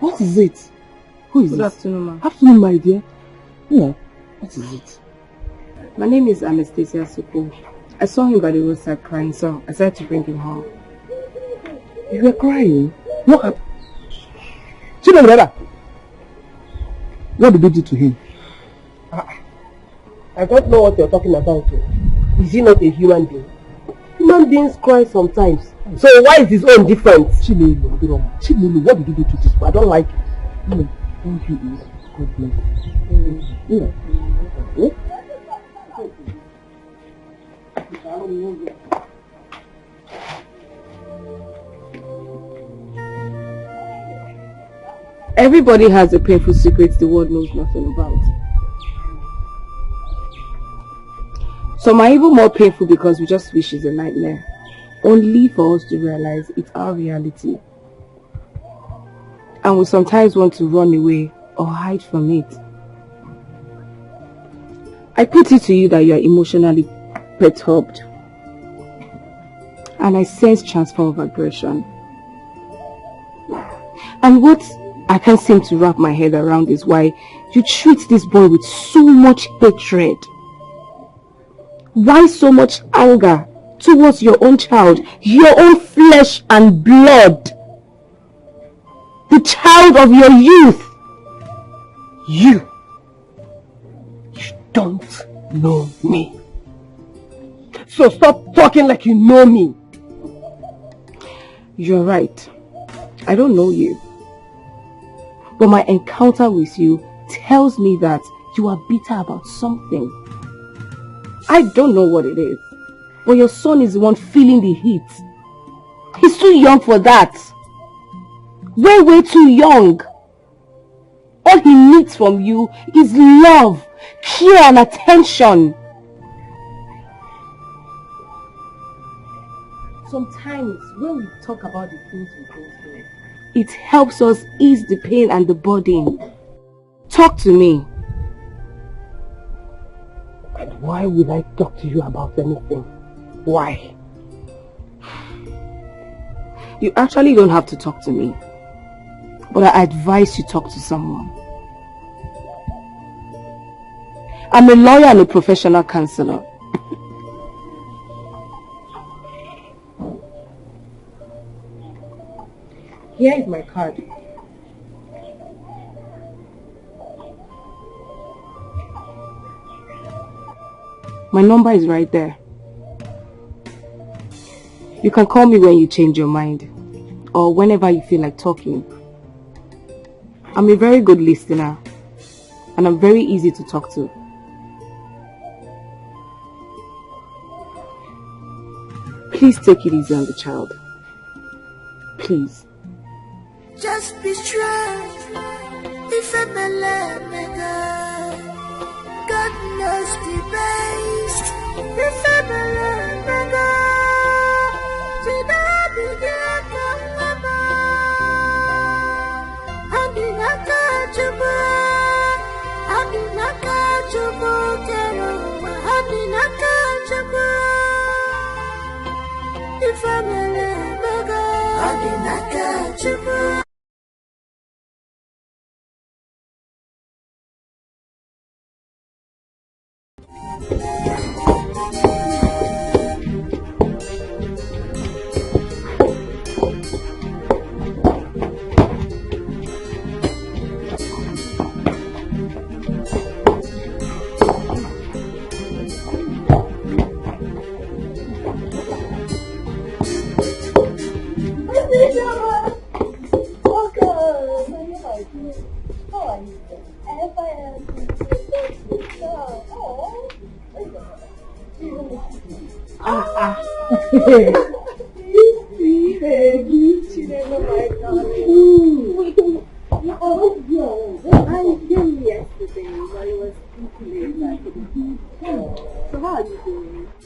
What is it? Who is it? Good afternoon, ma'am. Afternoon, my dear. Yeah, what is it? My name is Anastasia Soko. I saw him by the roadside crying, so I decided to bring him home. You were crying? What happened? What did you do to him? I don't know what you're talking about. Is he not a human being? Human beings cry sometimes. So why is his own different? Chimelu, what did you do to this boy? I don't like it. Thank you. God bless you. Everybody has a painful secret the world knows nothing about. Some are even more painful because we just wish it's a nightmare, only for us to realize it's our reality. And we sometimes want to run away or hide from it. I put it to you that you are emotionally perturbed. And I sense transfer of aggression. And what I can't seem to wrap my head around is why you treat this boy with so much hatred. Why so much anger towards your own child, your own flesh and blood? The child of your youth. You don't know me. So stop talking like you know me. You're right. I don't know you. But my encounter with you tells me that you are bitter about something. I don't know what it is. But your son is the one feeling the heat. He's too young for that. Way too young. All he needs from you is love, care and attention. Sometimes when we talk about the things we go through, it helps us ease the pain and the burden. Talk to me. And why would I talk to you about anything? Why? You actually don't have to talk to me. But I advise you talk to someone. I'm a lawyer and a professional counselor. Here is my card. My number is right there. You can call me when you change your mind or whenever you feel like talking. I'm a very good listener and I'm very easy to talk to. Please take it easy on the child. Please. Just be strong. If I'm a God knows the best. If I'm a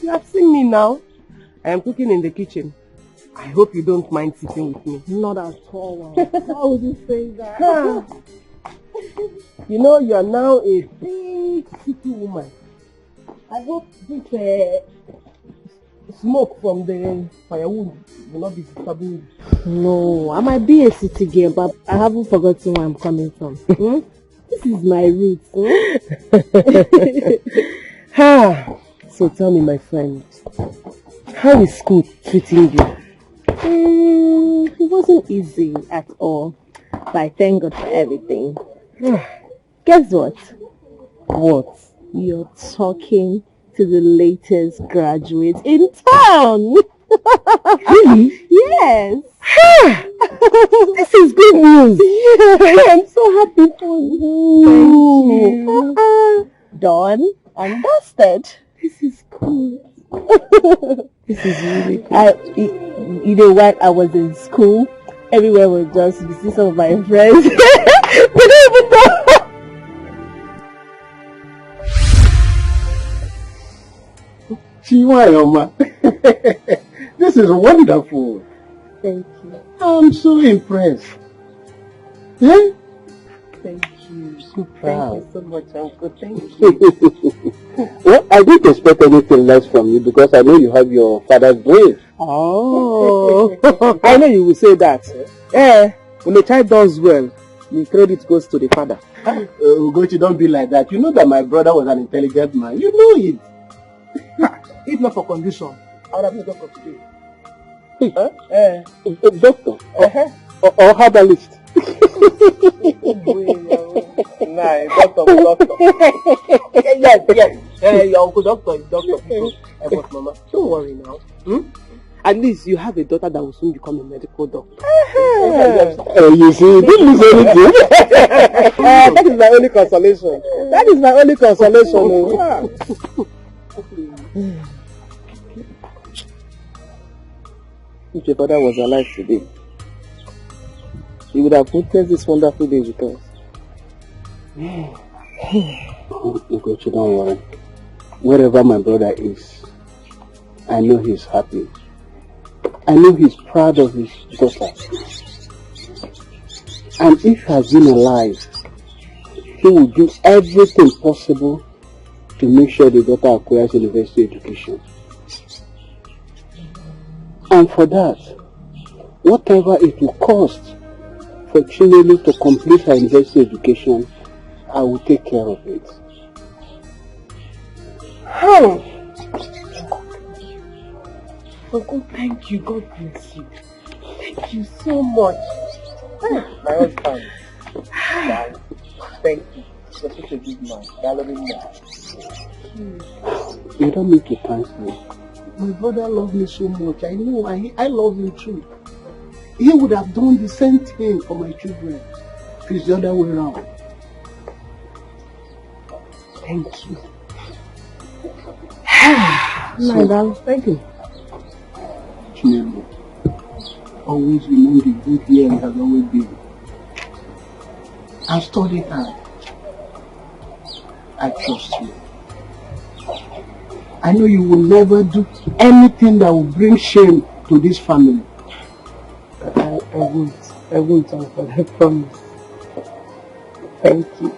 You have seen me now. I am cooking in the kitchen. I hope you don't mind sitting with me. Not at all. How would you say that? You know, you are now a big city woman. I hope this smoke from the firewood will not be disturbing you. No, I might be a city girl, but I haven't forgotten where I'm coming from. This is my roots. So tell me, my friend, how is school treating you? It wasn't easy at all, but I thank God for everything. Guess what? What? You're talking to the latest graduate in town. Really? Yes. This is good news. I'm so happy for you. Thank you. Done and dusted. This is cool. This is really cool. You know, while I was in school, everywhere was just to see some of my friends. They don't even know. Chiwayoma. This is wonderful. Thank you. I'm so impressed. Eh? Thank you. So proud. Thank you so much, Uncle. Thank you. Well, I didn't expect anything less from you because I know you have your father's brain. Oh, I know you will say that. When the child does well, the credit goes to the father. Ugochi, don't be like that. You know that my brother was an intelligent man. You know it. If not for condition, I would have been a doctor today. A doctor or herbalist. Nah, doctor. Yes. Your uncle doctor is doctor. But mama, don't worry now. At least you have a daughter that will soon become a medical doctor. You see, you didn't lose anything. That is my only consolation. If your father was alive today, he would have witnessed this wonderful day with us. Ugochi, don't worry. Wherever my brother is, I know he's happy. I know he's proud of his daughter. And if he has been alive, he will do everything possible to make sure the daughter acquires university education. And for that, whatever it will cost for Chinelu to complete her university education, I will take care of it. Uncle, thank you. God bless you. Thank you so much. My husband. Thank you. You're such a good man. You're loving man. You don't need to thank me. My brother loves me so much. I know I love him too. He would have done the same thing for my children. It's the other way around. Thank you. My darling, thank you. Chinelu, always remain the good year it has always been. I studied hard. I trust you. I know you will never do anything that will bring shame to this family. I won't, Uncle, I promise. Thank you.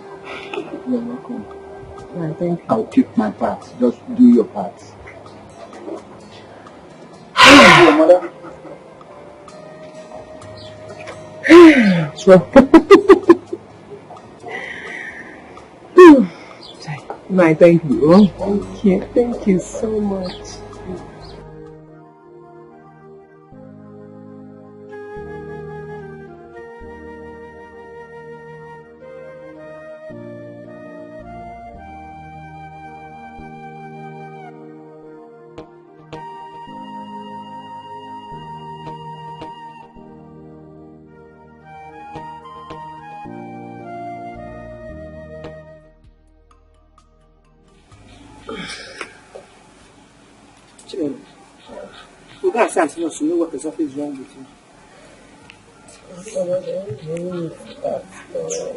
You're welcome. Thank you. I'll keep my part. Just do your part. Mother. My thank you. Thank you so much. You guys can't know what exactly is wrong with you.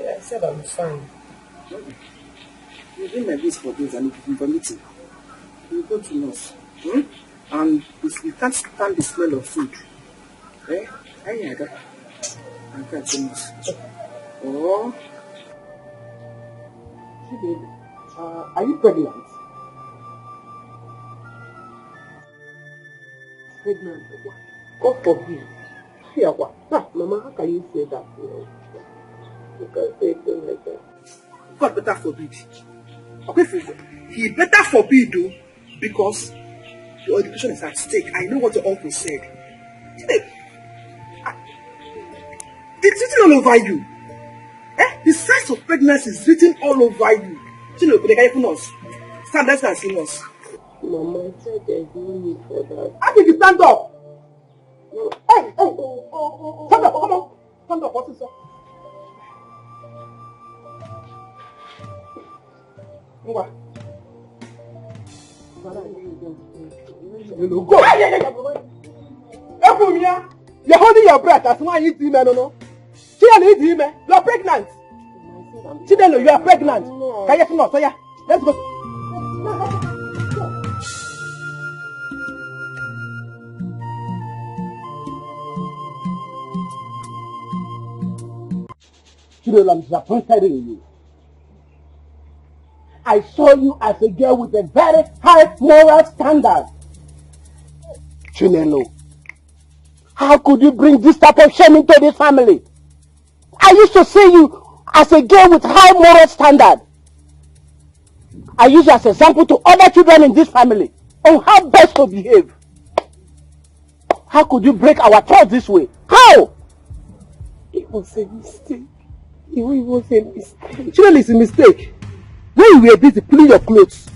I said I'm fine. You've been like this for days and you've been vomiting. You go to nurse. And if you can't stand the smell of food, I can't do nurse. Oh. Hey, baby, are you pregnant? pregnant. God forbid. Mama, how can you say that? You can't say things like that. God better forbid. Okay, he better forbid though, because your education is at stake. I know what your uncle said. It's written all over you. The signs of pregnancy is written all over you. Stand up and see us. Mama, I said there's no need for that. How did you stand up? Hey, stand up, come on. Stand up, what is up? Go. You're holding your breath as one you men, no? You are pregnant. Chidelo, you are pregnant. Can you not? So yeah, let's go. Chidelo, I'm disappointed in you. I saw you as a girl with a very high moral standard. Chinelo, how could you bring this type of shame into this family? I used to see you as a girl with high moral standard. I use you as an example to other children in this family on how best to behave. How could you break our trust this way? How? It was a mistake. It was a mistake. Chinelo, it's a mistake. When you were busy pulling your clothes,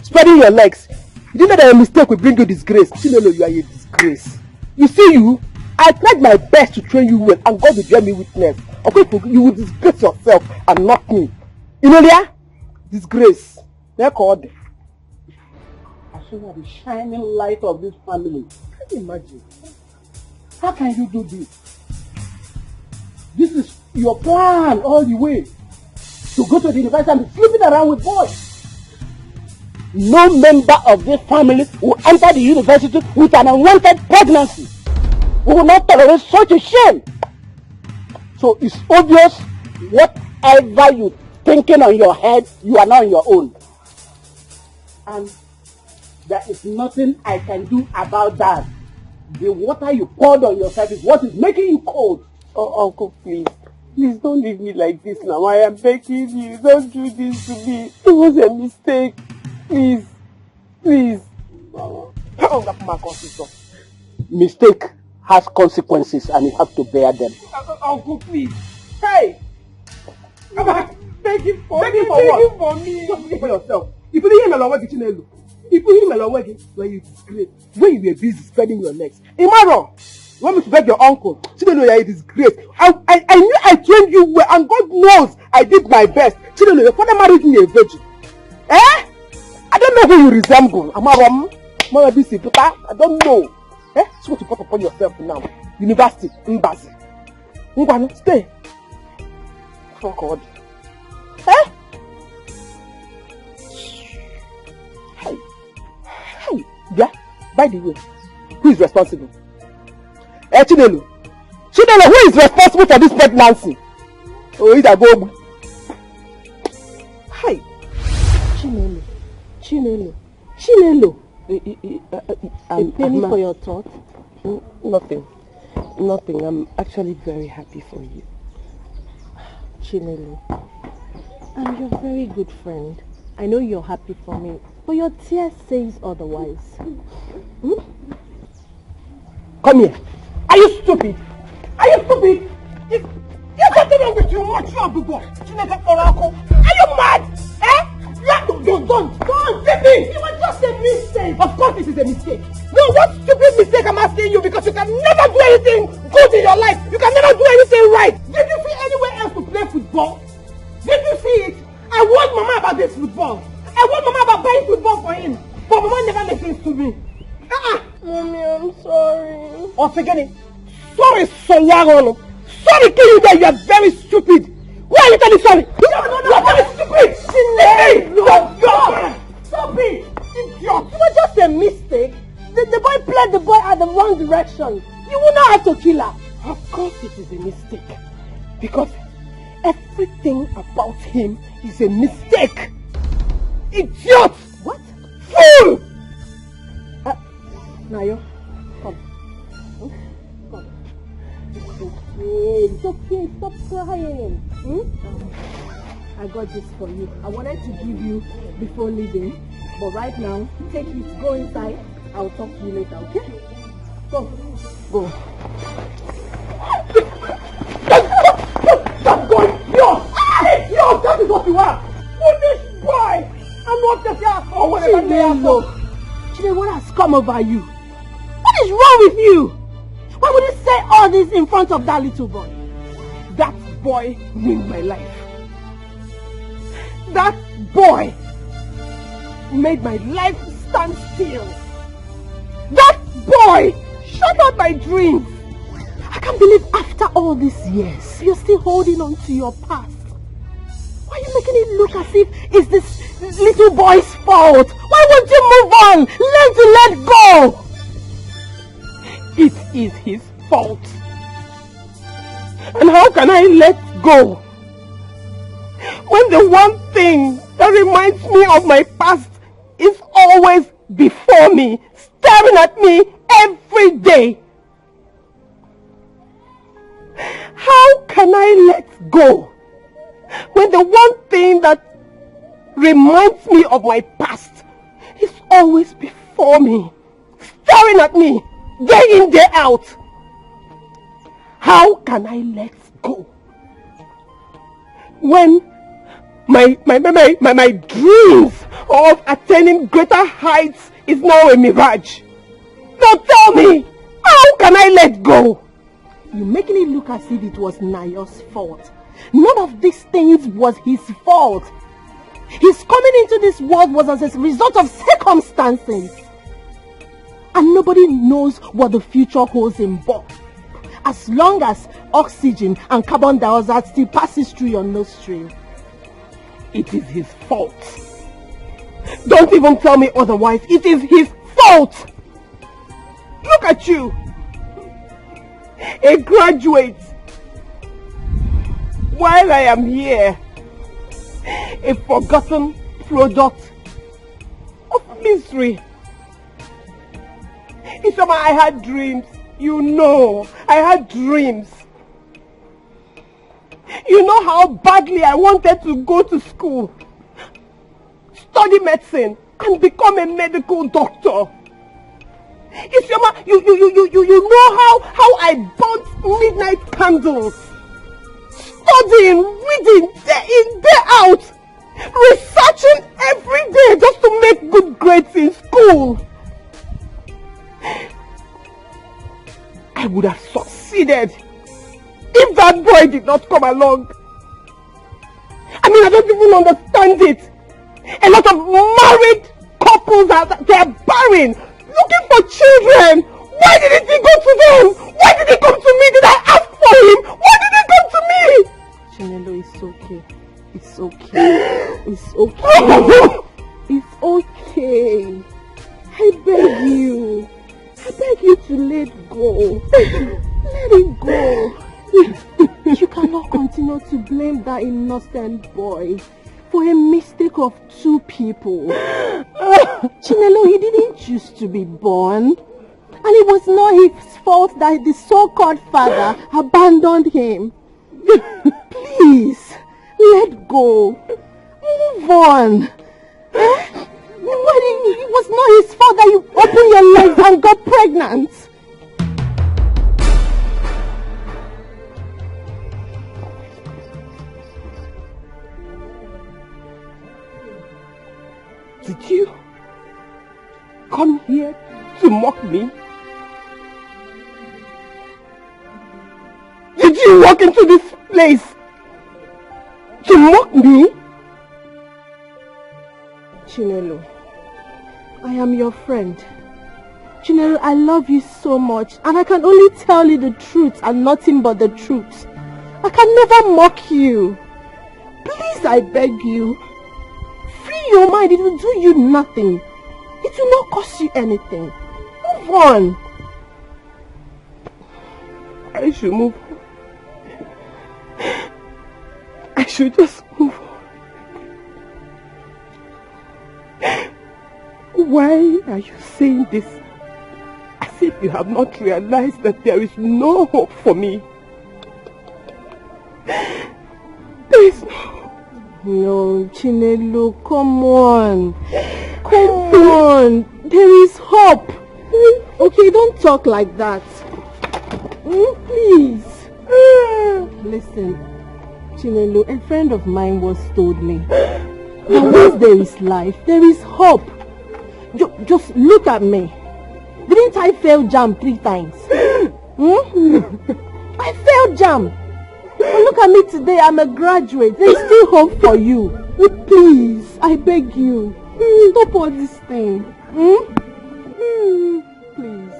spreading your legs, you didn't know that a mistake will bring you disgrace. Chinelo, you are a disgrace. You see you, I tried my best to train you well and God will bear me witness. Okay, you will disgrace yourself and not me. You know that? Disgrace. They're called. I show you the shining light of this family. Can you imagine? How can you do this? This is your plan all the way. To go to the university and be sleeping around with boys. No member of this family will enter the university with an unwanted pregnancy. We will not tolerate such a shame. So it's obvious, whatever you're thinking on your head, you are now on your own. And there is nothing I can do about that. The water you poured on yourself is what is making you cold. Oh, Uncle, please. Please don't leave me like this now. I am begging you. Don't do this to me. It was a mistake. Please. Please. Mistake has consequences and you have to bear them. Uncle, please. Hey! Beg him for me. Just think for yourself. If you didn't hear me, Chinelo. If you hear me, when you disgrace, when you were busy spreading your legs. Imagine. You want me to beg your uncle? Chinelo, you are a disgrace. I knew I trained you well, and God knows I did my best. Chinelo, your father married me a virgin. Eh? I don't know who you resemble. Amarom, Mama BC, but I don't know. Eh? So what you put upon yourself now? University, embassy. Stay. For God. Eh? Hey. Yeah. By the way, who is responsible? Chinelo, who is responsible for this pregnancy? Oh, it's a go. Hi. Chinelo. A penny for your thought? Nothing. I'm actually very happy for you. Chinelo, I'm your very good friend. I know you're happy for me, but your tears says otherwise. Come here. Are you stupid? There's something wrong with you. What you have to go? Are you mad? Eh? Don't, baby. It was just a mistake. Of course it is a mistake. No, what stupid mistake I'm asking you, because you can never do anything good in your life. You can never do anything right. Did you see anywhere else to play football? Did you see it? I warned Mama about this football. I warned Mama about buying football for him. But Mama never listens to me. Mommy, I'm sorry. Oh, forget it. Sorry, Sowaro. Sorry to you that you are very stupid. Why are you telling sorry? You are very stupid. Hey, no, God. Stop it. Idiot. It was just a mistake. The boy played the boy at the wrong direction. You will not have to kill her. Of course it is a mistake. Because everything about him is a mistake. Idiot. What? Fool. Nayo, come. stop crying. I got this for you. I wanted to give you before leaving, but right now, take it, go inside. I'll talk to you later, okay? Go. Go. Stop going! Yo! That is what you are! Foolish boy! I'm not the guy or whatever you are. Chide, what has come over you? What is wrong with you? Why would you say all this in front of that little boy? That boy ruined my life. That boy made my life stand still. That boy shut out my dreams. I can't believe after all these years, you're still holding on to your past. Why are you making it look as if it's this little boy's fault? Why won't you move on? Learn to let go. It is his fault. And how can I let go when the one thing that reminds me of my past is always before me, staring at me every day? How can I let go when the one thing that reminds me of my past is always before me, staring at me day in, day out? How can I let go when my dreams of attaining greater heights is now a mirage? Now tell me, how can I let go? You're making it look as if it was Nayo's fault. None of these things was his fault. His coming into this world was as a result of circumstances. And nobody knows what the future holds in both. As long as oxygen and carbon dioxide still passes through your nostril. It is his fault. Don't even tell me otherwise. It is his fault. Look at you. A graduate. While I am here, a forgotten product of misery. Isoma, I had dreams. You know, I had dreams. You know how badly I wanted to go to school, study medicine, and become a medical doctor. Isoma, you know how I burnt midnight candles, studying, reading, day in, day out, researching every day just to make good grades in school. I would have succeeded if that boy did not come along. I mean, I don't even understand it. A lot of married couples they're barren, looking for children. Why didn't he go to them? Why did he come to me? Did I ask for him? Why did he come to me? Chinelo, it's okay. It's okay. It's okay. It's okay. I beg you. I beg you to let go. Let it go. You cannot continue to blame that innocent boy for a mistake of two people. Chinelo, he didn't choose to be born. And it was not his fault that the so-called father abandoned him. Please, let go. Move on. It was not his fault that you opened your legs and got pregnant. Did you come here to mock me? Did you walk into this place to mock me? Chinelo, I am your friend. Chinelo, I love you so much, and I can only tell you the truth and nothing but the truth. I can never mock you. Please, I beg you. Free your mind. It will do you nothing. It will not cost you anything. Move on. I should move on. I should just move on. Why are you saying this as if you have not realized that there is no hope for me? No, Chinelo, come on. Come on. There is hope. Okay, don't talk like that. Please. Listen, Chinelo, a friend of mine once told me that once there is life, there is hope. Just look at me. Didn't I fail JAMB 3 times? I failed JAMB. But look at me today, I'm a graduate. There's still hope for you. Please, I beg you. Stop all this thing. Please.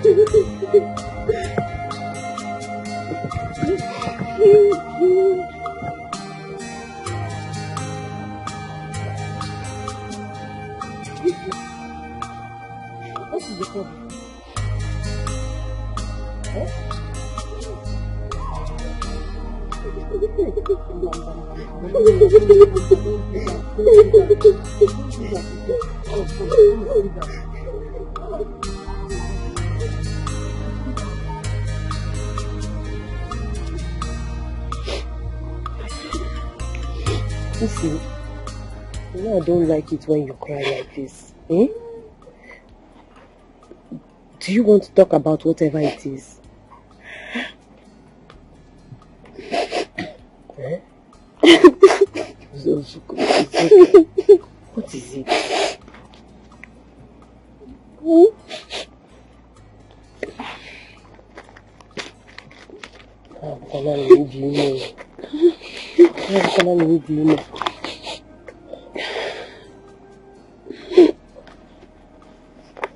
Chinelo, it's okay. What is the problem? Listen, you know I don't like it when you cry like this. Eh? Do you want to talk about whatever it is? Eh? What is it?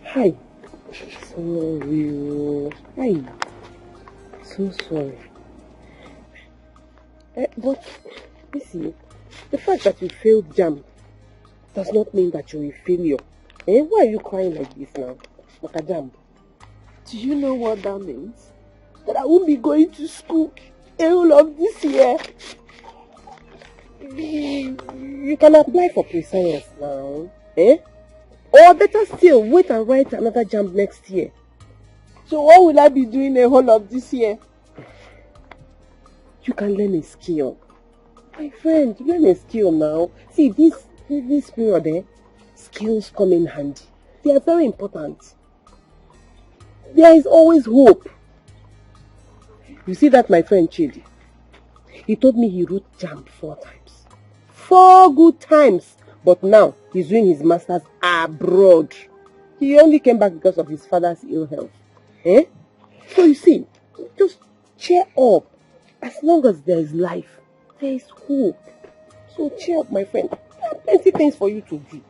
Hi. Sorry. Hi. So sorry. But, you see, the fact that you failed JAMB does not mean that you're a failure. Why are you crying like this now? Like a JAMB? Do you know what that means? That I won't be going to school all of this year. You can apply for pre-science now. Or better still, wait and write another JAMB next year. So what will I be doing the whole of this year? You can learn a skill. My friend, learn a skill now. See, this period, skills come in handy. They are very important. There is always hope. You see that my friend Chidi? He told me he wrote JAMB 4 times. 4 good times. But now, he's doing his master's abroad. He only came back because of his father's ill health. So you see, just cheer up. As long as there is life, there is hope. So cheer up, my friend. There are plenty things for you to do.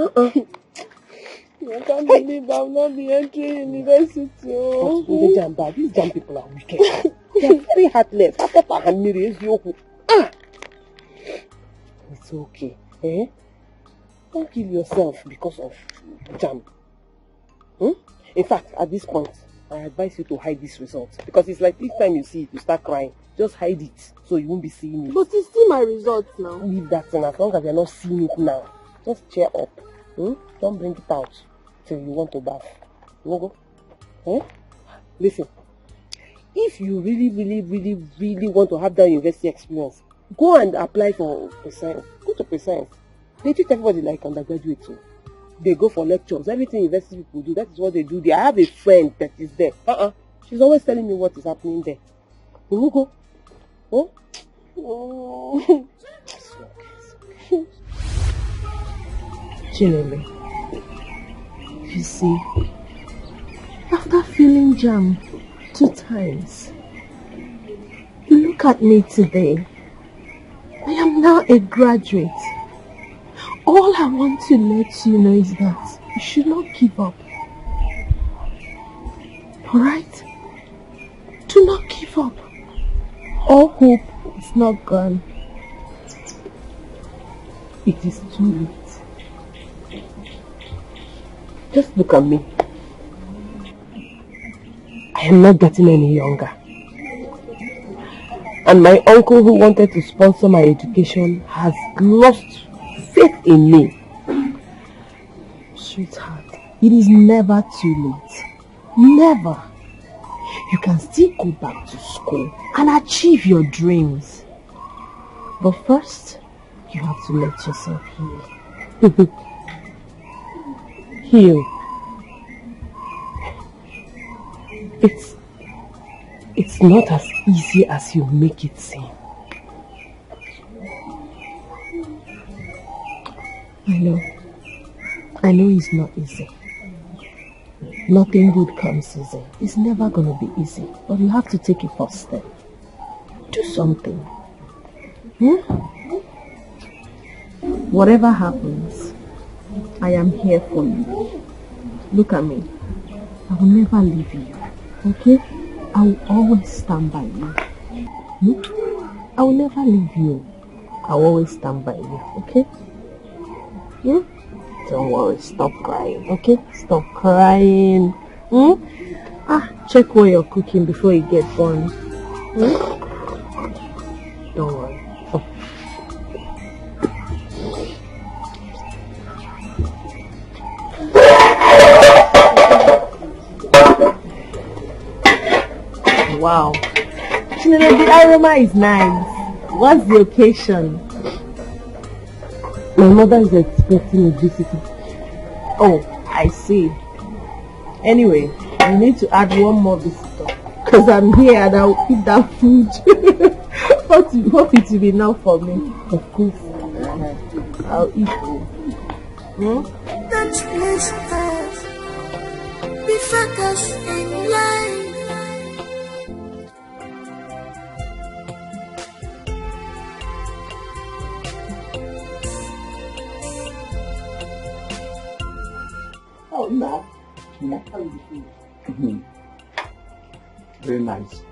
I can't believe I'll not be entering university. These JAMB people are wicked. They are very heartless. It's okay. Don't kill yourself because of JAMB. In fact, at this point, I advise you to hide this result. Because it's like each time you see it, you start crying. Just hide it so you won't be seeing it. But it's still my results now. Leave that thing as long as you're not seeing it now. Just cheer up. Don't bring it out till you want to bath. You want to go? Listen, if you really want to have that university experience, go and apply for pre-science. Go to pre-science. They treat everybody like undergraduate too. They go for lectures. Everything university people do, that is what they do. I have a friend that is there. She's always telling me what is happening there. You will go? Chinelo, you see, after failing JAMB 2 times, look at me today. I am now a graduate. All I want to let you know is that you should not give up. Alright? Do not give up. All hope is not gone. It is too late. Just look at me. I am not getting any younger. And my uncle who wanted to sponsor my education has lost faith in me. Sweetheart, it is never too late. Never. You can still go back to school and achieve your dreams. But first, you have to let yourself heal. Heal. It's not as easy as you make it seem. I know it's not easy. Nothing good comes easy. It's never gonna be easy. But you have to take a first step. Do something. Whatever happens, I am here for you. Look at me. I will never leave you. Okay? I will always stand by you. I will never leave you. I will always stand by you. Okay? Don't worry. Stop crying. Okay? Stop crying. Check what you're cooking before you get born. Don't worry. Wow. The aroma is nice. What's the occasion? My mother is expecting a visitor. Oh, I see. Anyway, you need to add one more visitor. Because I'm here and I'll eat that food. Hope it will be enough for me. Of course. I'll eat it. That's blessed. Be focused in life. Oh, no. Very nice.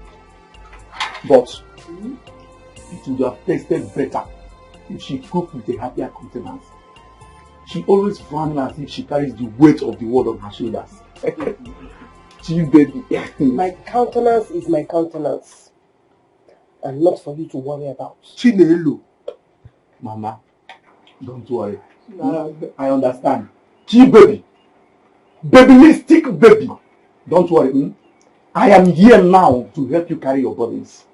But it would have tasted better if she cooked with a happier countenance. She always frowns as if she carries the weight of the world on her shoulders. She baby. My countenance is my countenance. And not for you to worry about. Chinelo. Mama, don't worry. I understand. Chi baby. Babylistic baby. Don't worry. I am here now to help you carry your burdens.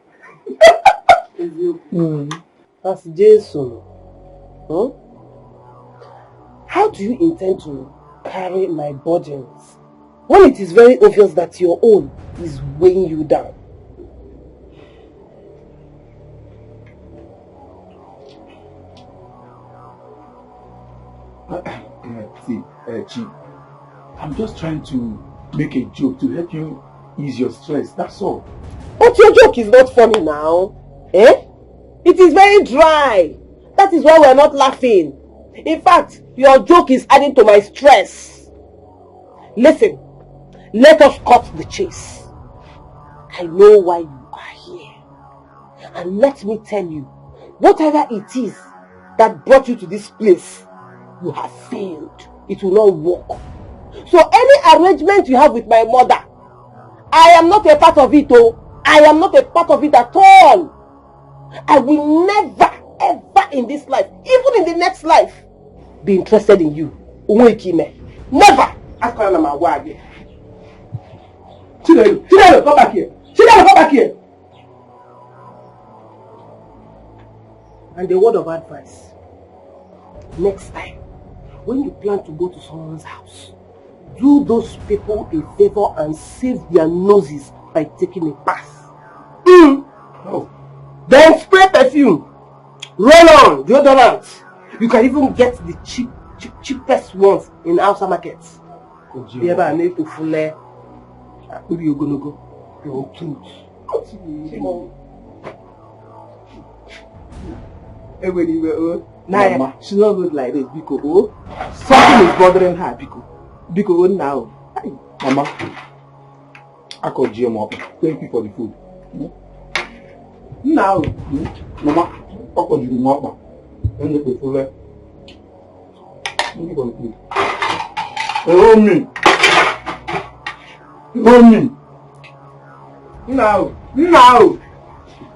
That's Jason. How do you intend to carry my burdens when it is very obvious that your own is weighing you down? See, Chi, I'm just trying to make a joke to help you ease your stress, that's all. But your joke is not funny now. It is very dry. That is why we are not laughing. In fact, your joke is adding to my stress. Listen, let us cut the chase. I know why you are here. And let me tell you, whatever it is that brought you to this place, you have failed. It will not work. So any arrangement you have with my mother, I am not a part of it. I am not a part of it at all. I will never, ever in this life, even in the next life, be interested in you. Never. Chinelo, come back here. Chinelo, come back here. And a word of advice. Next time, when you plan to go to someone's house, do those people a favor and save their noses by taking a pass. Oh. Then spray perfume. Roll on deodorant. You can even get the cheapest ones in outside markets. You ever need to full where you gonna go? Your truth. Nah, she's not good like this because something is bothering her because now. Mama, I call GM up. Thank you for the food. Now, Mama, I call you up. And you pay for that. Thank you for the food. Hello me. Hello me.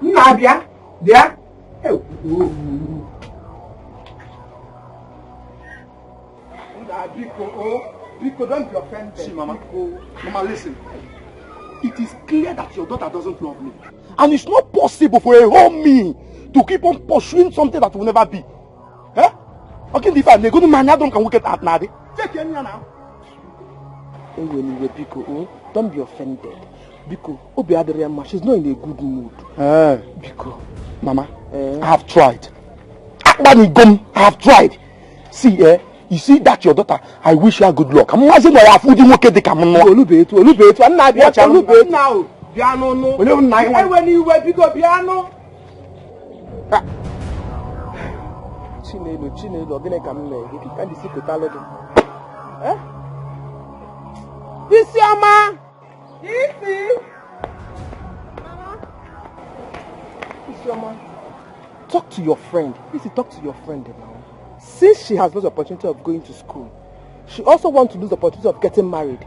now, dear. Biko, don't be offended. See, Mama. Mama, listen. It is clear that your daughter doesn't love me. And it's not possible for a whole me to keep on pursuing something that will never be. Eh? Okay, if I'm going to man, I don't can wicked at Nadi. Take care now. Anyway, Biko, don't be offended. Biko, Obi Adriana, she's not in a good mood. Biko. Mama, I have tried. I have tried. See, you see that your daughter, I wish her good luck. I'm not saying that I have food in the camera. Olubetu, I'm not Olubetu now. Piano no. When you were Biko piano. Chinelo, gonna come here. If you can't see the talent. This Yama. Talk to your friend. Talk to your friend now. Since she has lost the opportunity of going to school, she also wants to lose the opportunity of getting married,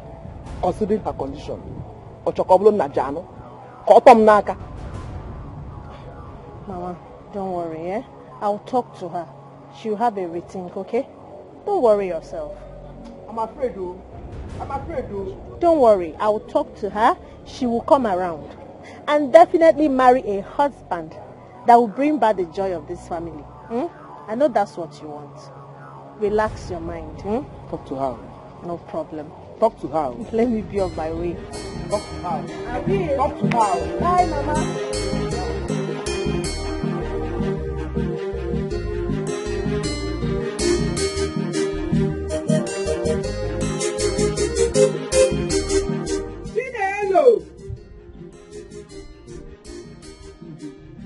considering her condition. Mama, don't worry, I'll talk to her. She'll have a rethink, okay? Don't worry yourself. I'm afraid. Don't worry, I'll talk to her. She will come around and definitely marry a husband that will bring back the joy of this family. I know that's what you want. Relax your mind. Talk to her. No problem. Talk to her. Let me be on my way. Talk to her. Talk to her. Bye, Mama.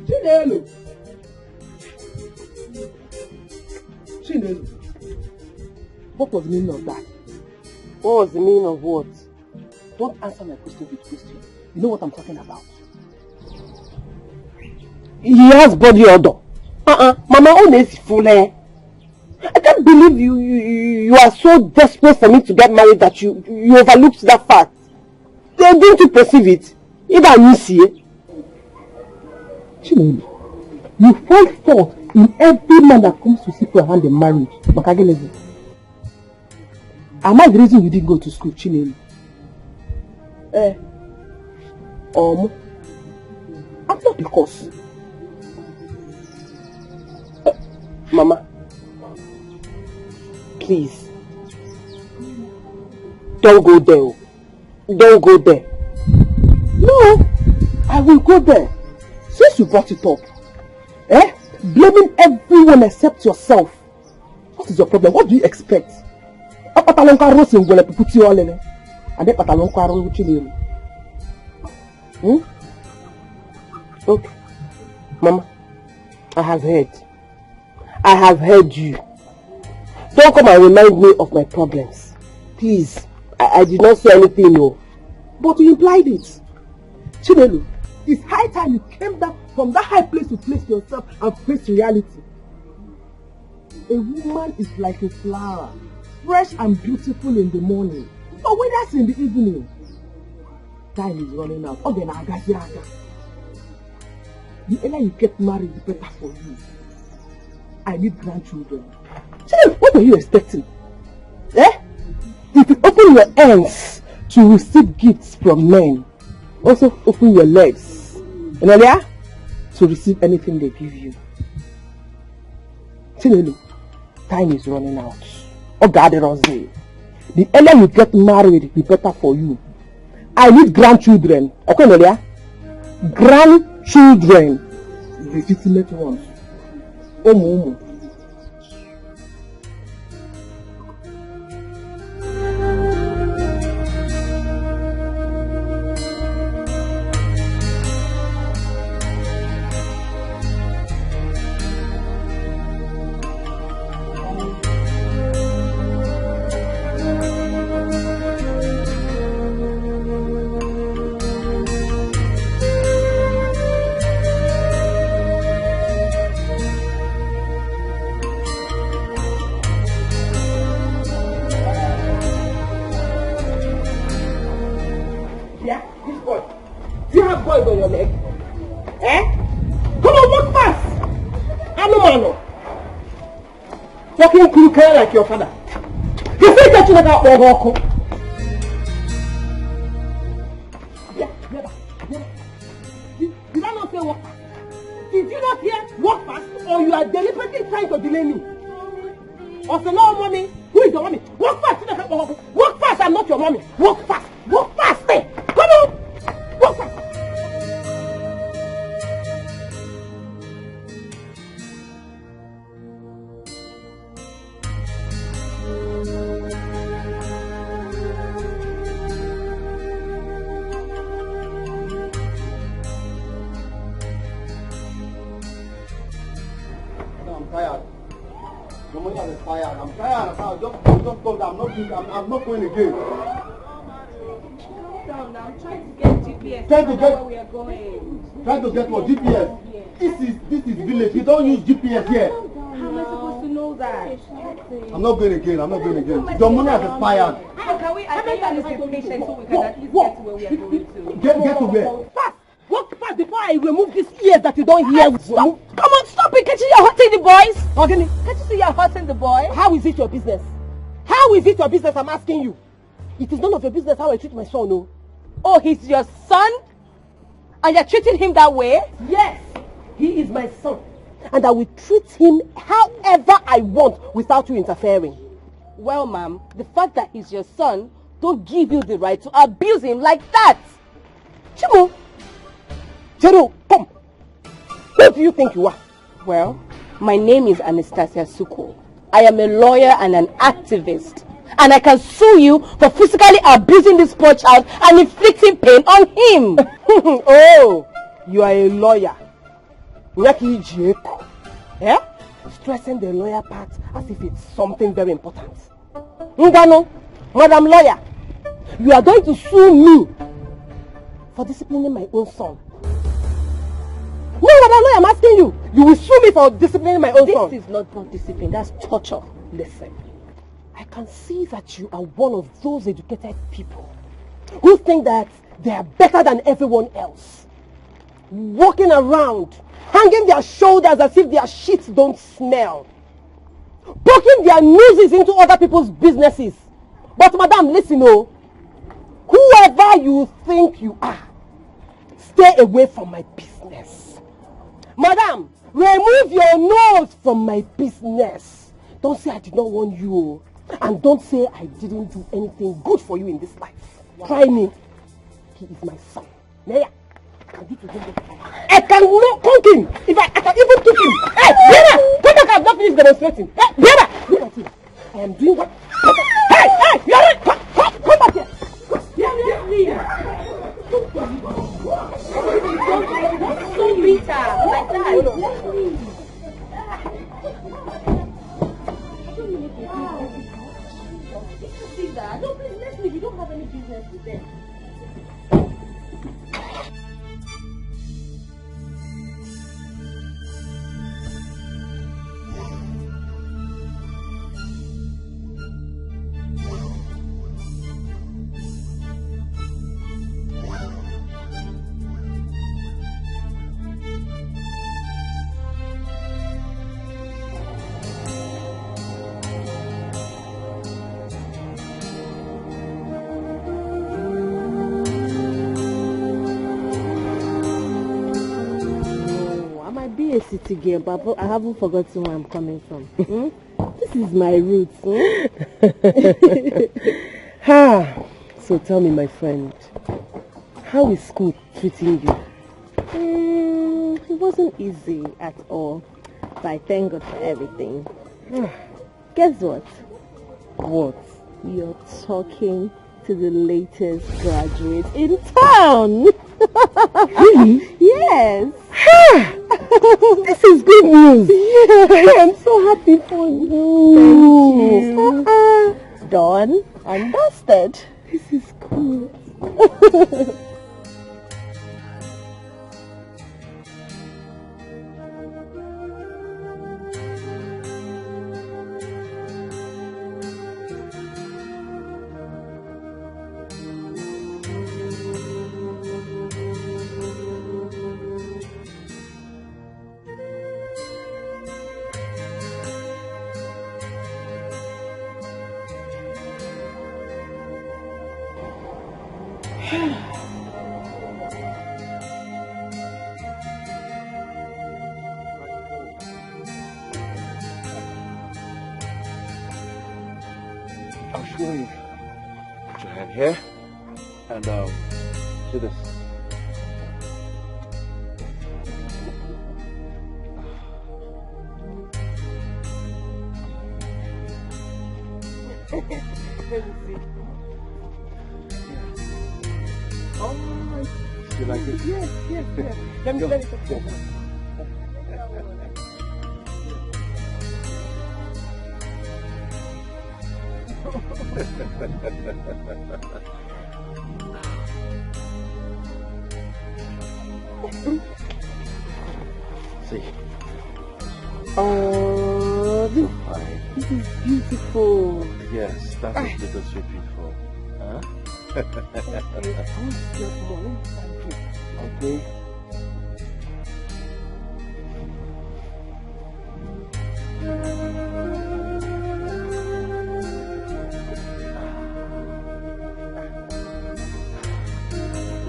Chinelo. What was the meaning of that? What was the meaning of what? Don't answer my question with question. You know what I'm talking about. He has body odor. Mama, honest fool. I can't believe you are so desperate for me to get married that you overlooked that fact. Didn't you perceive it? Either you see it. Chinelo, you find fault in every man that comes to seek your hand in marriage. Am I the reason you didn't go to school, Chinelo? I'm not the cause. Mama, please, don't go there. Don't go there. No, I will go there. Since you brought it up, blaming everyone except yourself. What is your problem? What do you expect? And okay, Mama, I have heard you. Don't come and remind me of my problems. Please, I did not say anything, no. But you implied it. Chinelo, it's high time you came down from that high place to place yourself and face reality. A woman is like a flower, fresh and beautiful in the morning, but when that's in the evening, time is running out. The earlier you get married, the better for you. I need grandchildren. Chinelo, what are you expecting? If you open your hands to receive gifts from men, also open your legs to receive anything they give you. Chinelo, time is running out. The earlier you get married, the better for you. I need grandchildren. Okay, Nelia? Grandchildren. Legitimate ones. Omo. boys on your leg? Eh? Come on, walk fast! Animal. Walking crooked like your father. You think that you like that walk? Did I not say walk fast? Did you not hear walk fast? Or you are deliberately trying to delay me? Or say no, mommy? Who is your mommy? Walk fast! Walk fast! I'm not your mommy. Walk fast! Walk fast! Hey! Come on! Walk fast! I'm tired. The money is tired. I'm tired. Just come down. I'm not going again. Calm down now. I'm trying to get GPS. Trying to get where we are going. Trying to get what? GPS. This is village. You don't use GPS here. How am I supposed to know that? I'm not going again. I'm not going again. Your money has expired. How can we at least be patient so we can at least get to where we are going to? Get to where? Fast! Walk fast before I remove these ears that you don't hear. Stop! Come on, stop it! Can't you see you're hurting the boys? Can't you see you're hurting the boys? How is it your business? How is it your business? I'm asking you. It is none of your business how I treat my son, no? Oh, he's your son? And you're treating him that way? Yes, he is my son. And I will treat him however I want without you interfering. Well, ma'am, the fact that he's your son don't give you the right to abuse him like that. Chimo! Chero, come! Who do you think you are? Well, my name is Anastasia Suko. I am a lawyer and an activist. And I can sue you for physically abusing this poor child and inflicting pain on him. Oh, you are a lawyer. Eh? Stressing the lawyer part as if it's something very important. Ngano, Madam Lawyer, you are going to sue me for disciplining my own son. No, Madam Lawyer, I'm asking you. You will sue me for disciplining my own son. This is not discipline, that's torture. Listen, I can see that you are one of those educated people who think that they are better than everyone else. Walking around, hanging their shoulders as if their shit don't smell. Poking their noses into other people's businesses. But madam, listen, oh, whoever you think you are, stay away from my business. Madam, remove your nose from my business. Don't say I did not warn you. And don't say I didn't do anything good for you in this life. Wow. Try me. He is my son. Neya, I can do to him. I can not cook him. If I can even cook him. Hey, Biara, come back, I've not finished demonstrating. Hey, Biara, look at him. I am doing what? Hey, you're right. Come back here. So bitter, like that. See that? No, please, let's leave. You don't have any business with them. A city girl, but I haven't forgotten where I'm coming from. This is my roots. So tell me, my friend, how is school treating you? It wasn't easy at all, but I thank God for everything. Guess what? What? You're talking to the latest graduate in town. Really? Yes. This is good news. Yeah, I'm so happy for you. Thank you. Done and dusted. This is cool. I'll show you. Put your hand here. And do this. Let me see. Oh, you like it? Yes. Let me take it. See. Oh, this is beautiful. Yes, that's what little sweet beautiful. Huh? Okay.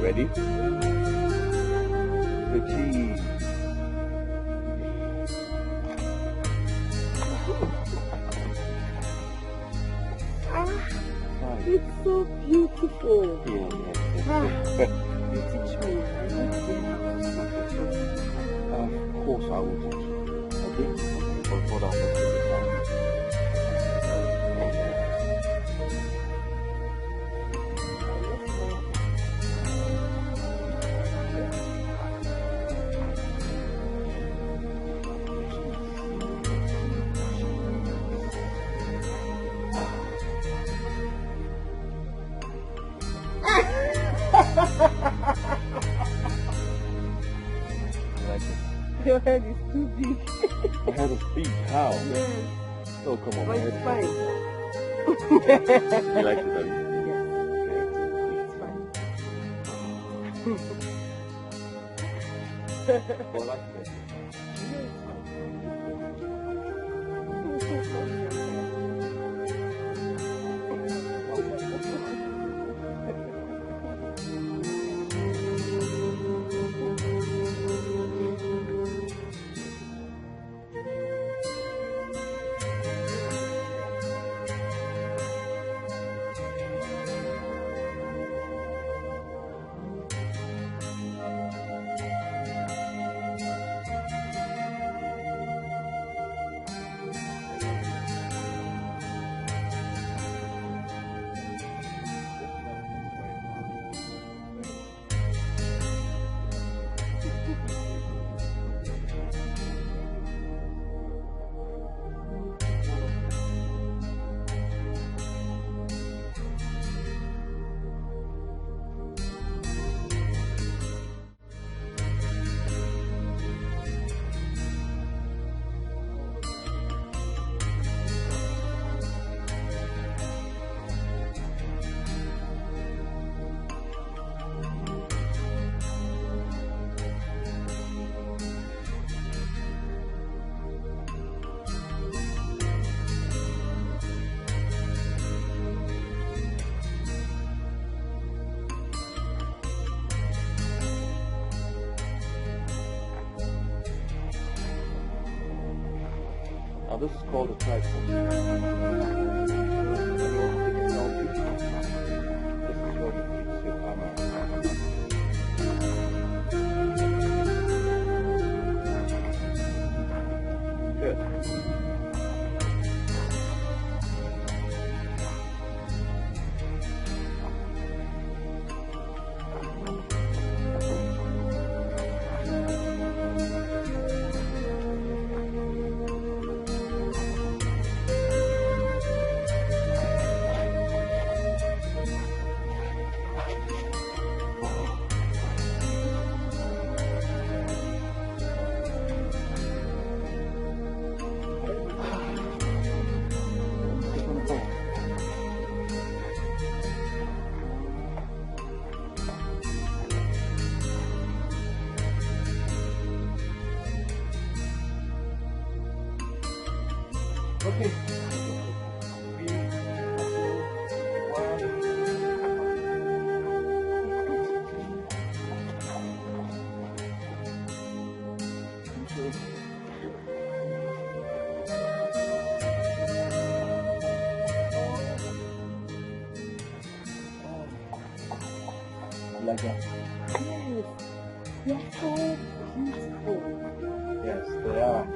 Ready? The cheese. It's so beautiful. Yeah. You teach me. Of course I will teach you. Okay? But hold on. Your head is too big. My head is big. How? Yes. Oh, come on. But My head it's is fine. You like it, have you? Yes. It's fine. Well, I like it. Now this is called a tripod. This is where you fix your camera. Good. Okay. like that? Yes, they are so beautiful. Yes, they are.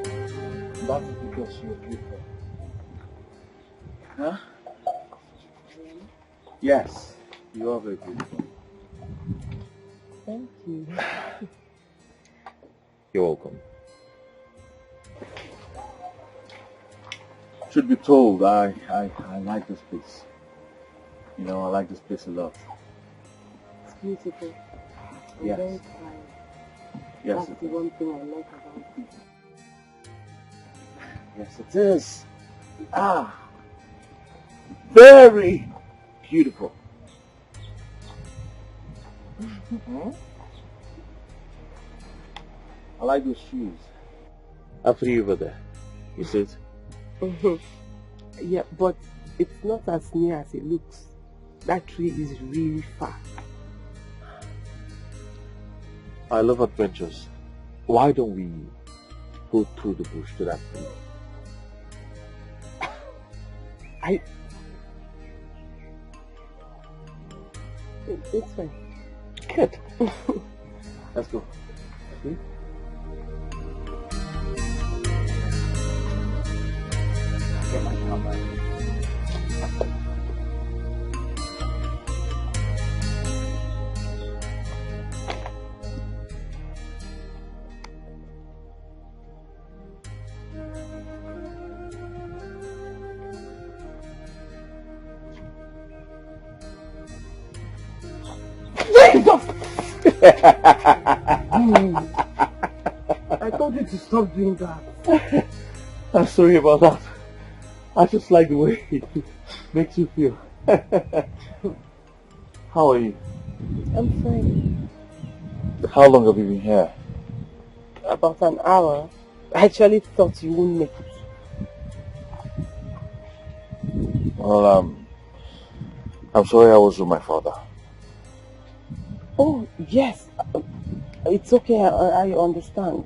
That's because you're beautiful. Huh? Yes, you are very beautiful. Thank you. You're welcome. Should be told, I like this place. You know, I like this place a lot. It's beautiful. And Yes. very quiet. Yes, That's it the is. one thing I like about it. Yes, it is. Very beautiful. I like those shoes. After you over there, you see it? Yeah, but it's not as near as it looks. That tree is really far. I love adventures. Why don't we go through the bush to that tree? It's fine. Good. Let's go. See? Get my camera. I told you to stop doing that. I'm sorry about that. I just like the way it makes you feel. How are you? I'm fine. How long have you been here? About an hour. I actually thought you wouldn't make it. Well, I'm sorry I was with my father. Oh, yes. It's okay, I understand.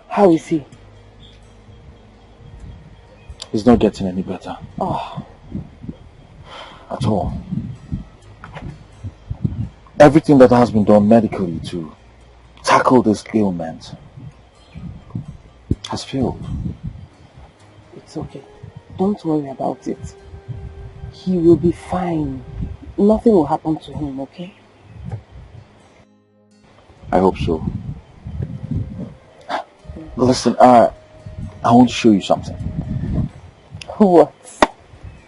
How is he? He's not getting any better. Oh. At all. Everything that has been done medically to tackle this ailment has failed. It's okay. Don't worry about it. He will be fine. Nothing will happen to him, okay? I hope so. Listen, I want to show you something. What?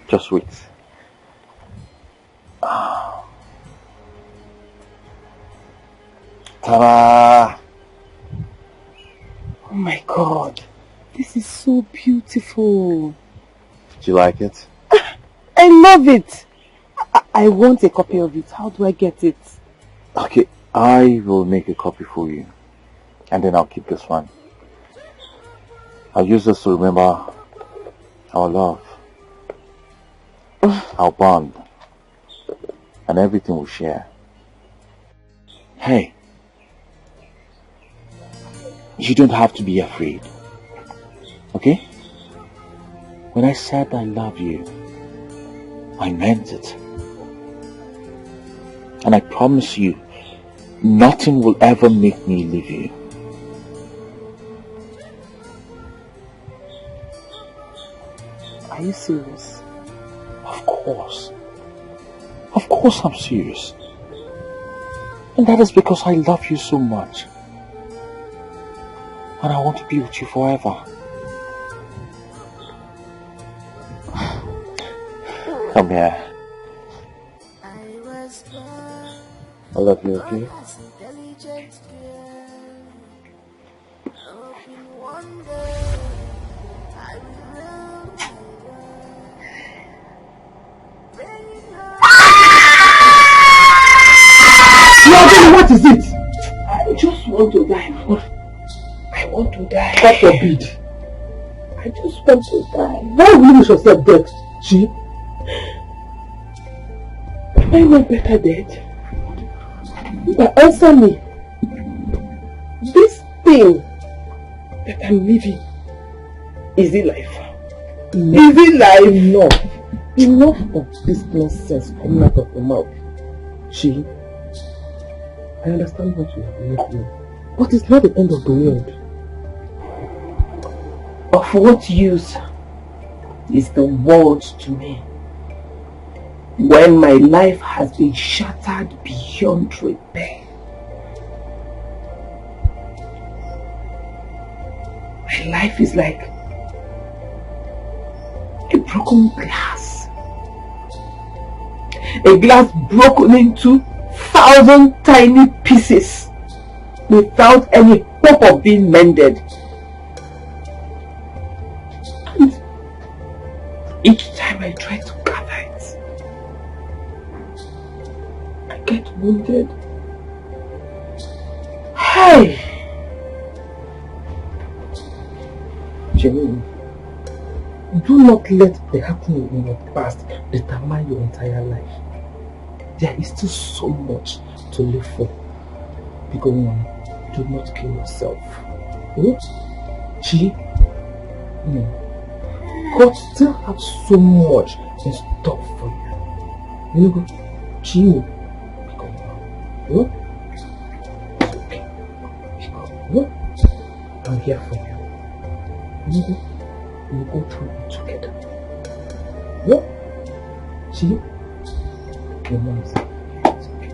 Just wait. Ta-da! Oh my God. This is so beautiful. Did you like it? I love it. I want a copy of it. How do I get it? Okay, I will make a copy for you. And then I'll keep this one. I'll use this to remember our love, our bond, and everything we share. Hey, you don't have to be afraid, okay? When I said I love you, I meant it. And I promise you, nothing will ever make me leave you. Are you serious? Of course. Of course I'm serious. And that is because I love you so much. And I want to be with you forever. Come here. I love you, okay? What is it? I just want to die. I want to die. God forbid. I just want to die. Why will you wish yourself dead? See? Am I not better dead? But answer me. This thing that I'm living, is it life? No. Is it life? Enough. Enough of this nonsense coming out of your mouth. See? I understand what you are going through, but it's not the end of the world. Of what use is the world to me when my life has been shattered beyond repair? My life is like a broken glass. A glass broken into 1,000 tiny pieces without any hope of being mended. And each time I try to gather it, I get wounded. Hey! Jenny, do not let the happening in your past determine your entire life. There is still so much to live for. Because do not kill yourself. God still has so much in store for you. I'm here for you. We'll go through it together. See? Your mom is okay.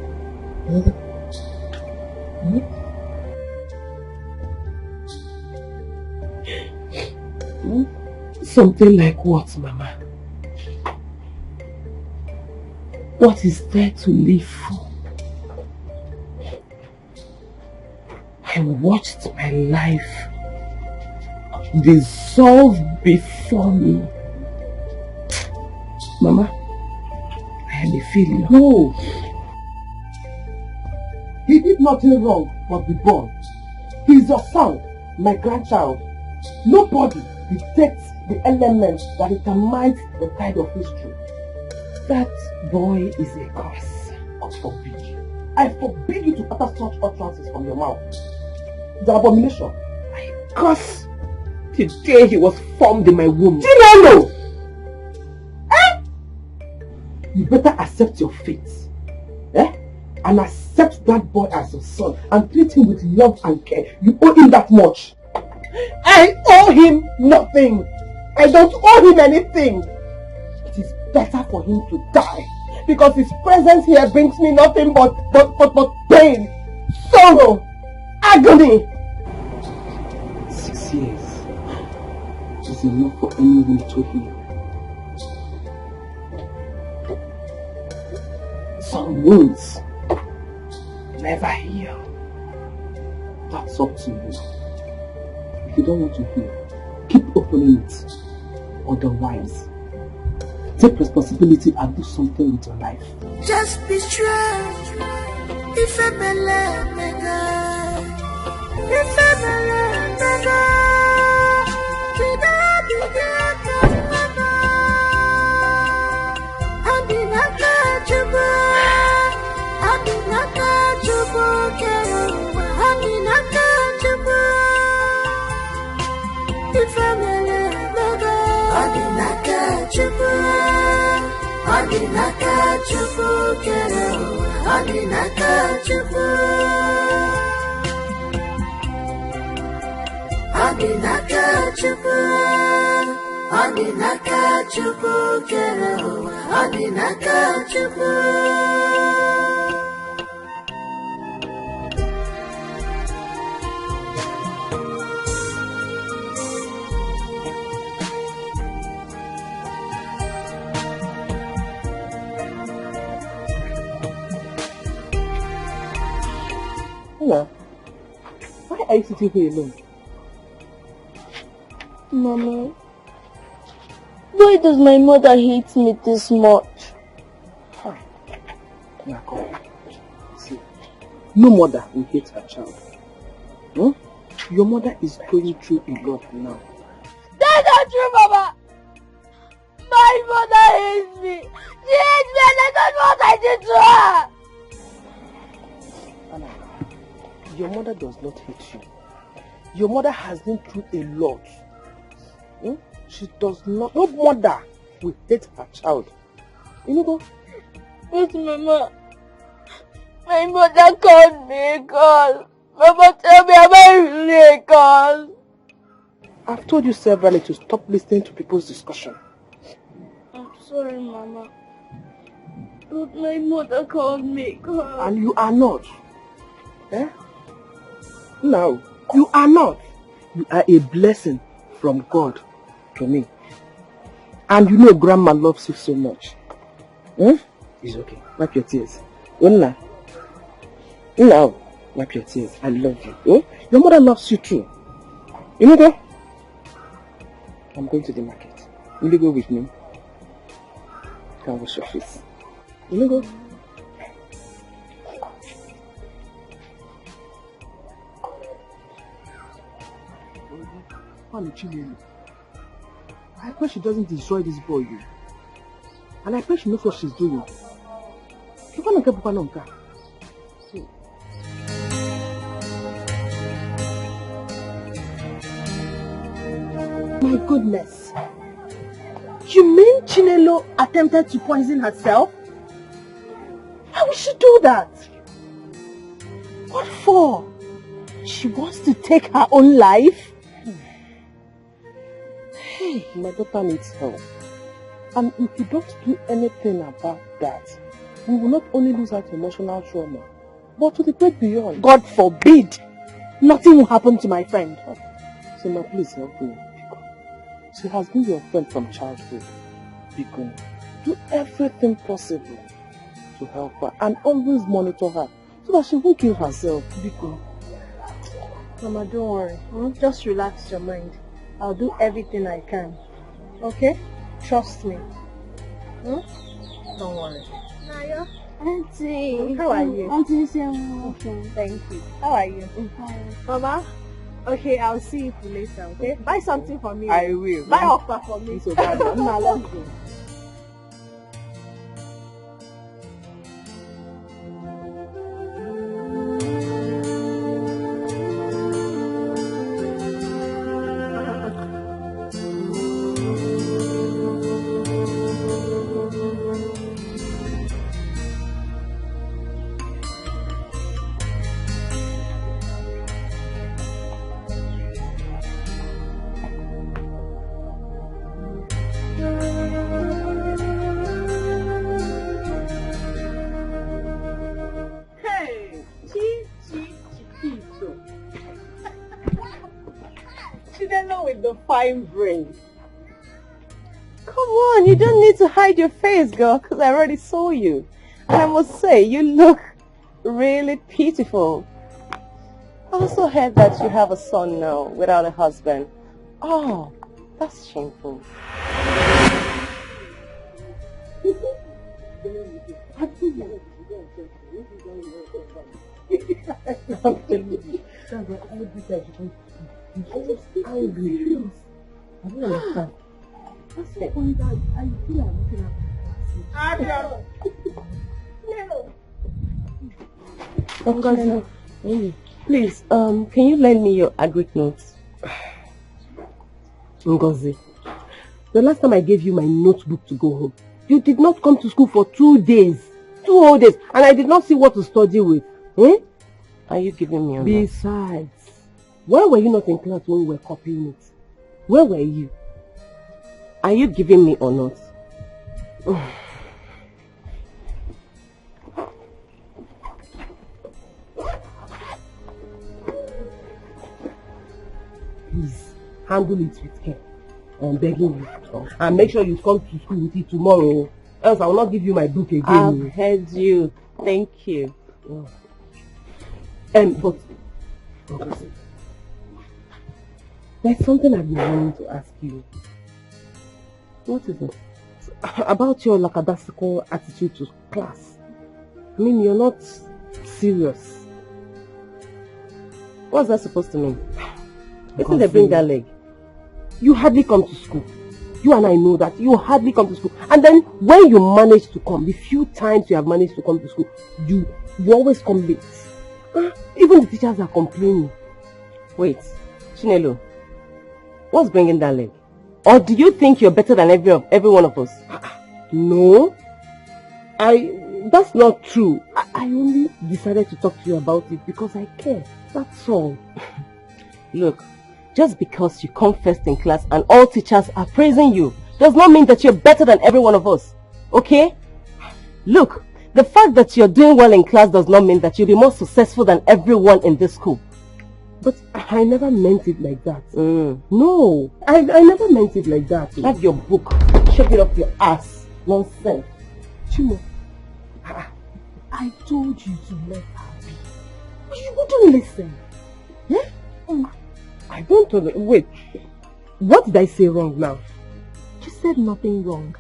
Something like what, Mama? What is there to live for? I watched my life dissolve before me. Mama, I am a failure. No! He did nothing wrong but be born. He is your son, my grandchild. Nobody detects the elements that determines the tide of history. That boy is a curse. God forbid you. I forbid you to utter such utterances from your mouth. The abomination. I curse the day he was formed in my womb. Chinelo! You better accept your fate. And accept that boy as your son and treat him with love and care. You owe him that much. I owe him nothing. I don't owe him anything. It is better for him to die because his presence here brings me nothing but pain, sorrow, agony. 6 years is enough for anyone to heal. Some wounds never heal. That's up to you. If you don't want to heal, keep opening it. Otherwise, take responsibility and do something with your life. Just be strong. If I believe, if I Hello. Why are you sitting here alone? Mama, why does my mother hate me this much? See, no mother will hate her child. Your mother is going through a lot now. That's not true, Mama! My mother hates me! She hates me and I don't know what I did to her! Anna, your mother does not hate you. Your mother has been through a lot. She does not. No mother will hate her child. But Mama, my My mother called me a girl. Mama, tell me, am I really a girl? I've told you severally to stop listening to people's discussion. I'm sorry, Mama. But my mother called me a girl. And you are not. Eh? No, you are not. You are a blessing from God to me. And you know Grandma loves you so much. It's okay. Wipe your tears. Now, wipe your tears. I love you. Your mother loves you too. You know go? I'm going to the market. Will you go with me? Can wash your face. You know go? I pray she doesn't destroy this boy. And I pray she knows what she's doing. My goodness. You mean Chinelo attempted to poison herself? How would she do that? What for? She wants to take her own life? Hey, my daughter needs help. And if you don't do anything about that, we will not only lose her to emotional trauma, but to the great beyond. God forbid! Nothing will happen to my friend. So now please help me. She has been your friend from childhood. Biko, do everything possible to help her and always monitor her so that she won't kill herself. Biko. Mama, don't worry. Just relax your mind. I'll do everything I can. Okay? Trust me. Don't worry. Naya. Auntie. How are you? Auntie, thank you. How are you? Fine. Mama? Okay, I'll see you later, okay? Buy something for me. I will. Buy offer for me. So bad. Mama, let's go. Fine brain. Come on, you don't need to hide your face, girl, because I already saw you. And I must say, you look really beautiful. I also heard that you have a son now without a husband. Oh, that's shameful. Angry. I don't understand. That's the point that I feel I'm looking at. Please, can you lend me your agric notes? Ngozi, the last time I gave you my notebook to go home, you did not come to school for 2 days. 2 whole days. And I did not see what to study with. Are you giving me a note? Besides, why were you not in class when we were copying it? Where were you? Are you giving me or not? Please, handle it with care. I'm begging you. And make sure you come to school with it tomorrow. Else I will not give you my book again. I've heard you. Thank you. But there's something I've been wanting to ask you. What is it? About your lackadaisical attitude to class. I mean, you're not serious. What's that supposed to mean? Isn't they bring that leg? You hardly come to school. You and I know that. You hardly come to school. And then when you manage to come, the few times you have managed to come to school, you always come late. Even the teachers are complaining. Wait, Chinelo, what's bringing that leg? Or do you think you're better than every one of us? No, that's not true. I only decided to talk to you about it because I care. That's all. Look, just because you come first in class and all teachers are praising you does not mean that you're better than every one of us. Okay? Look, the fact that you're doing well in class does not mean that you'll be more successful than everyone in this school. But I never meant it like that. No, I never meant it like that. Have your book. Shove it up your ass. Nonsense. Chimo, I told you to let her be. But you wouldn't listen. Yeah? I don't know. Wait. What did I say wrong now? You said nothing wrong.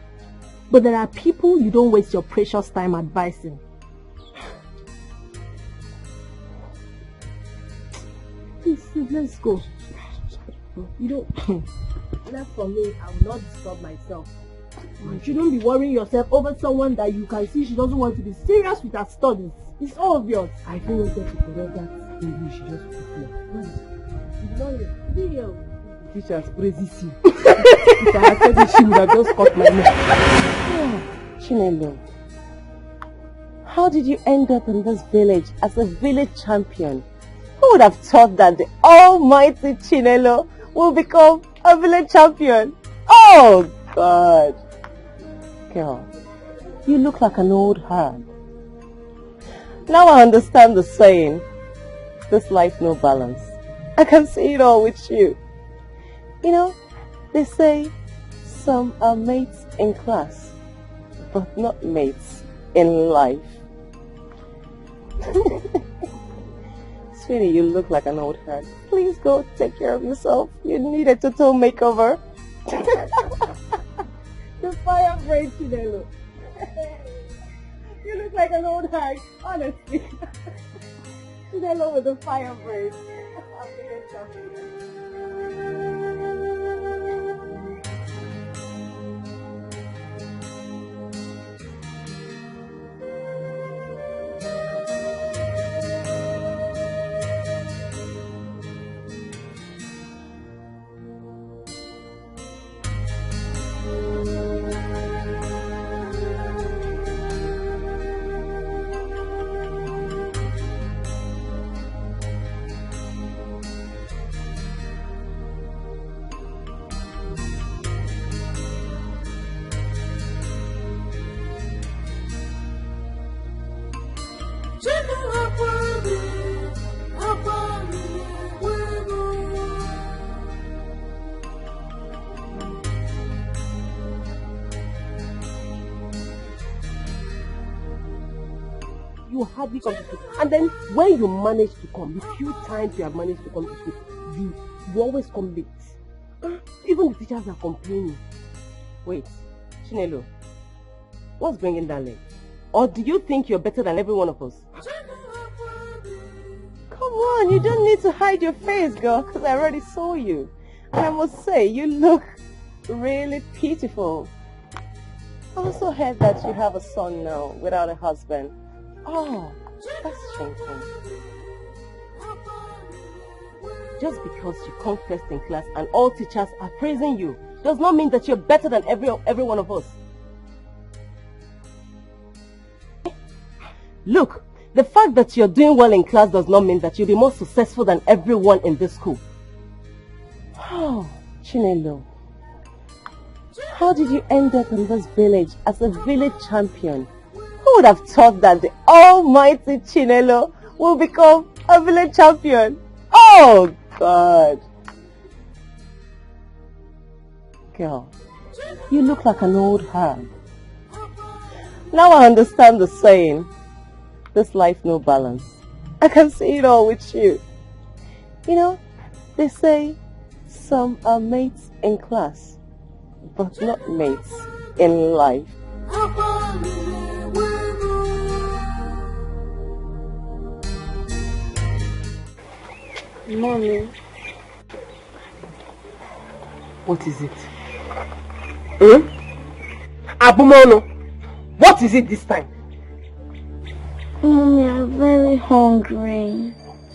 But there are people you don't waste your precious time advising. Please, let's go. You don't... Left for me, I will not disturb myself. You shouldn't be worrying yourself over someone that you can see she doesn't want to be serious with her studies. It's obvious. I don't want her to correct that English she just put here. Teachers praises you. If I had said it, she would have just cut my neck. Chinelo, how did you end up in this village as a village champion? Who would have thought that the almighty Chinelo will become a village champion? Oh God! Girl, you look like an old hag. Now I understand the saying, this life no balance. I can see it all with you. You know, they say some are mates in class, but not mates in life. Sweetie, you look like an old hag. Please go take care of yourself. You need a total makeover. The fire brain, Chinelo. You look like an old hag, honestly. Chinelo with the fire brain. You hardly come to school. And then when you manage to come, the few times you have managed to come to school, you always come late. Even the teachers are complaining. Wait, Chinelo, what's bringing that late? Or do you think you're better than every one of us? Come on, you don't need to hide your face, girl, because I already saw you. And I must say, you look really beautiful. I also heard that you have a son now without a husband. Oh, that's shameful. Just because you come first in class and all teachers are praising you does not mean that you're better than every one of us. Look, the fact that you're doing well in class does not mean that you'll be more successful than everyone in this school. Oh, Chinelo, how did you end up in this village as a village champion? Who would have thought that the almighty Chinelo will become a village champion? Oh God! Girl, you look like an old hag. Now I understand the saying, this life no balance. I can see it all with you. You know, they say some are mates in class, but not mates in life. Mommy. What is it? Abumono, what is it this time? Mommy, I'm very hungry.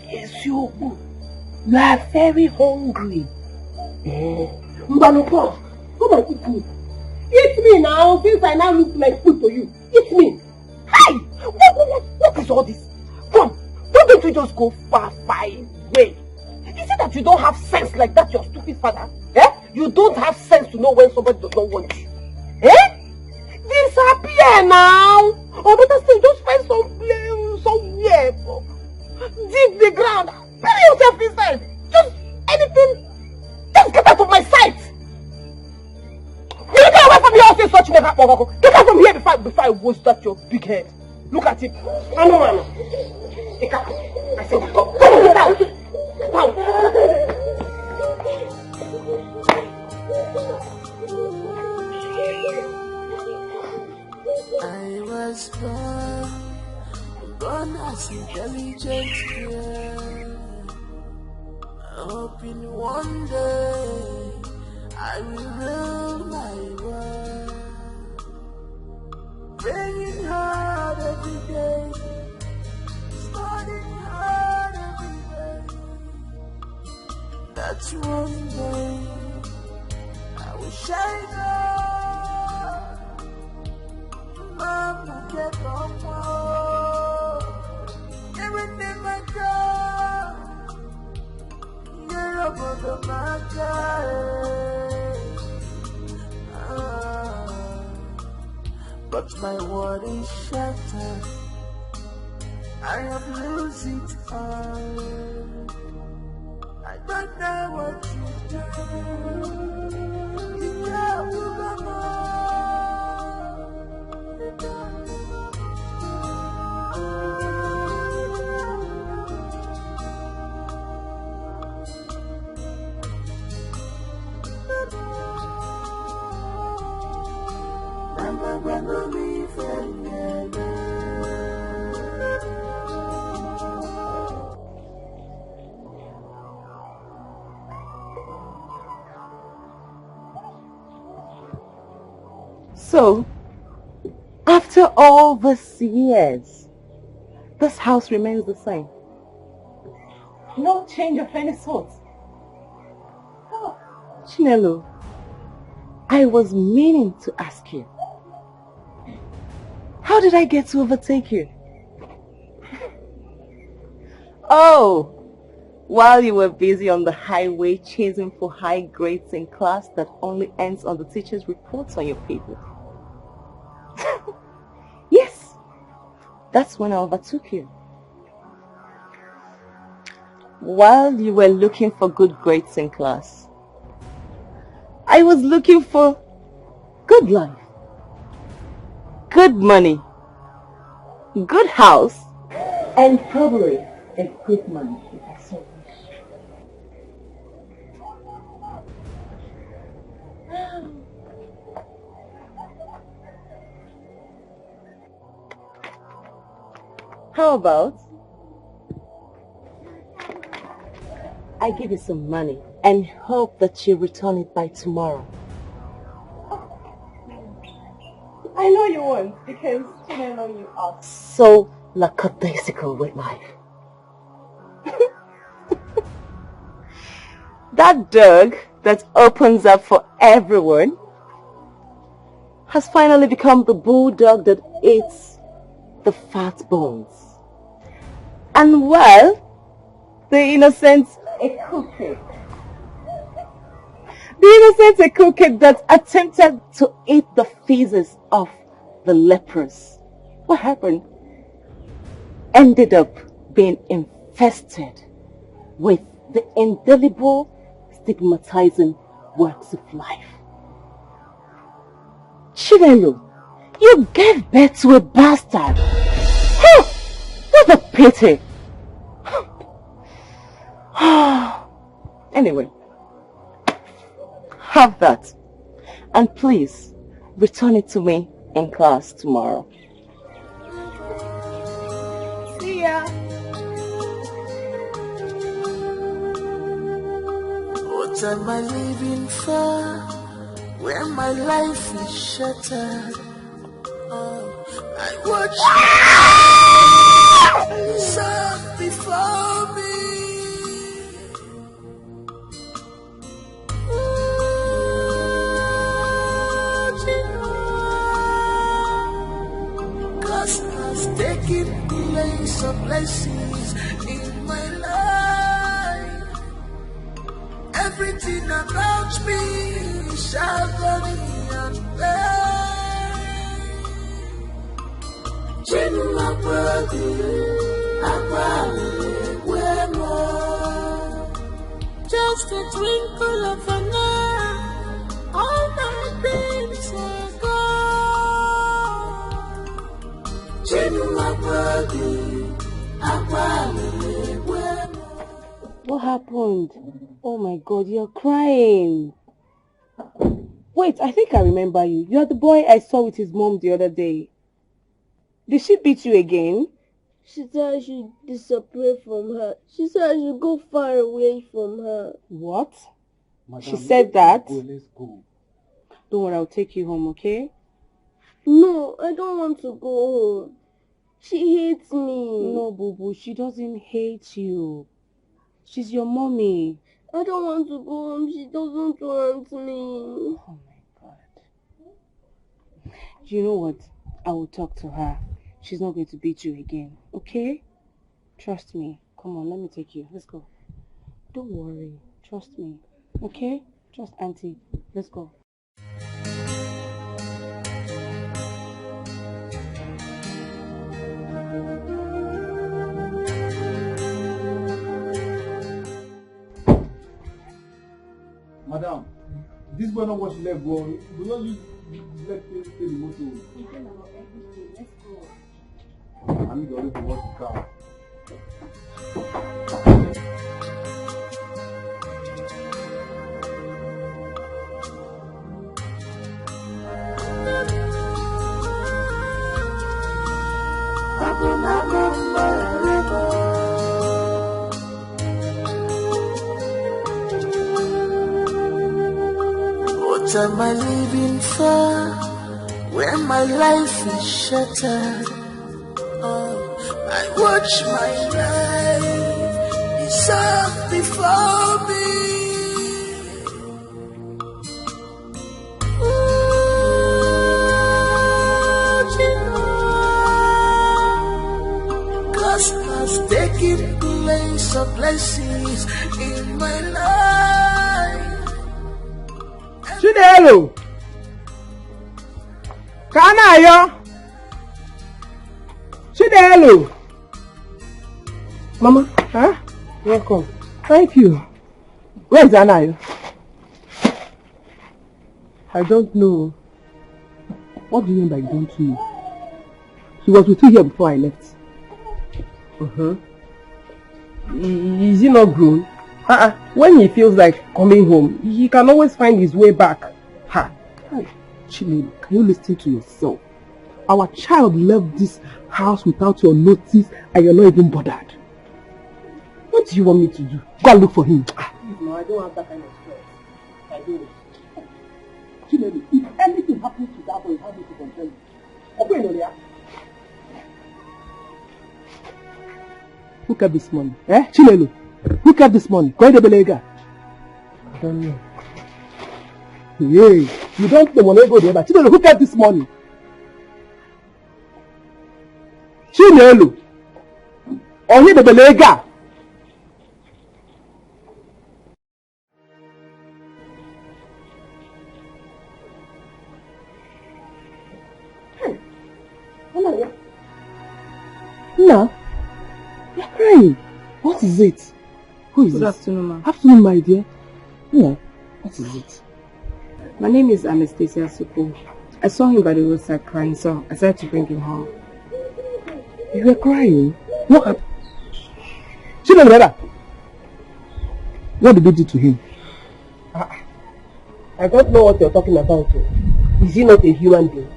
Yes, you are very hungry. Mbano, come and eat me. Eat me now, since I now look like food to you. Eat me. Hi! What is all this? Come, why don't we just go far away? Is it that you don't have sense like that, your stupid father? Eh? You don't have sense to know when somebody does not want you. Eh? Disappear now! Or better still, just find some place, somewhere deep the ground. Bury yourself inside. Just anything. Just get out of my sight. Will you get away from here or say such never? Get out from here before I wash that your big head. Look at it. No. Get out. I said, go get out. Get out. I was born as intelligent girl, hoping one day I will rule my world, praying hard every day, studying hard every day. That's one day I will shine up. Mama, get on more. Everything I got, you're over the matter. But my world is shattered. I have lost it all. I don't know what you do. You have to go more. So, after all these years, this house remains the same. No change of any sort. Oh, Chinelo, I was meaning to ask you, how did I get to overtake you? Oh, while you were busy on the highway chasing for high grades in class that only ends on the teacher's reports on your paper. Yes, that's when I overtook you. While you were looking for good grades in class, I was looking for good life, good money, good house, and probably a good man if I so wish. How about I give you some money and hope that you return it by tomorrow? I know you won't, because I know you are so lackadaisical with life. That dog that opens up for everyone has finally become the bulldog that eats the fat bones. And well, the innocent a cookie. The innocent a cookie that attempted to eat the feces of the lepers. What happened? Ended up being infested with the indelible, stigmatizing works of life. Chinelo, you gave birth to a bastard. What a pity. Anyway, have that. And please, return it to me in class tomorrow. See ya. What am I living for when my life is shattered? I watch the sun before me. Cause has taken place. place of blessings in my life. Everything about me shall go and pay. Genuine just a twinkle of an eye, all my dreams are gone. What happened? Oh my God, you're crying. Wait, I think I remember you. You're the boy I saw with his mom the other day. Did she beat you again? She said I should disappear from her. She said I should go far away from her. What? Madam, She said that? Let's go. Don't worry, I'll take you home, okay? No, I don't want to go home. She hates me. No, Boo Boo, she doesn't hate you. She's your mommy. I don't want to go home. She doesn't want me. Oh my God. You know what? I will talk to her. She's not going to beat you again, okay? Trust me. Come on, let me take you. Let's go. Don't worry. Trust me, okay? Trust Auntie. Let's go. Madam, this boy not watch leg go. We don't use leg to the motor. Let's go. I need to already watch the car. What am I living for when my life is shattered? Oh, I watch my life dissolve before me. Cause has taken place of blessings in my life. Chinelo! Kanayo! Chinelo! Mama, huh? Welcome. Thank you. Where's Anayo? I don't know. What do you mean by you don't know? He was with you here before I left. Is he not grown? When he feels like coming home, he can always find his way back. Chile, can you listen to yourself? Our child left this house without your notice and you're not even bothered. What do you want me to do? Go and look for him. No, I don't have that kind of stress. I don't. Chile, if anything happens to that boy, you have me to control you. Who kept this money? Chinelo, who kept this money? I don't know. Hey, you don't know when I go there, but Chinelo, who kept this money? Chinelo, only the belega. No. You're crying. What is it? Who is it? Good afternoon, ma'am. Afternoon, my dear. Yeah. What is it? My name is Anastasia Suko. I saw him by the roadside crying, so I decided to bring him home. You were crying? What happened? Brother. What did you do to him? I don't know what you're talking about. Is he not a human being?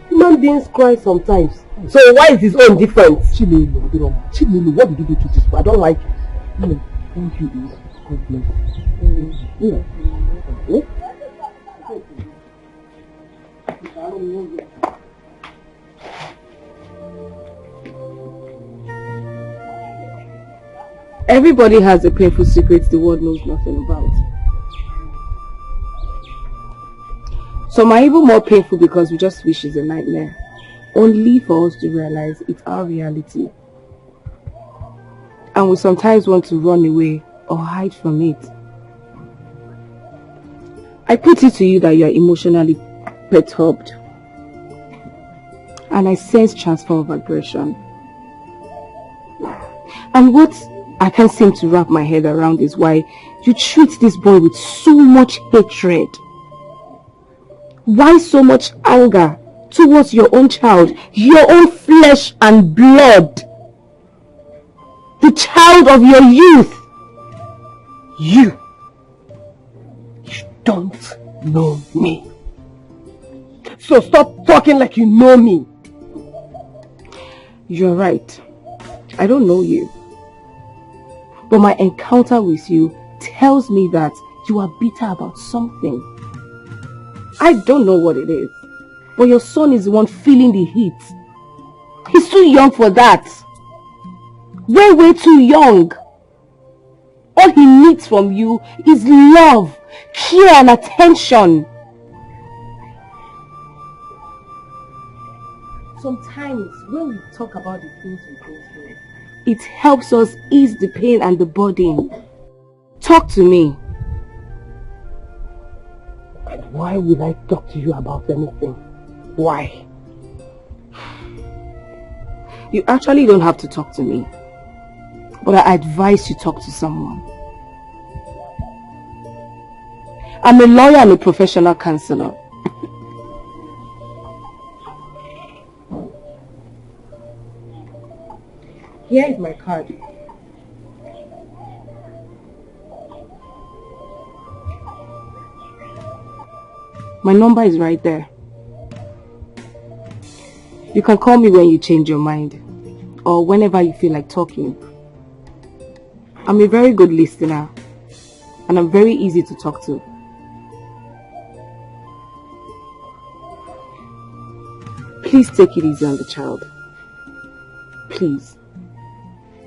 Human beings cry sometimes. So why is his own different? Chinelo, what did you do to this boy? I don't like it. Thank you. God bless you. Everybody has a painful secret the world knows nothing about. Some are even more painful because we just wish it's a nightmare. Only for us to realize it's our reality And we sometimes want to run away or hide from it. I put it to you that you are emotionally perturbed. And I sense transfer of aggression. And what I can't seem to wrap my head around is why you treat this boy with so much hatred. Why so much anger towards your own child, your own flesh and blood? The child of your youth. You don't know me. So stop talking like you know me. You're right. I don't know you. But my encounter with you tells me that you are bitter about something. I don't know what it is. But your son is the one feeling the heat. He's too young for that. Way too young. All he needs from you is love, care and attention. Sometimes when we talk about the things we go through, it helps us ease the pain and the burden. Talk to me. And why would I talk to you about anything? Why? You actually don't have to talk to me. But I advise you talk to someone. I'm a lawyer and a professional counselor. Here is my card. My number is right there. You can call me when you change your mind or whenever you feel like talking. I'm a very good listener and I'm very easy to talk to. Please take it easy on the child. Please.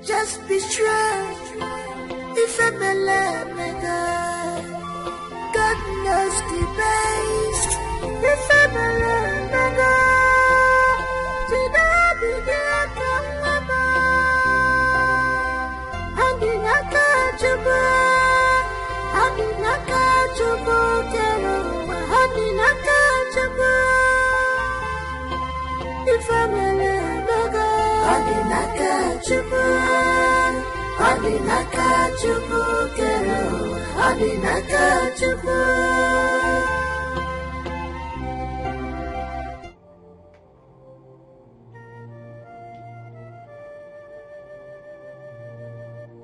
Just be strong. If I believe God knows the best. If I believe God, did I begin to remember? I did not catch a bird. I did not catch a boat. I did not catch a bird. If I believe God, I did not catch a bird. I did not catch a boat. I did not catch a bird.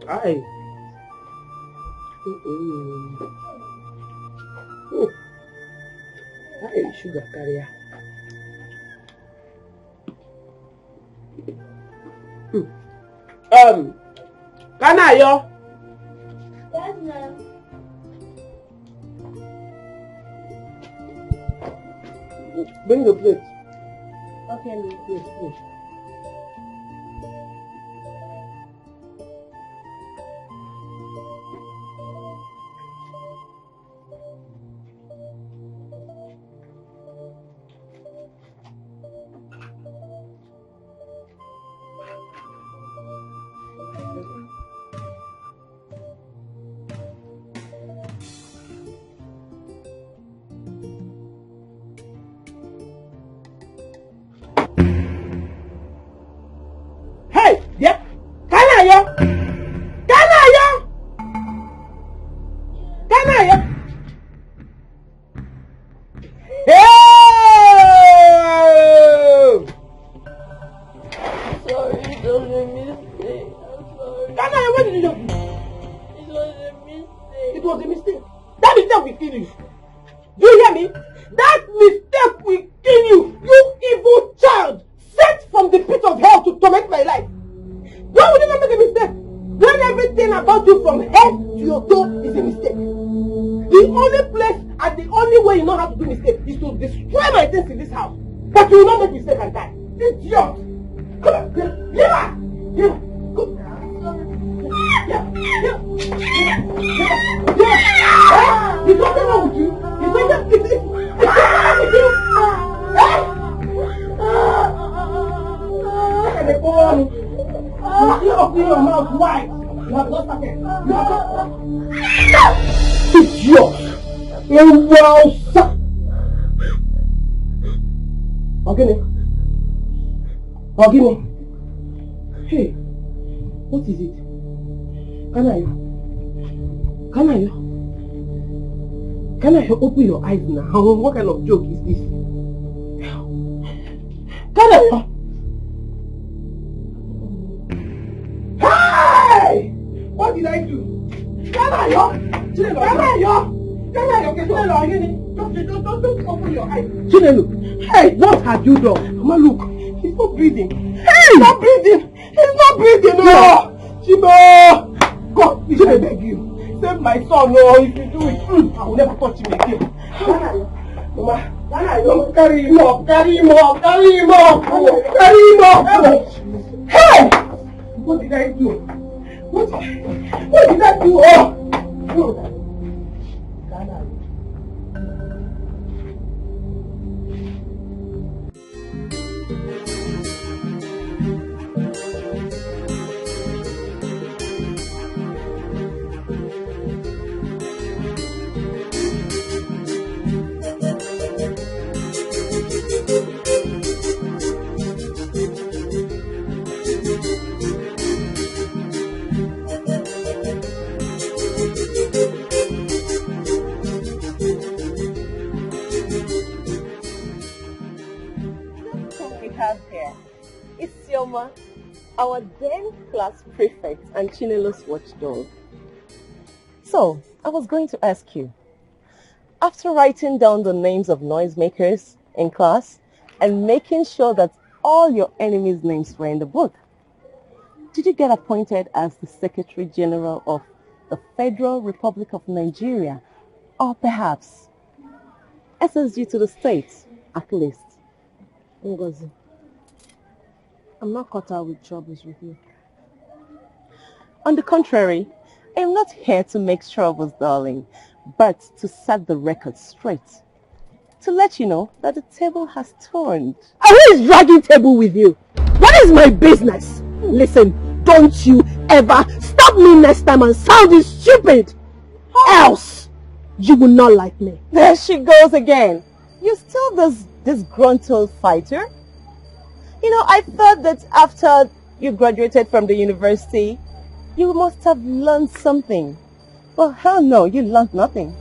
Hi. Hi, sugar carrier. Kanayo. Yes, ma'am. Bring the plate. Okay, ma'am. Yes, please. Hey, yeah, Kanayo. Hey! Sorry, it was a mistake. I'm sorry. Kanayo, what did you do? It was a mistake. It was a mistake. That mistake will kill you. Do you hear me? That mistake will kill you. You evil child, sent from the pit of hell to torment my life. Why would you not make a mistake? When everything about you from head to your toe is a mistake. The only place and the only way you know how to do mistake is to destroy my things in this house. But you will not make mistake and die. Idiot! Come on, here! Go. There's nothing wrong with you. There's nothing wrong with you. open your mouth wide. You have not started. You have not. Idiot! Well, sir. Ogini. Hey, what is it? Can I open your eyes now? What kind of joke is this? Hey! What did I do? Don't open your eyes. Chinelo, hey, what have you done? Mama, look, he's not breathing. Hey! He's not breathing! He's not breathing! No! Chibo! God, please, I beg you. Save my son, no. If you do it, I will never touch him again. Mama, carry him up, carry him up, carry him up, carry him up. Hey! What did I do? What did I do? Oh! Our then class prefect and Chinelo's watchdog. So, I was going to ask you, after writing down the names of noisemakers in class and making sure that all your enemies' names were in the book, did you get appointed as the Secretary General of the Federal Republic of Nigeria, or perhaps SSG to the states, at least? Ngozi, I'm not caught out with troubles with you. On the contrary, I'm not here to make troubles, darling, but to set the record straight. To let you know that the table has turned. Who is dragging table with you? What is my business? Listen, don't you ever stop me next time and sound stupid. Else, you will not like me. There she goes again. You still this disgruntled fighter? You know, I thought that after you graduated from the university, you must have learned something. Well, hell no, you learned nothing.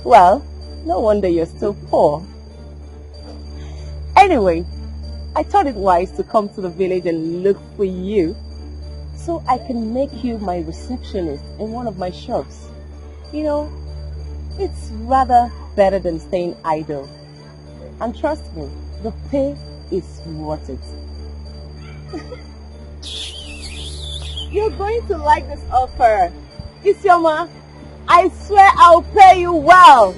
Well, no wonder you're still poor. Anyway, I thought it wise to come to the village and look for you so I can make you my receptionist in one of my shops. You know, it's rather better than staying idle. And trust me, the pay is worth it. You're going to like this offer. Isioma, I swear I'll pay you well.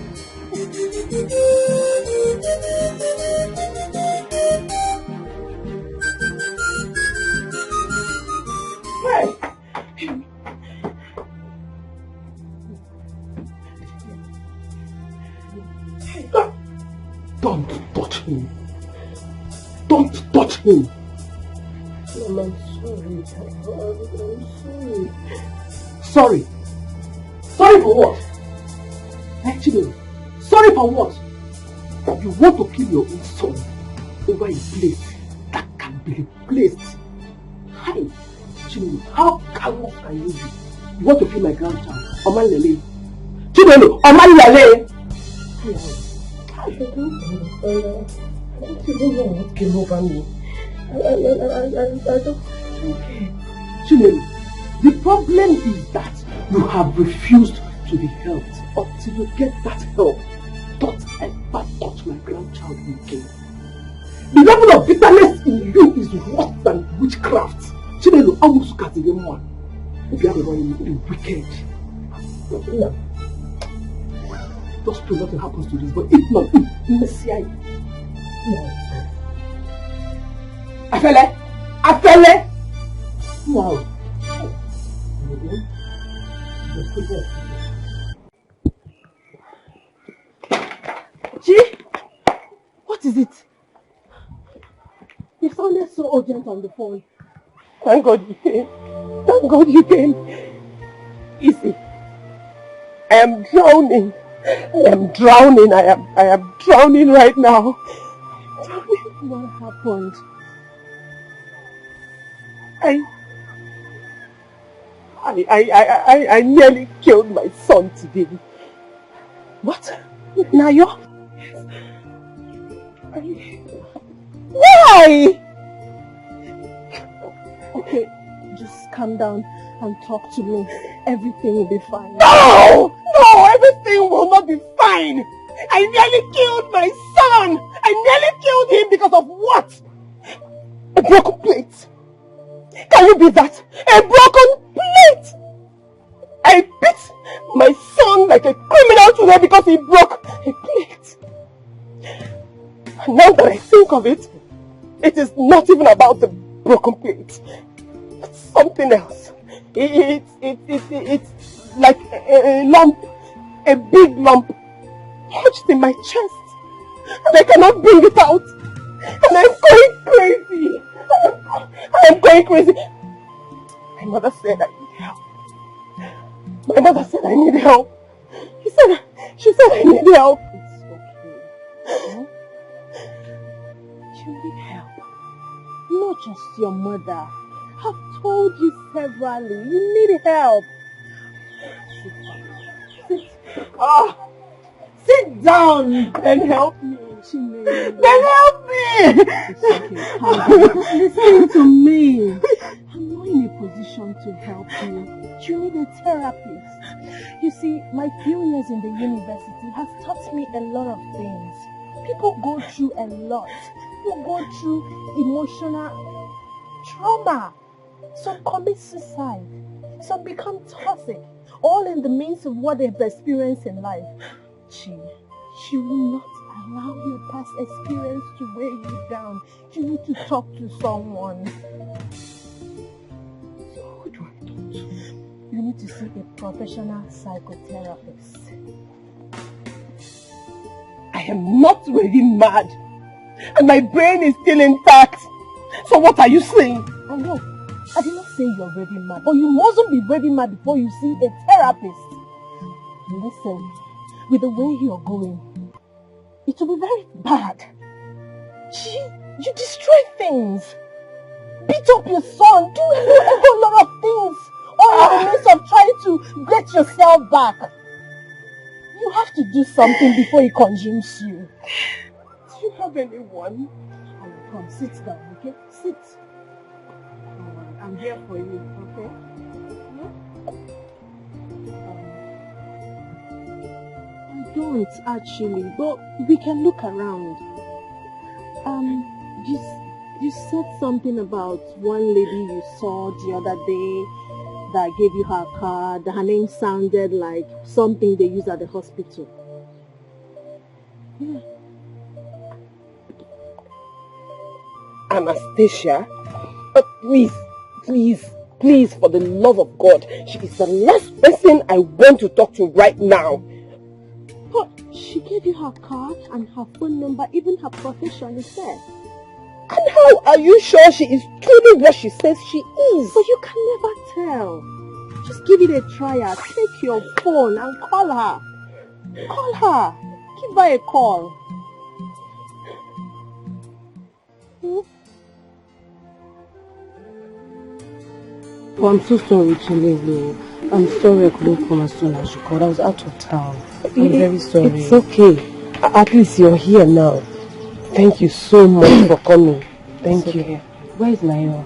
Hey! Don't touch him. Don't touch him. Mama, I'm sorry. I'm sorry. Sorry? Sorry for what? Actually, sorry for what? You want to kill your own son over a place that can be replaced. Hi, Chinelo, how callous can you be? You want to kill my grandchild, Omalele? Chinelo, Omalele! I don't understand. I don't even know what came over me. I don't... Okay. Chinelo, the problem is that you have refused to be helped. Until you get that help, don't ever touch my grandchild again. The level of bitterness in you is worse than witchcraft. Chinelo, I will look at the one. If you have a wicked. No. Just pray nothing happens to this, but if not, Messiah. No. Afele! No. G? What is it? You sounded so urgent on the phone. Thank God you came. Thank God you came. Easy. I am drowning. I am drowning. I am drowning right now. What happened? I nearly killed my son today. What? Nayo? Why? Okay, just calm down and talk to me. Everything will be fine. No! No, everything will not be fine. I nearly killed my son. I nearly killed him because of what? A broken plate. Can you be that? A broken plate! I beat my son like a criminal today because he broke a plate. And now that I think of it, it is not even about the broken plate. It's something else. It's like a lump, a big lump, lodged in my chest. And I cannot bring it out. And I'm going crazy. I'm going crazy. My mother said I need help. My mother said I need help. She said I need help. It's okay. You need help. Not just your mother. I've told you severally. You need help. Sit down and help me. Chile. Then help me. It's okay. Calm down. Listen to me. I'm not in a position to help you. You need a therapist. You see, my few years in the university has taught me a lot of things. People go through a lot. People go through emotional trauma. Some commit suicide. Some become toxic. All in the midst of what they've experienced in life. You will not allow your past experience to weigh you down. You need to talk to someone. So who do I talk to? You need to see a professional psychotherapist. I am not really mad. And my brain is still intact. So what are you saying? I know. I did not say you're ready mad. But you mustn't be ready mad before you see a therapist. Listen, with the way you're going, it will be very bad. You destroy things. Beat up your son. Do a whole lot of things. All in the midst of trying to get yourself back. You have to do something before it consumes you. Do you have anyone? I will come. Sit down, okay? Sit. I'm here for you, okay? I don't actually, but we can look around. You said something about one lady you saw the other day that gave you her card. Her name sounded like something they use at the hospital. Yeah. Anastasia? Please, for the love of God, she is the last person I want to talk to right now. But she gave you her card and her phone number, even her profession is there. And how are you sure she is truly what she says she is? But you can never tell. Just give it a try. Take your phone and call her. Call her. Give her a call. Oh, I'm so sorry to leave you. I'm sorry I couldn't come as soon as you called. I was out of town. I'm very sorry. It's okay. At least you're here now. Thank you so much for coming. Thank you. Okay. Where is Nayo?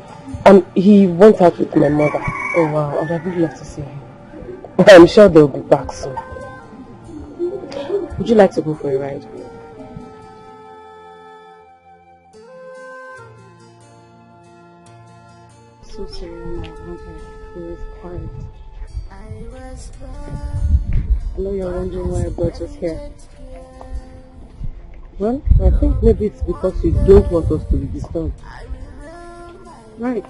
He went out with my mother. Oh wow, I would have really loved to see him. I'm sure they'll be back soon. Would you like to go for a ride? So sorry, okay. Please, quiet. I know you're wondering why I brought us here. Well, I think maybe it's because you don't want us to be disturbed. Right.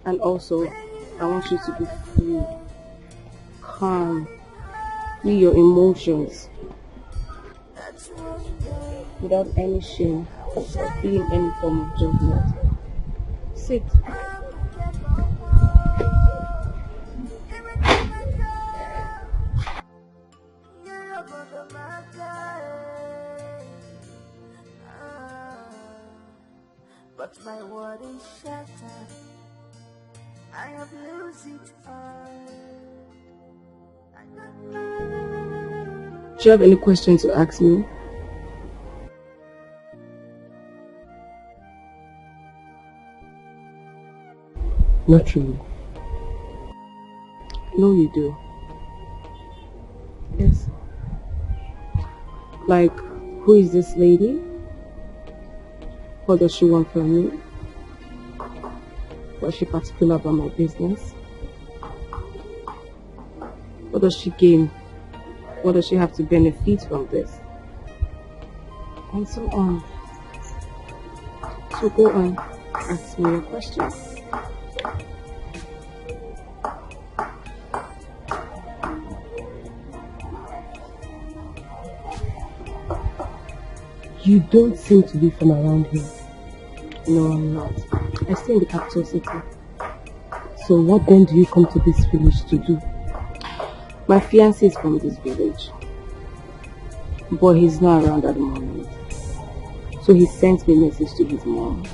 And also, I want you to be free, calm, feel your emotions without any shame or feeling any form of judgment. Sit. But my world is shattered. I have lost it all. Do you have any questions to ask me? Not really. No, you do. Yes. Like, who is this lady? What does she want from me? Was she particular about my business? What does she gain? What does she have to benefit from this? And so on. So go on, ask me your questions. You don't seem to be from around here. No, I'm not. I stay in the capital city. So what then do you come to this village to do? My fiancé is from this village, but he's not around at the moment. So he sent me a message to his mom.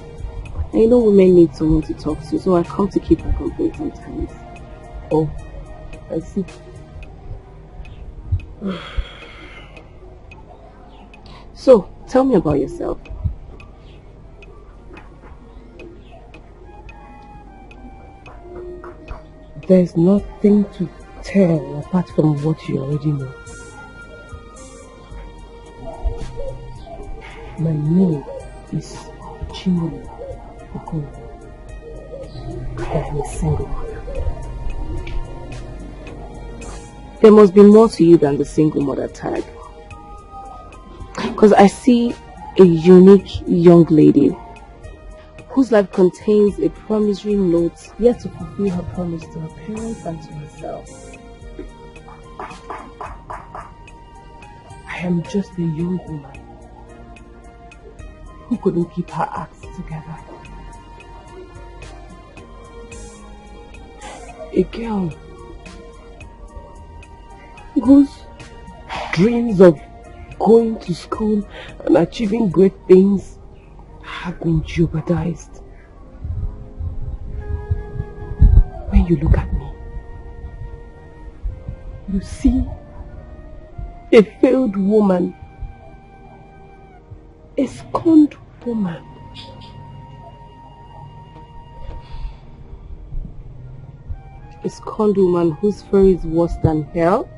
And you know, women need someone to talk to, so I come to keep her company sometimes. Oh, I see. So, tell me about yourself. There's nothing to tell apart from what you already know. My name is Chinelo Okoro. I am a single mother. There must be more to you than the single mother tag. Because I see a unique young lady whose life contains a promissory note yet to fulfill her promise to her parents and to herself. I am just a young woman who couldn't keep her acts together. A girl whose dreams of going to school and achieving great things have been jeopardized. When you look at me, you see a failed woman, a scorned woman. A scorned woman whose fare is worse than hell?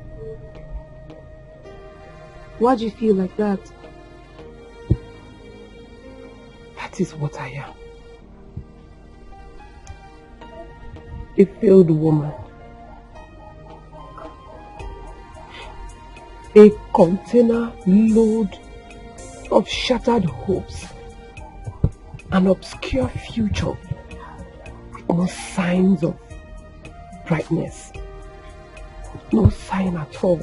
Why do you feel like that? That is what I am. A failed woman. A container load of shattered hopes. An obscure future with no signs of brightness. No sign at all.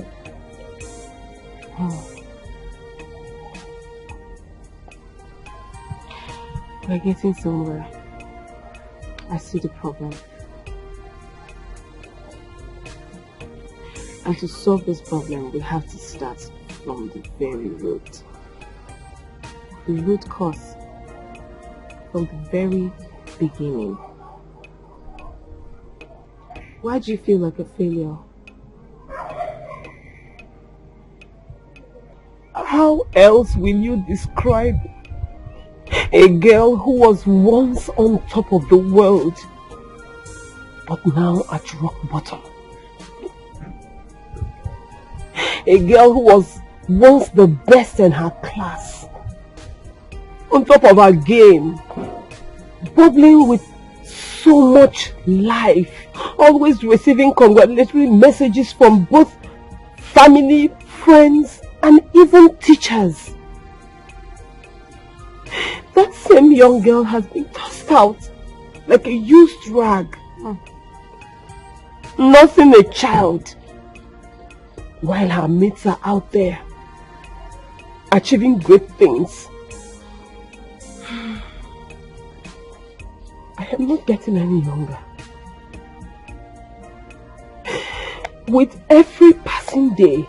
We're getting somewhere. I see the problem. And to solve this problem, we have to start from the very root. The root cause. From the very beginning. Why do you feel like a failure? How else will you describe a girl who was once on top of the world, but now at rock bottom? A girl who was once the best in her class, on top of her game, bubbling with so much life, always receiving congratulatory messages from both family, friends, and even teachers. That same young girl has been tossed out like a used rag, nursing a child, while her mates are out there achieving great things. I I'm not getting any younger. With every passing day,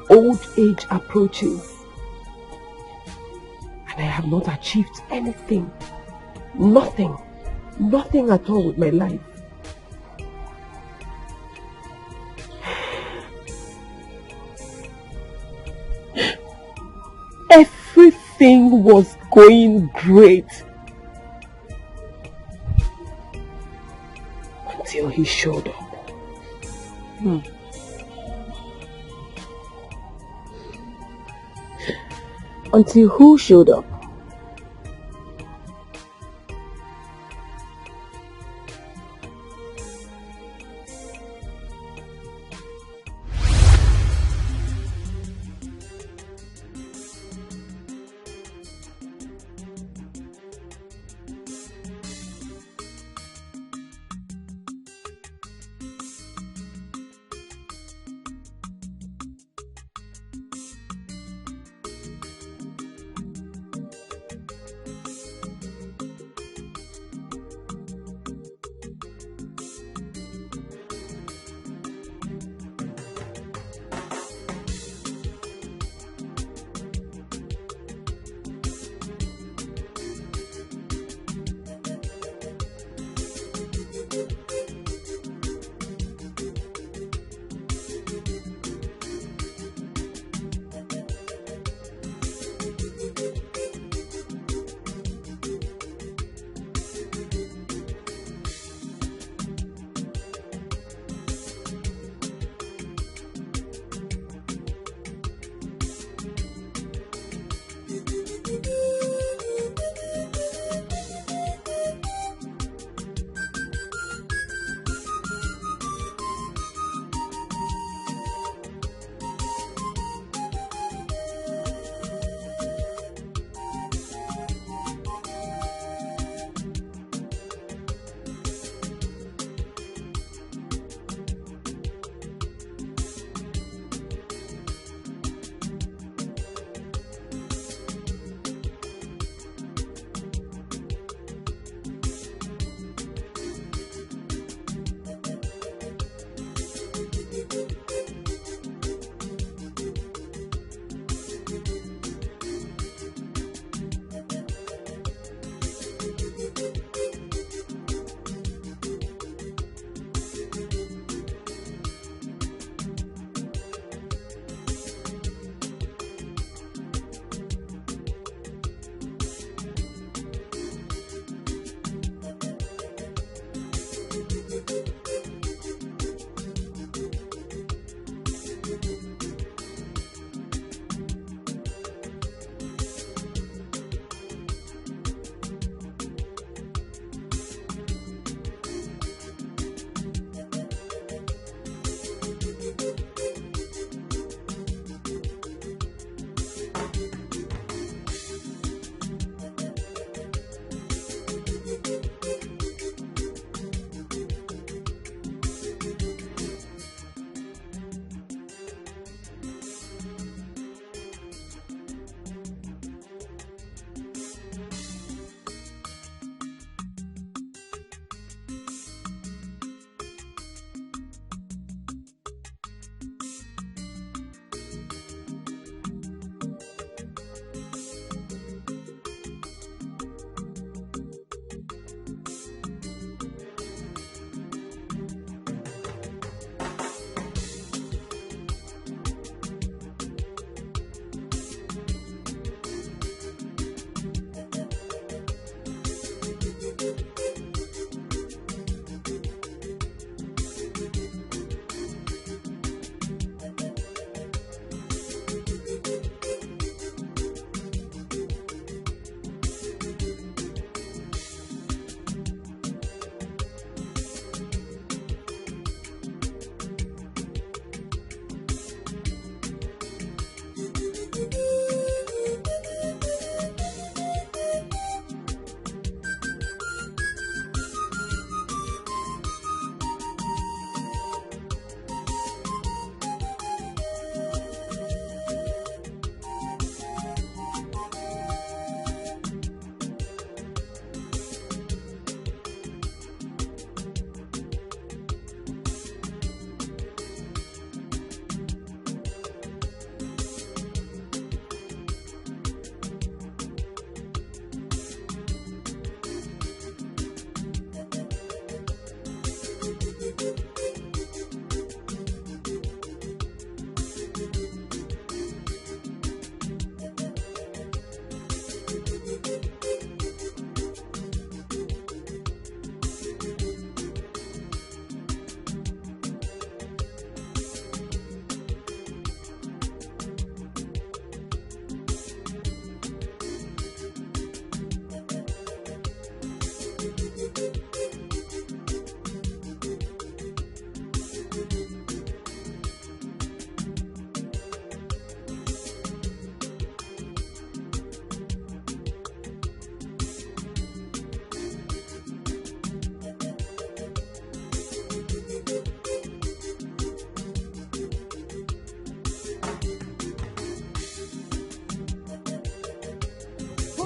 old age approaches. And I have not achieved anything. Nothing. Nothing at all with my life. Everything was going great. Until he showed up. Until who showed up?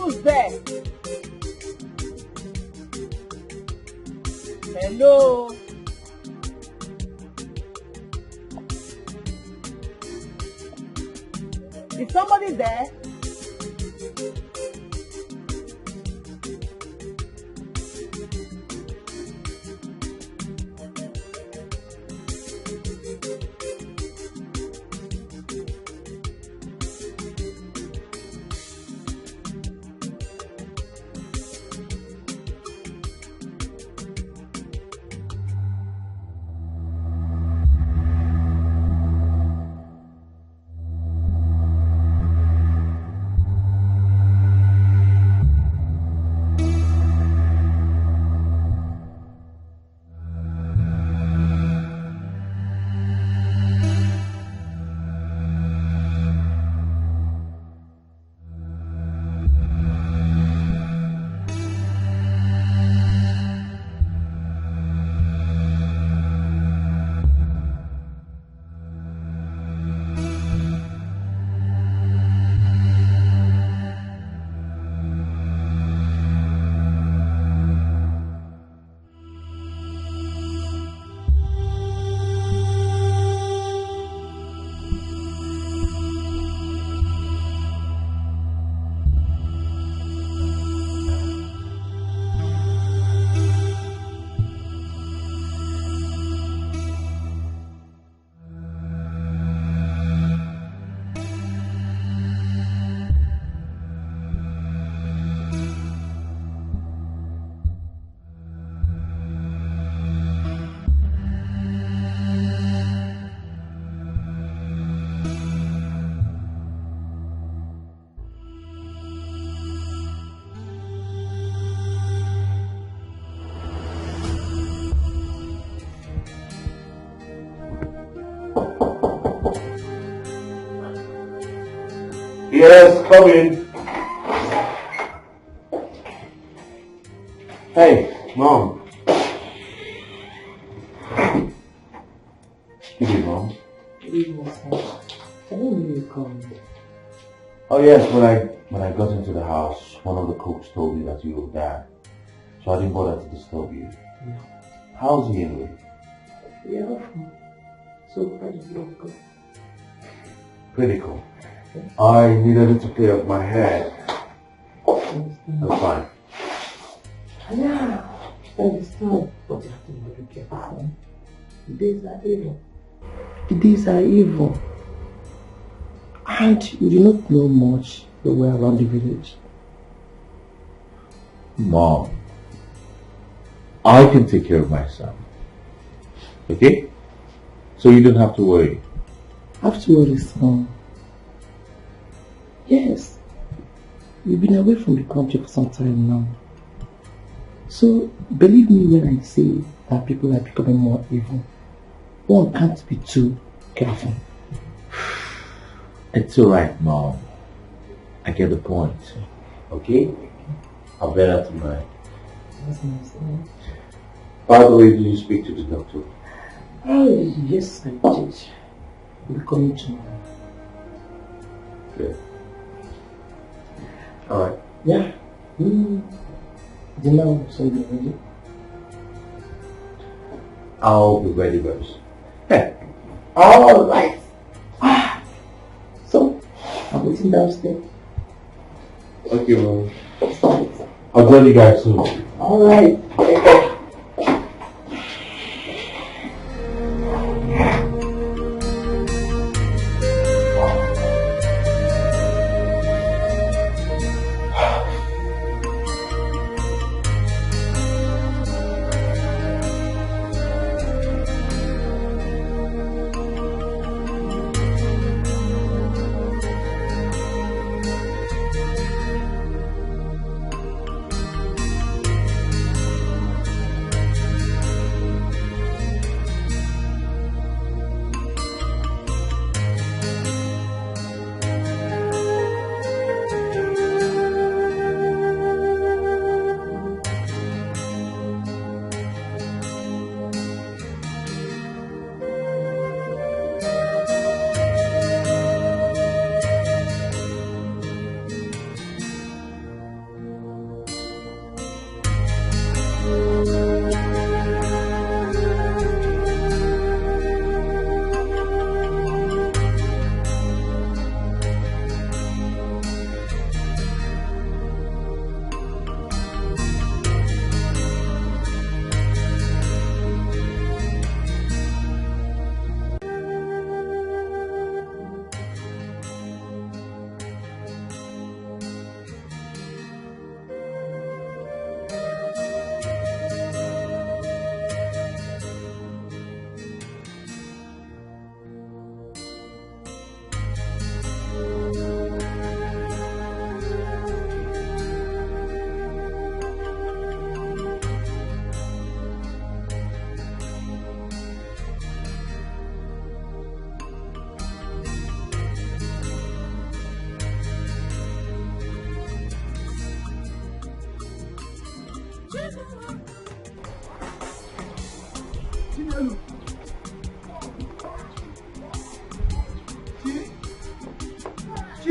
Who's there? Hello? Is somebody there? Yes, come in. Hey, Mom. Good evening, Mom. Good evening, sir. I didn't know you come. Oh yes, when I got into the house, one of the cooks told me that you were there, so I didn't bother to disturb you. Yeah. How's he anyway? Yeah, fine. So far, it's not good. Pretty cool. I needed it to clear up my head. That's fine. Yeah, I understand. But you have to be very careful, son. The days are evil. The days are evil. And you do not know much the way around the village. Mom, I can take care of myself. Okay? So you don't have to worry. I have to worry, son. Yes. You've been away from the country for some time now. So, believe me when I say that people are becoming more evil. One can't be too careful. It's alright, Mom. I get the point. Okay? I'll bear that in mind. That's nice, eh? By the way, did you speak to the doctor? Oh, yes, I did. We'll come tomorrow. Good. Alright. Yeah. Dinner will soon be ready. I'll be ready very soon. All right. So, I'm waiting downstairs. Okay, Mom. I'll join you guys soon. All right. Okay.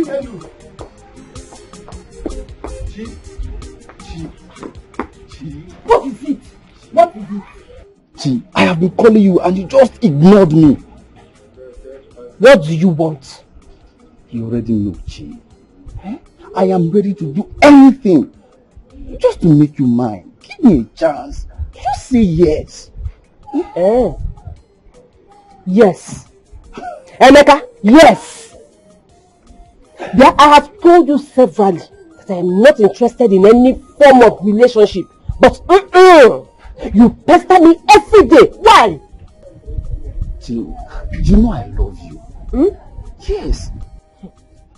Chinelu. What is it? What is it? Chi, I have been calling you and you just ignored me. What do you want? You already know, Chi. Eh? I am ready to do anything just to make you mine. Give me a chance. Just say yes. Eh? Yes. Emeka, yes. Yeah, I have told you severally that I am not interested in any form of relationship. But you pester me every day. Why? Chi, you know I love you. Yes.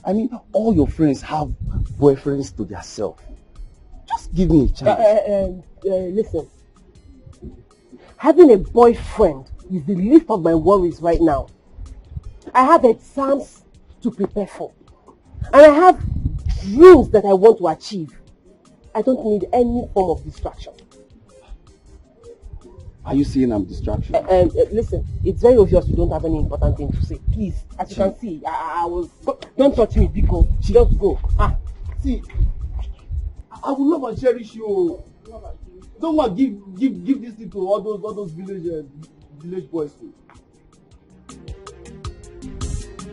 I mean, all your friends have boyfriends to themselves. Just give me a chance. Listen. Having a boyfriend is the least of my worries right now. I have exams to prepare for. And I have dreams that I want to achieve. I don't need any form of distraction. Are you saying I'm distraction? Listen, it's very obvious you don't have any important thing to say. Please, as you can see, I was... Don't touch me, Biko. Just go. See, I will love and cherish you. Don't want to give this thing to all those village boys.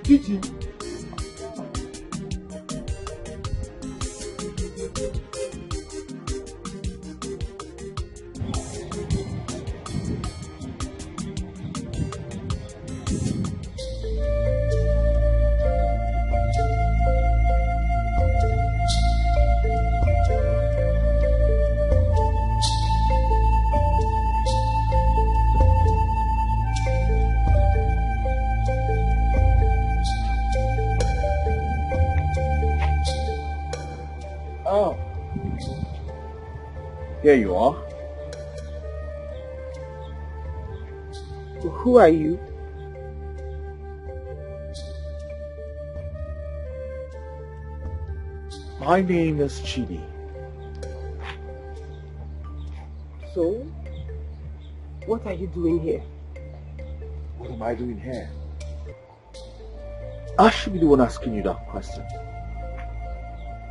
Chichi. Oh. Here you are. Who are you? My name is Chidi. So, what are you doing here? What am I doing here? I should be the one asking you that question.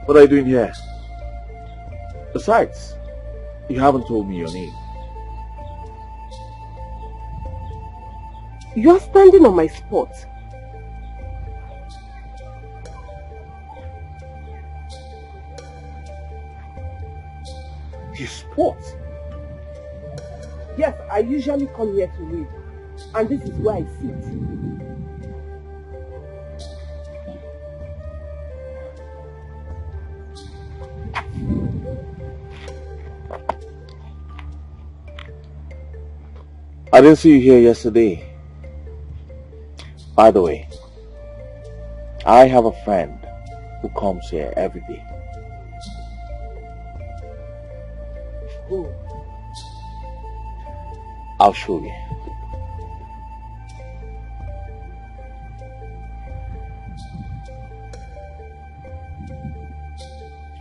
What are you doing here? Besides, you haven't told me your name. You are standing on my spot. Your spot? Yes, I usually come here to read. And this is where I sit. I didn't see you here yesterday. By the way, I have a friend who comes here every day. Who? I'll show you.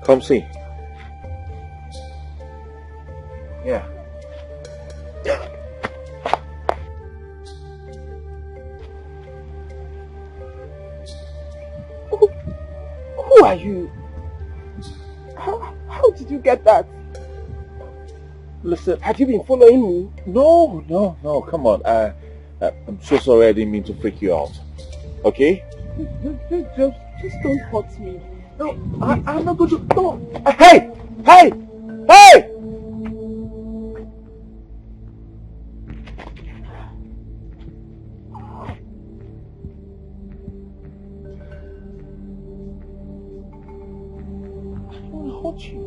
Come see. Yeah. Who are you? How did you get that? Listen, have you been following me? No, come on. I'm so sorry I didn't mean to freak you out. Okay? Just don't hurt me. No, I'm not going to... No. Hey! Hey! Hey! I don't want to hurt you.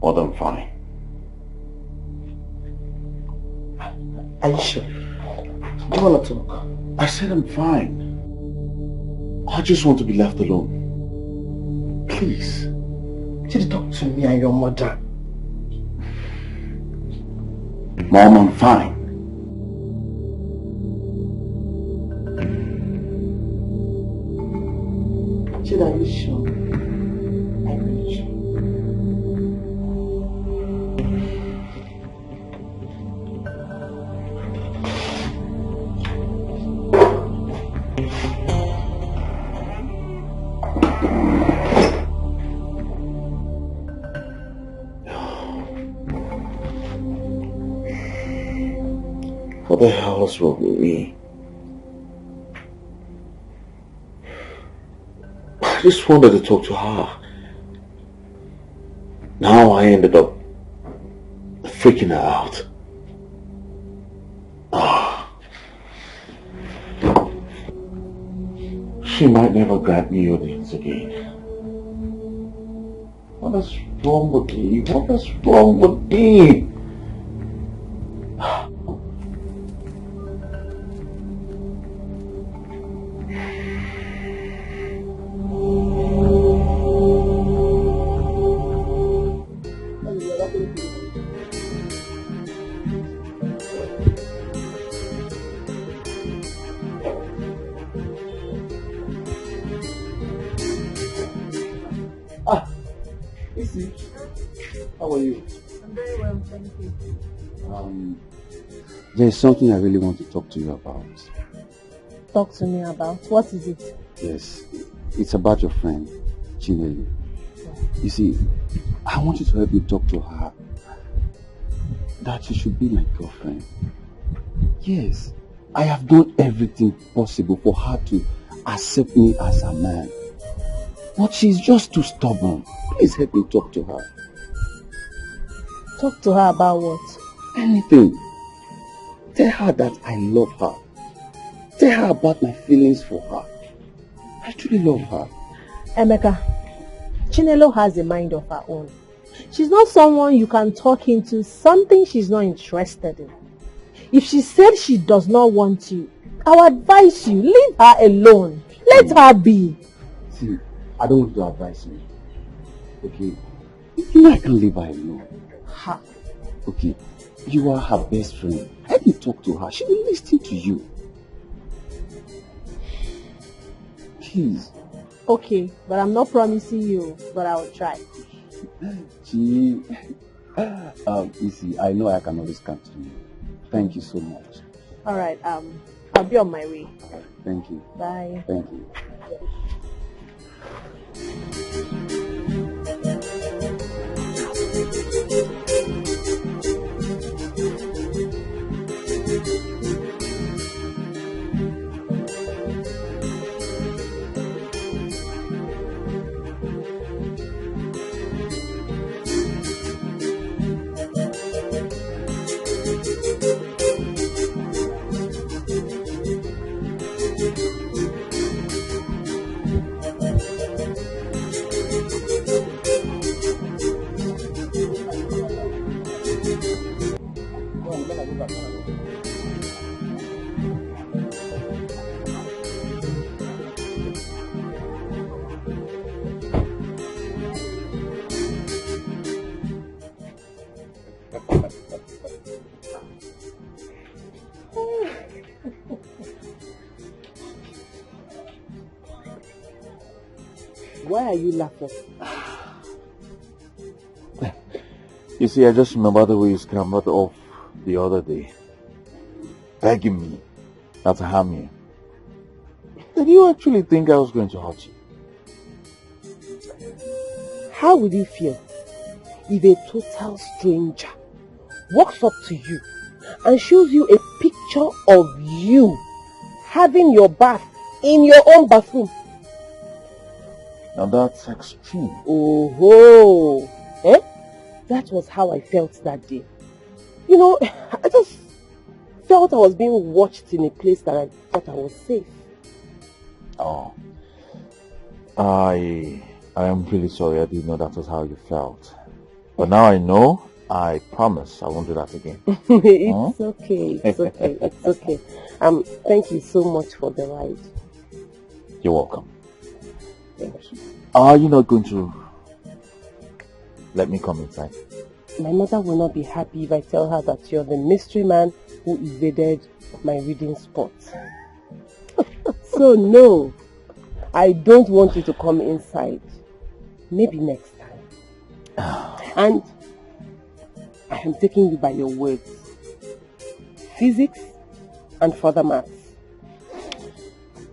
more than fine. Are you sure? Do you want to talk? I said I'm fine. I just want to be left alone. Please. Just talk to me and your mother. Mom, I'm fine. Chid, are you sure? I'm really sure. What the hell is wrong with me? I just wanted to talk to her. Now I ended up freaking her out. She might never grant me audience again. What is wrong with me? What is wrong with me? How are you? I'm very well, thank you. There's something I really want to talk to you about. Talk to me about? What is it? Yes, it's about your friend, Chinelu. You see, I want you to help me talk to her that she should be my girlfriend. Yes, I have done everything possible for her to accept me as a man. But she's just too stubborn. Please help me talk to her. Talk to her about what? Anything. Tell her that I love her. Tell her about my feelings for her. I truly love her. Emeka, Chinelo has a mind of her own. She's not someone you can talk into something she's not interested in. If she said she does not want you, I would advise you, leave her alone. Let her be. See, I don't want you to advise me. Okay? You know I can't leave her alone. Ha. Okay, you are her best friend. Help me talk to her. She will listen to you. Please. Okay, but I'm not promising you, but I will try. Gee, you see, I know I can always count on you. Thank you so much. Alright, I'll be on my way. Thank you. Bye. Thank you. Why are you laughing? You see, I just remember the way you scrambled off the other day, begging me not to harm you. Did you actually think I was going to hurt you? How would you feel if a total stranger walks up to you and shows you a picture of you having your bath in your own bathroom? Now that's extreme. Oh, eh? That was how I felt that day. You know, I just felt I was being watched in a place that I thought I was safe. Oh, I am really sorry. I didn't know that was how you felt. But now I know, I promise I won't do that again. It's okay. It's okay. It's okay. Thank you so much for the ride. You're welcome. Thank you. Are you not going to let me come inside? My mother will not be happy if I tell her that you're the mystery man who invaded my reading spot. So no, I don't want you to come inside. Maybe next time. And I am taking you by your words. Physics and further maths.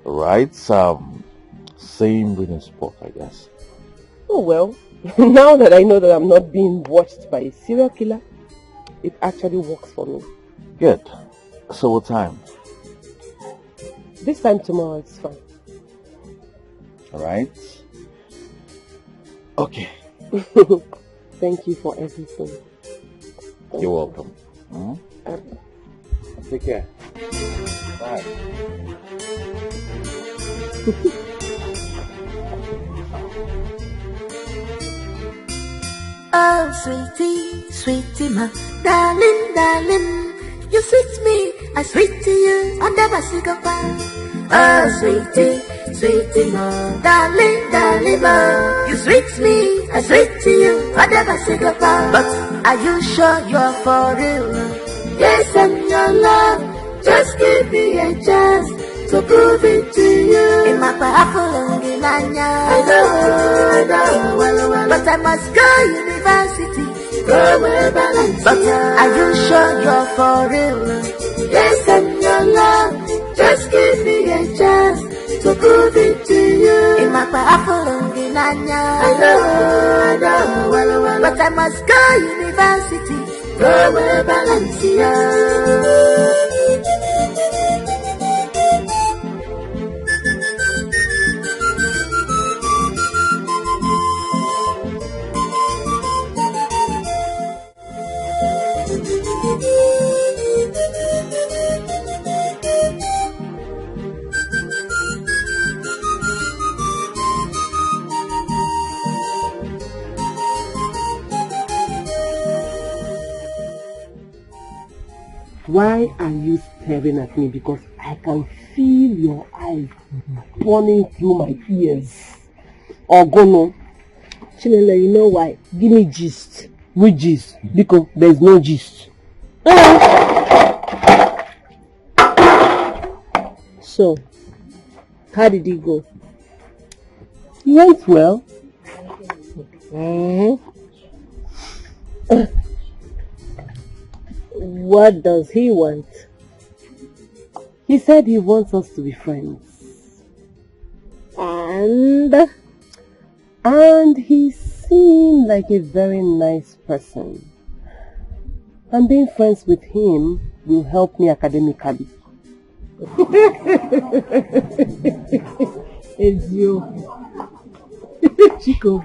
Right, same reading spot, I guess. Oh well, now that I know that I'm not being watched by a serial killer, it actually works for me. Good. So what time? This time tomorrow is fine. Alright. Okay. Thank you for everything. You're welcome. Take care. Bye. Oh, sweetie, sweetie, my darling, darling, you sweet me, I sweet to you, I never say goodbye. Oh, sweetie, sweetie, my darling, darling, ma, you sweet me, I sweet to you, I never say goodbye. But are you sure you're for real? Yes, I'm your love, just give me a chance to prove it to you. In my apple and I know, well, but I must go university, go where balance. But are you sure you're for real? Yes, I'm your love, just give me a chance to prove it to you. In my apple and I know, well, but I must go university, go where balance. Why are you staring at me? Because I can feel your eyes burning through my ears. Ogono. Chinelo, you know why? Give me gist. Which gist? Because there's no gist. So, how did it go? It went well. What does he want? He said he wants us to be friends. And he seemed like a very nice person. And being friends with him will help me academically. It's you. Chico.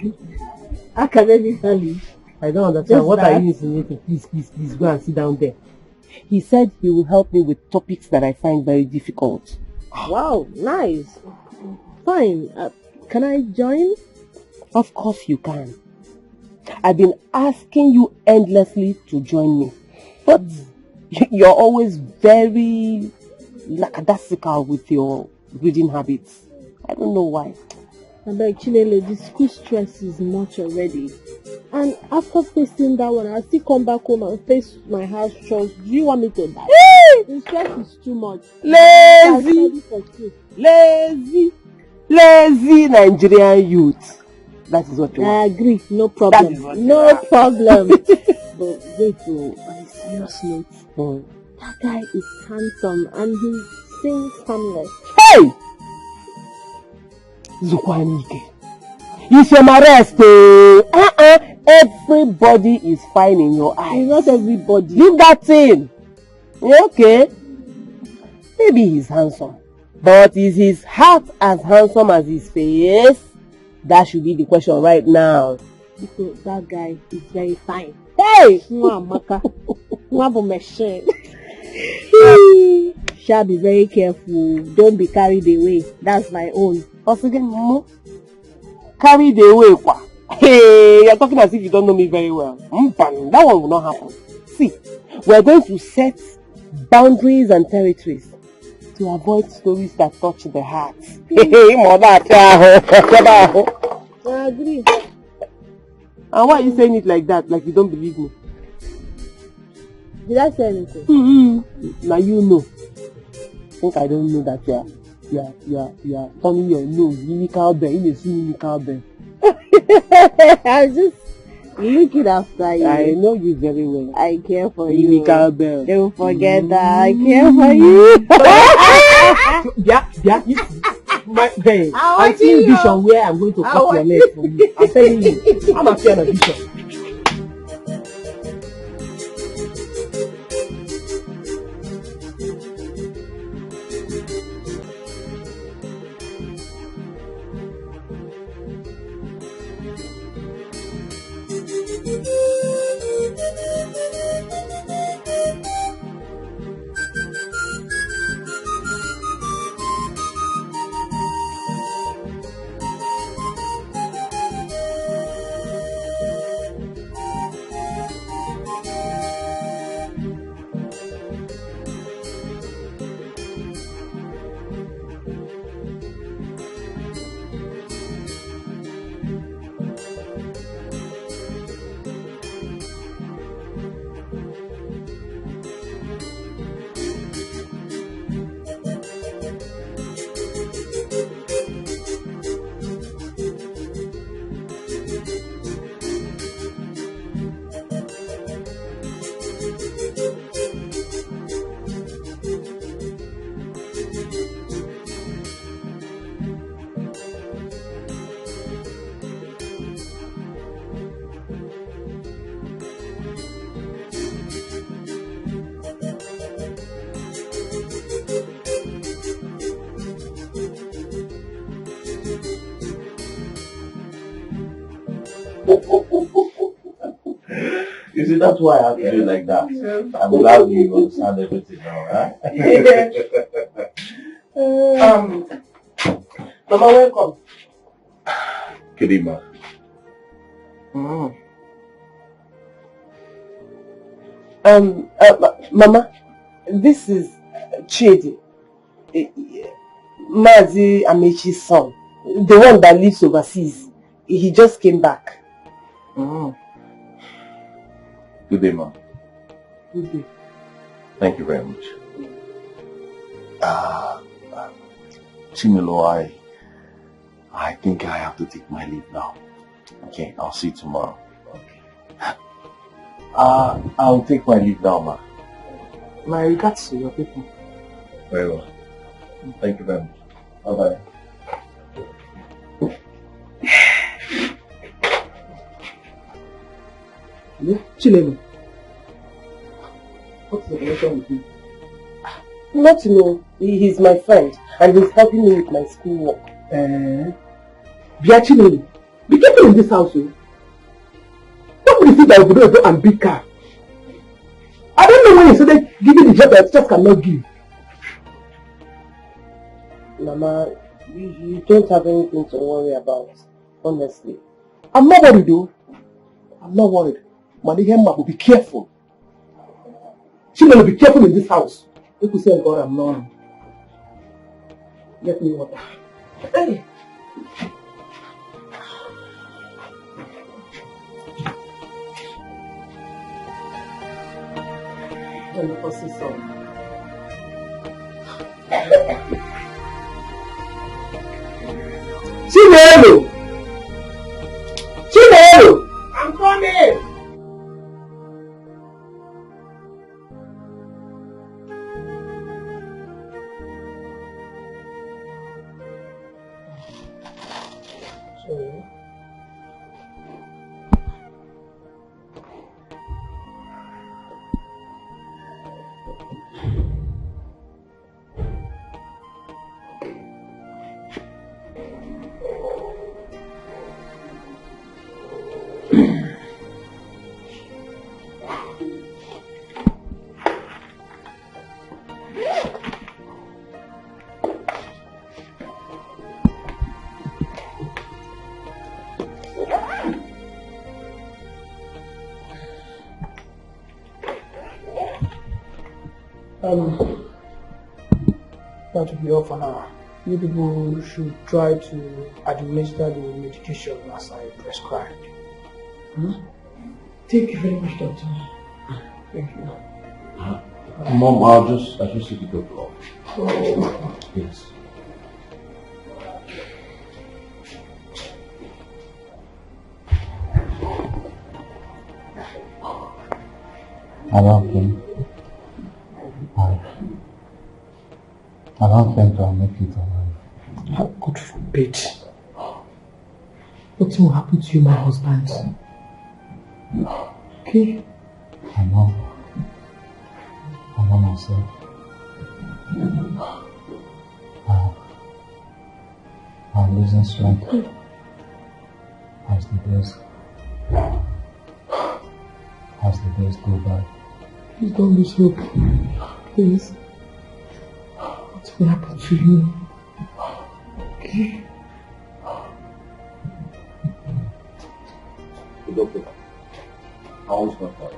Academically. I don't understand. Just what are you insinuating? Please go and sit down there. He said he will help me with topics that I find very difficult. Wow, nice. Fine. Can I join? Of course you can. I've been asking you endlessly to join me. But you're always very lackadaisical with your reading habits. I don't know why. I beg Chinelo, the school stress is much already. And after facing that one, I still come back home and face my house chores. Do you want me to die? The stress is too much. Lazy Nigerian youth. That is what you want. I agree, no problem. No problem. But wait, on a serious note, that guy is handsome and he sings harmless. Hey! Zukwanike. It's your arrest. Everybody is fine in your eyes. Not everybody. Leave that thing. Okay. Maybe he's handsome. But is his heart as handsome as his face? That should be the question right now. Because that guy is very fine. Hey! Shall be very careful. Don't be carried away. That's my own. Carried away. Hey, you're talking as if you don't know me very well. That one will not happen. See, we're going to set boundaries and territories to avoid stories that touch the heart. Hey, mother, I agree. And why are you saying it like that? Like you don't believe me? Did I say anything? Now you know. I think I don't know that you are turning your nose mimical bear. You see mimical bear. I'm just looking after you. I know you very well. I care for you. Mimical bear. Don't forget that. I care for you. Yeah, you see. My babe, I'm seeing vision where I'm going to cut your leg for you. I'm telling you. I'm a fan of vision. You see, that's why I have to do it like that. I'm glad you understand everything now, right? Mama, welcome. Good evening. Mama, this is Chidi, Mazi Amechi's son, the one that lives overseas. He just came back. Good day, ma. Good day. Thank you very much. Chimelo, I think I have to take my leave now. Okay, I'll see you tomorrow. Okay. I'll take my leave now, ma. My regards to your people. Very well. Thank you very much. Bye-bye. Chileme, what's the connection with you? Not to know. He's my friend and he's helping me with my schoolwork. Bia Chileme, be careful in this house, oh. What will you think that will go and big car? I don't know when you started giving the job that just cannot give. Mama, you don't have anything to worry about, honestly. I'm not worried though. I'm not worried. Manihema will be careful. She will be careful in this house. If we say God, I'm not. Get me water. Hey. Let me pass this on. Chinelo! Chinelo! I'm coming! That will be all for now. You people should try to administer the medication as I prescribed. Thank you very much, doctor. Thank you. Mom, I'll just see the doctor off. Oh. Yes. I don't think I'll make it alive. God forbid. What will happen to you, my husband? Okay? I know myself. I'm losing strength as the days go by. Please don't lose hope. Please. What will happen to you? Okay? Doctor, how is my father?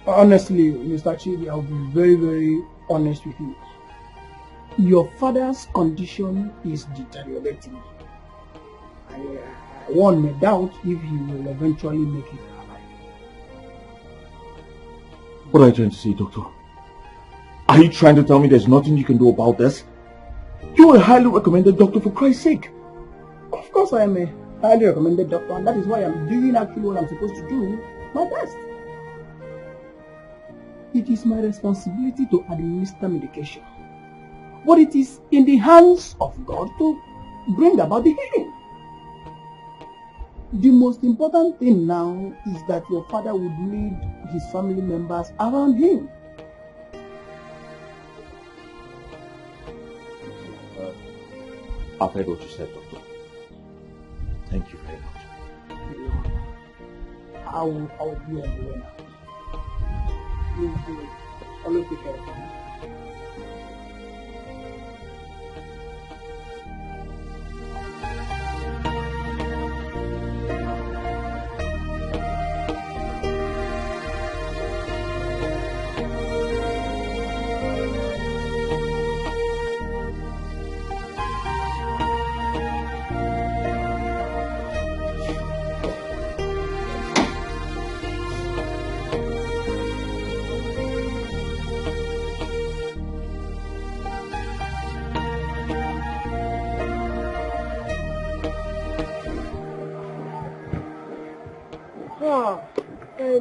Honestly, Mr. Chidi, I'll be very, very honest with you. Your father's condition is deteriorating. I won't doubt if he will eventually make it alive. What are you trying to say, doctor? Are you trying to tell me there's nothing you can do about this? You're a highly recommended doctor, for Christ's sake. Of course I am a highly recommended doctor, and that is why I'm doing actually what I'm supposed to do, my best. It is my responsibility to administer medication, but it is in the hands of God to bring about the healing. The most important thing now is that your father would lead his family members around him. I've heard what you said, doctor. Thank you very much. I will be on the way now. Please do it. Always take care of him.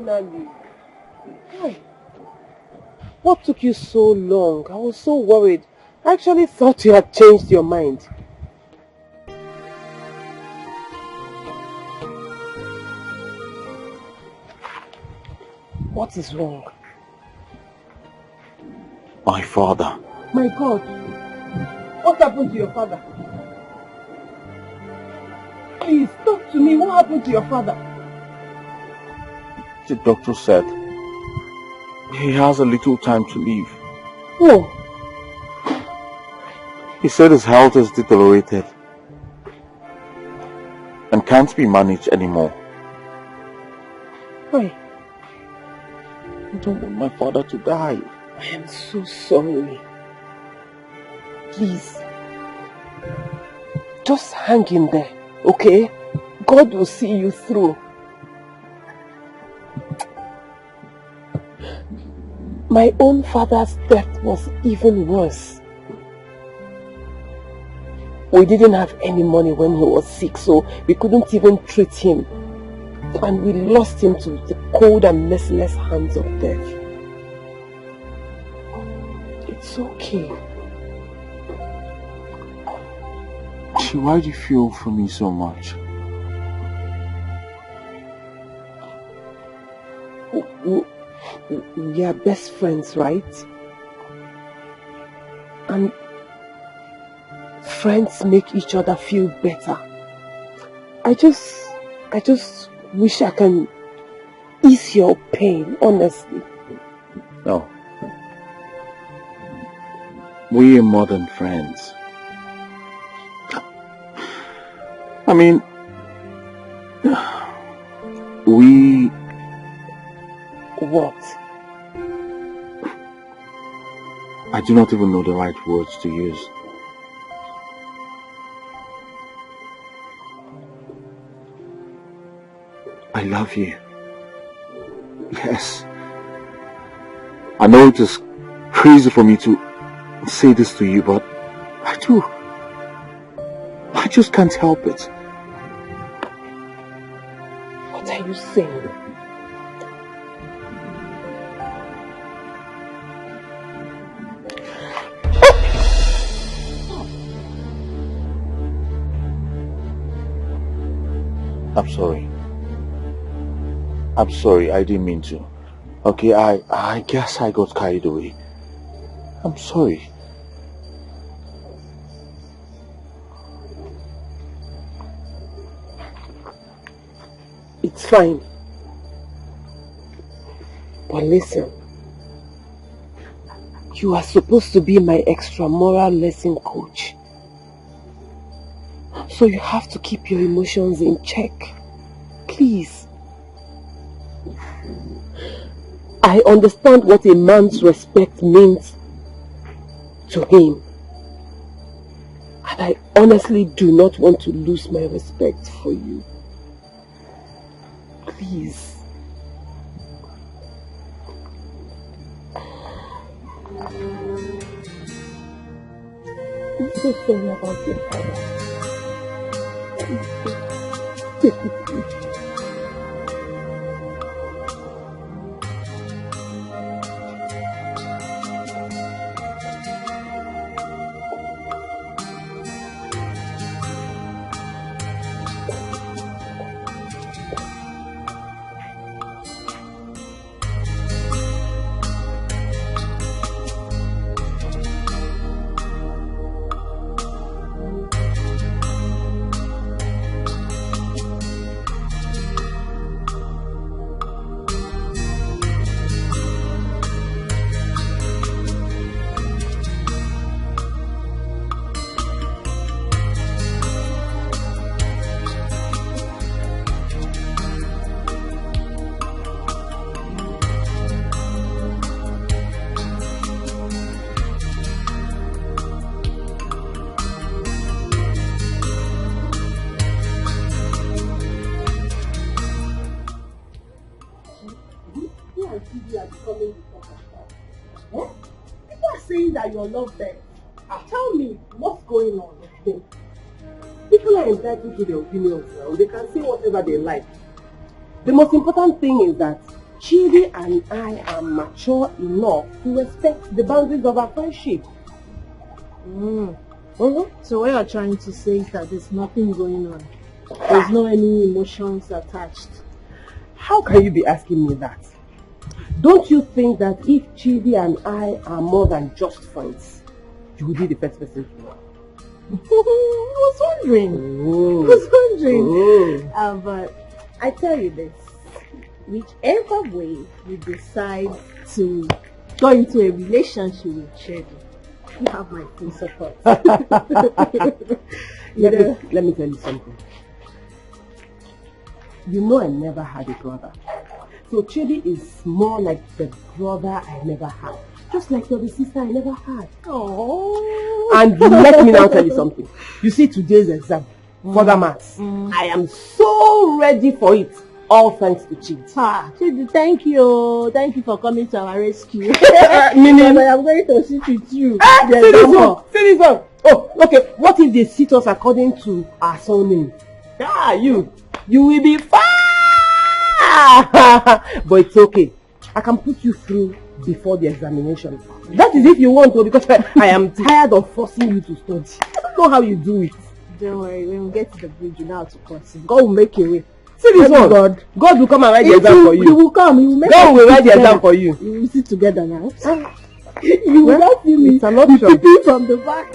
Finally. What took you so long? I was so worried. I actually thought you had changed your mind. What is wrong? My father. My God. What happened to your father? Please, talk to me. What happened to your father? The doctor said he has a little time to live. Oh. He said his health has deteriorated and can't be managed anymore. Why? I don't want my father to die. I am so sorry. Please, just hang in there, okay? God will see you through. My own father's death was even worse. We didn't have any money when he was sick, so we couldn't even treat him. And we lost him to the cold and merciless hands of death. It's okay. Why do you feel for me so much? We are best friends, right? And friends make each other feel better. I just wish I can ease your pain, honestly. No. We are more than friends. I mean, What? I do not even know the right words to use. I love you. Yes. I know it is crazy for me to say this to you, but I do. I just can't help it. What are you saying? I'm sorry. I'm sorry, I didn't mean to. Okay, I guess I got carried away. I'm sorry. It's fine. But listen, you are supposed to be my extramoral lesson coach. So you have to keep your emotions in check. Please. I understand what a man's respect means to him. And I honestly do not want to lose my respect for you. Please. I'm so sorry about your father. Your love them. Tell me what's going on. People are entitled to their opinions now. They can say whatever they like. The most important thing is that Chidi and I are mature enough to respect the boundaries of our friendship. So what you're trying to say is that there's nothing going on. There's no any emotions attached. How can you be asking me that? Don't you think that if Chidi and I are more than just friends, you will be the first person to know? I was wondering. But I tell you this, whichever way you decide to go into a relationship with Chidi, you have my full support. Let me tell you something. You know I never had a brother. So Chidi is more like the brother I never had. Just like you're the sister I never had. Oh. And let me now tell you something. You see today's exam, further maths. I am so ready for it. All thanks to Chidi. Chidi, thank you. Thank you for coming to our rescue. Meaning? I am going to sit with you. See this one. Oh, okay. What if they sit us according to our surname? You will be fine. But it's okay. I can put you through before the examination. That is if you want to, because I am tired of forcing you to study. I don't know how you do it. Don't worry, when we get to the bridge, you know how to cross it. God will make a way. See this one. God will come and write the exam for you. He will come. He will make God will write the exam for you. You will sit together now. You will not see me. It's an option. From the back.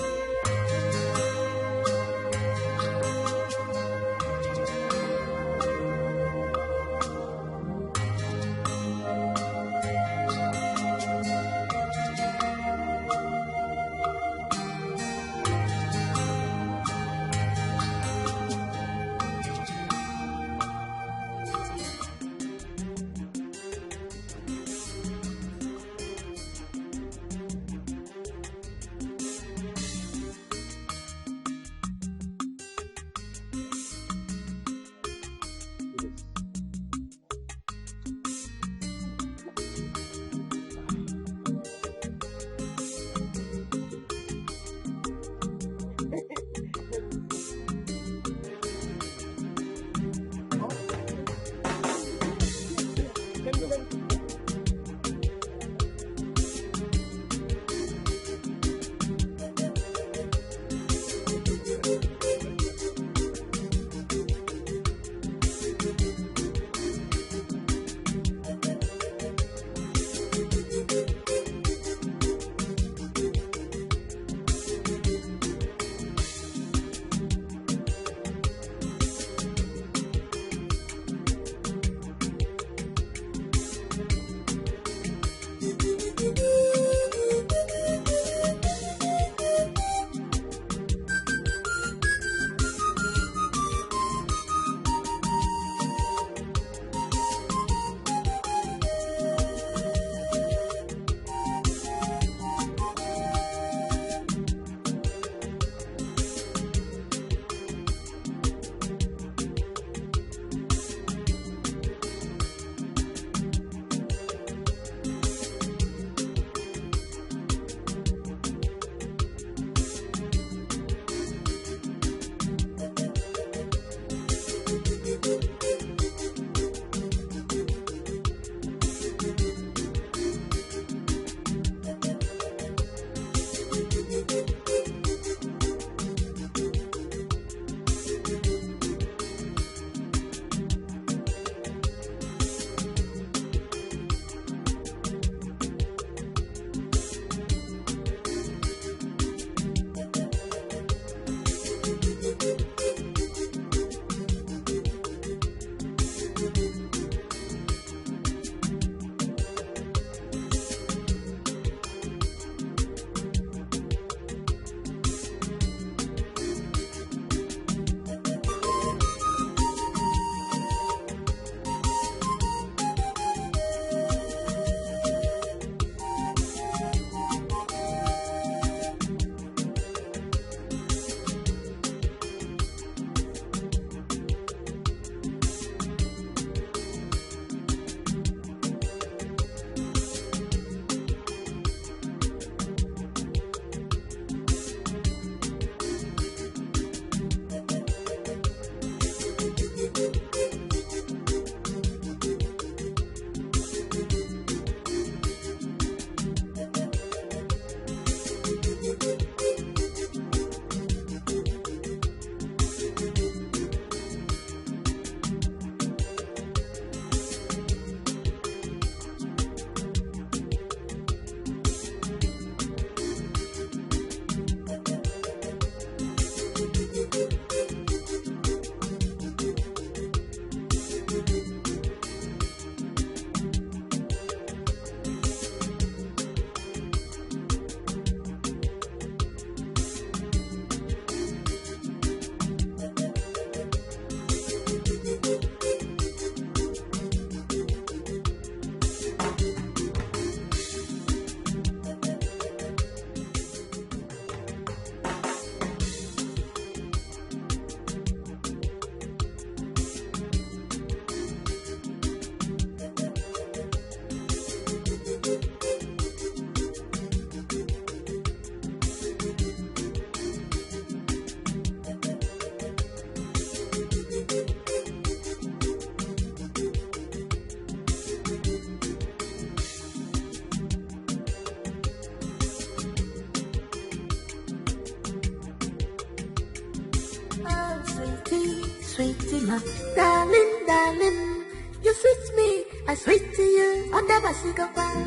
Darling, darling, you sweet me, I sweet to you, I'll never say goodbye.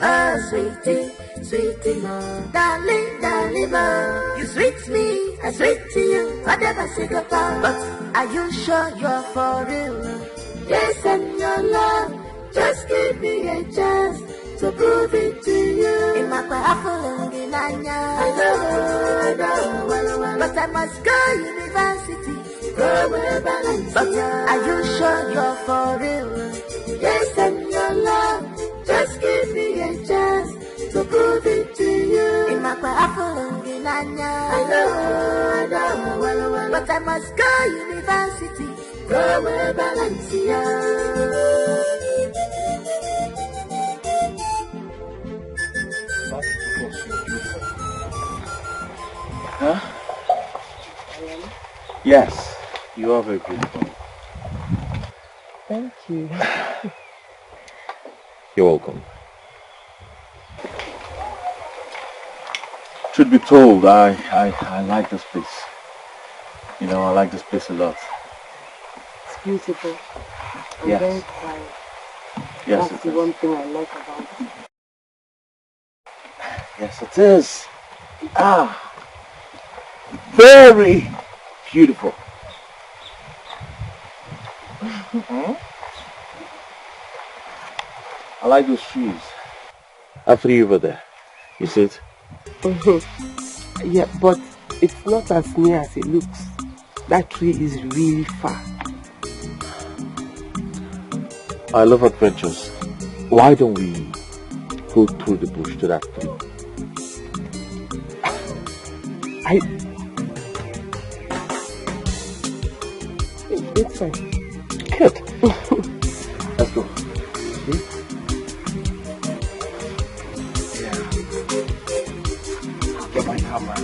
Oh, sweetie, sweetie, darling, darling, you sweet me, I sweet to you, I'll never say goodbye. But are you sure you're for real? Yes, and your love, just give me a chance to prove it to you. In my apple in I know, but I must go university. But are you sure you're for real? Yes, and your love, just give me a chance to prove it to you. In my apple in I know, but I must go university. Go where Valencia. Huh? Yes, you are very beautiful. Thank you. You're welcome. Truth be told, I like this place. You know, I like this place a lot. It's beautiful. I'm Yes. very quiet. Yes, That's it the is. one thing I like about it. Yes, it is. Very beautiful. I like those trees. After you over there, you see it? Yeah, but it's not as near as it looks. That tree is really far. I love adventures. Why don't we go through the bush to that tree? It's fine. Good. Let's go. Yeah. Get my camera.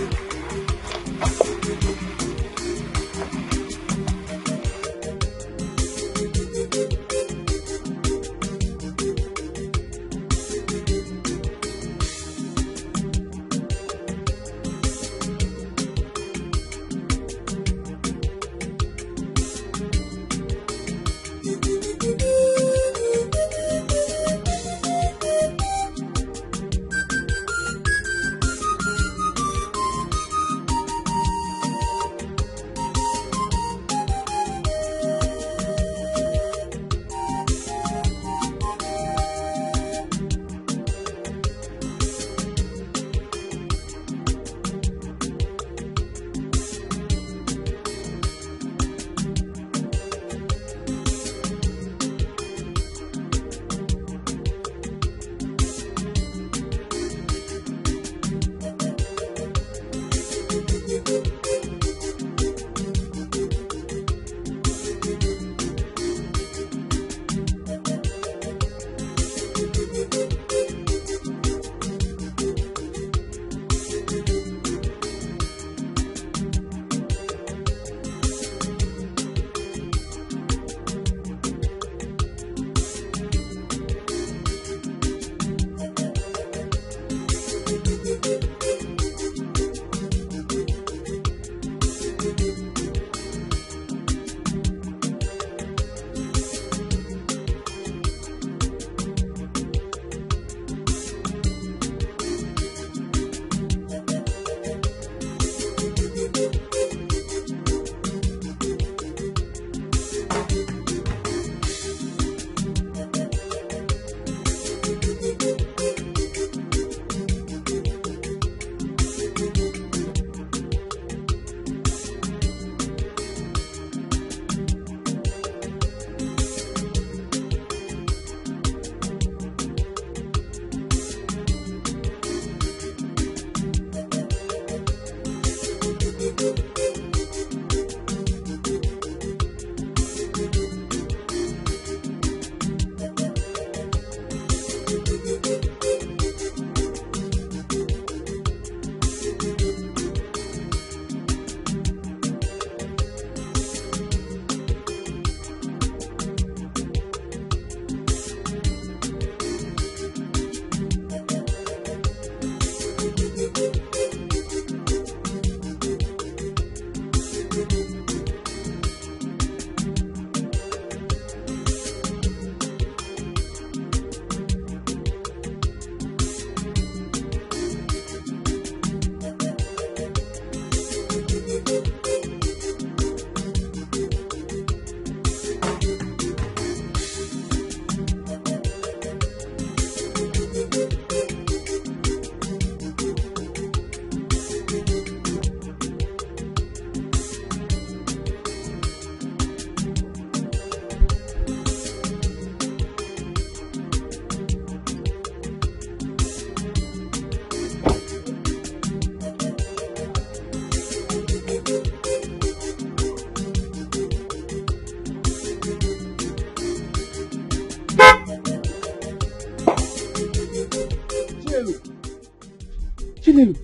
Chinelu.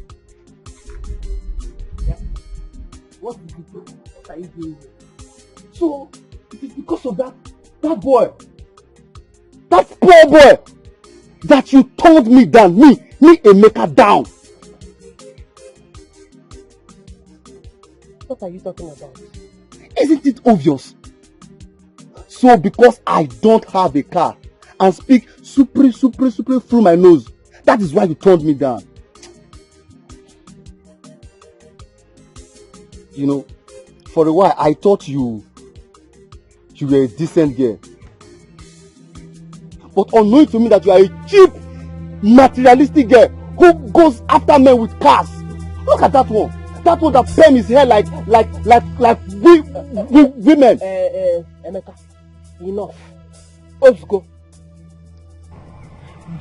Yeah. What is it? What are you doing here? So, it is because of that boy. That poor boy. That you turned me down. Me Emeka down. What are you talking about? Isn't it obvious? So because I don't have a car and speak super through my nose, that is why you turned me down. You know, for a while I thought you were a decent girl. But unknowing to me that you are a cheap, materialistic girl who goes after men with cars. Look at that one. That one that perm his hair like women. Emeka, enough. Let's go.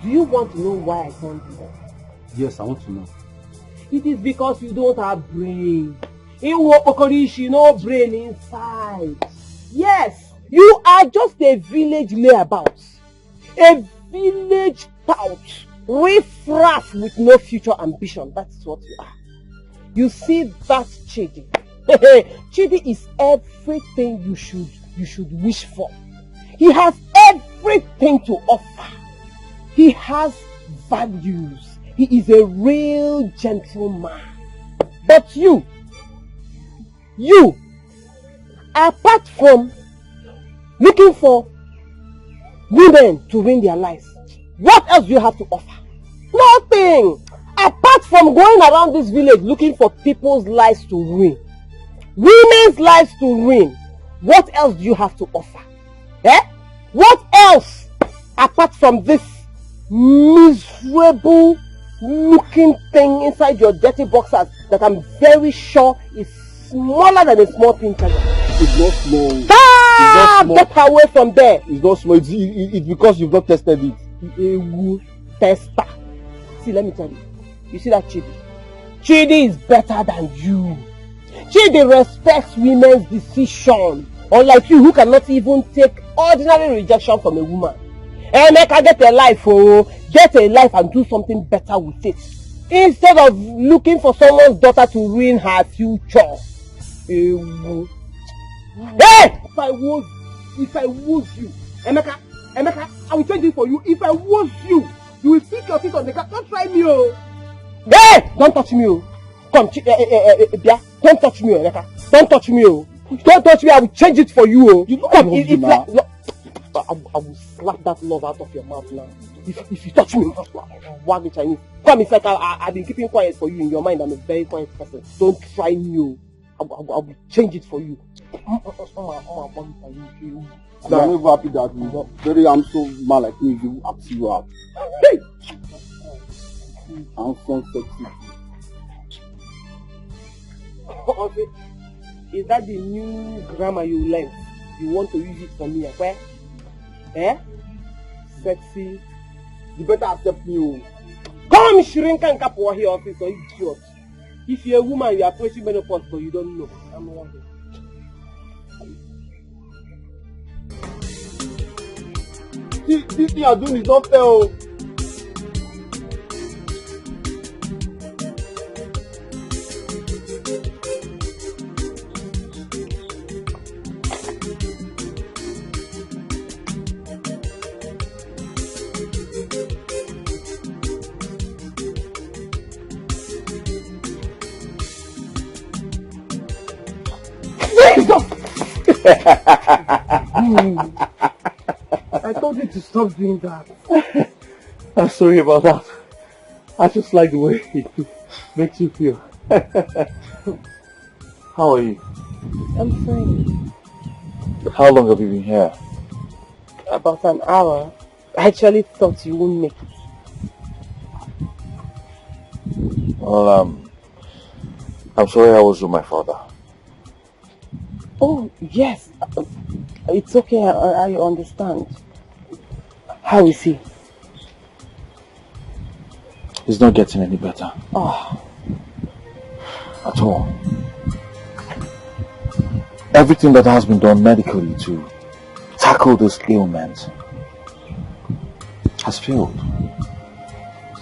Do you want to know why I turned you down? Yes, I want to know. It is because you don't have brain. No brain inside. Yes, you are just a village layabout. A village tout. Riff-raff with no future ambition. That's what you are. You see that Chidi? Chidi is everything you should wish for. He has everything to offer. He has values. He is a real gentleman. But you, apart from looking for women to win their lives, what else do you have to offer? Nothing! Apart from going around this village looking for people's lives to win, women's lives to win, what else do you have to offer? What else apart from this miserable looking thing inside your dirty boxers that I'm very sure is smaller than a small pincher? It's not small. Ah! Get away from there. It's not small. It's because you've not tested it. Tester. See, let me tell you. You see that Chidi? Chidi is better than you. Chidi respects women's decision. Unlike you who cannot even take ordinary rejection from a woman. Emeka, get a life, get a life and do something better with it. Instead of looking for someone's daughter to ruin her future. Hey! If I was you, Emeka, I will change it for you. If I was you will stick your feet on the car. Don't try me, oh. Hey! Don't touch me, oh. Come, Bia, don't touch me, Emeka. Don't touch me, oh. Don't touch me, I will change it for you, oh. You know come, I will slap that love out of your mouth now. If you touch me, wag the Chinese. Come, it's like I've been keeping quiet for you in your mind. I'm a very quiet person. Don't try me, oh. I will change it for you. I'm very happy that you very so man like me, you ask you out. Hey! I'm so sexy. Is that the new grammar you learned? You want to use it for me, where? Sexy. You better accept me. Come, shrink and cap over here, officer, idiot. If you're a woman, you're approaching menopause, but you don't know. I'm wondering. This thing you're doing is not fair. I told you to stop doing that. I'm sorry about that. I just like the way it makes you feel. How are you? I'm fine. How long have you been here? About an hour. I actually thought you wouldn't make it. Well, I'm sorry I was with my father. Oh, yes. It's okay, I understand. How is he? He's not getting any better. Oh. At all. Everything that has been done medically to tackle this ailment has failed.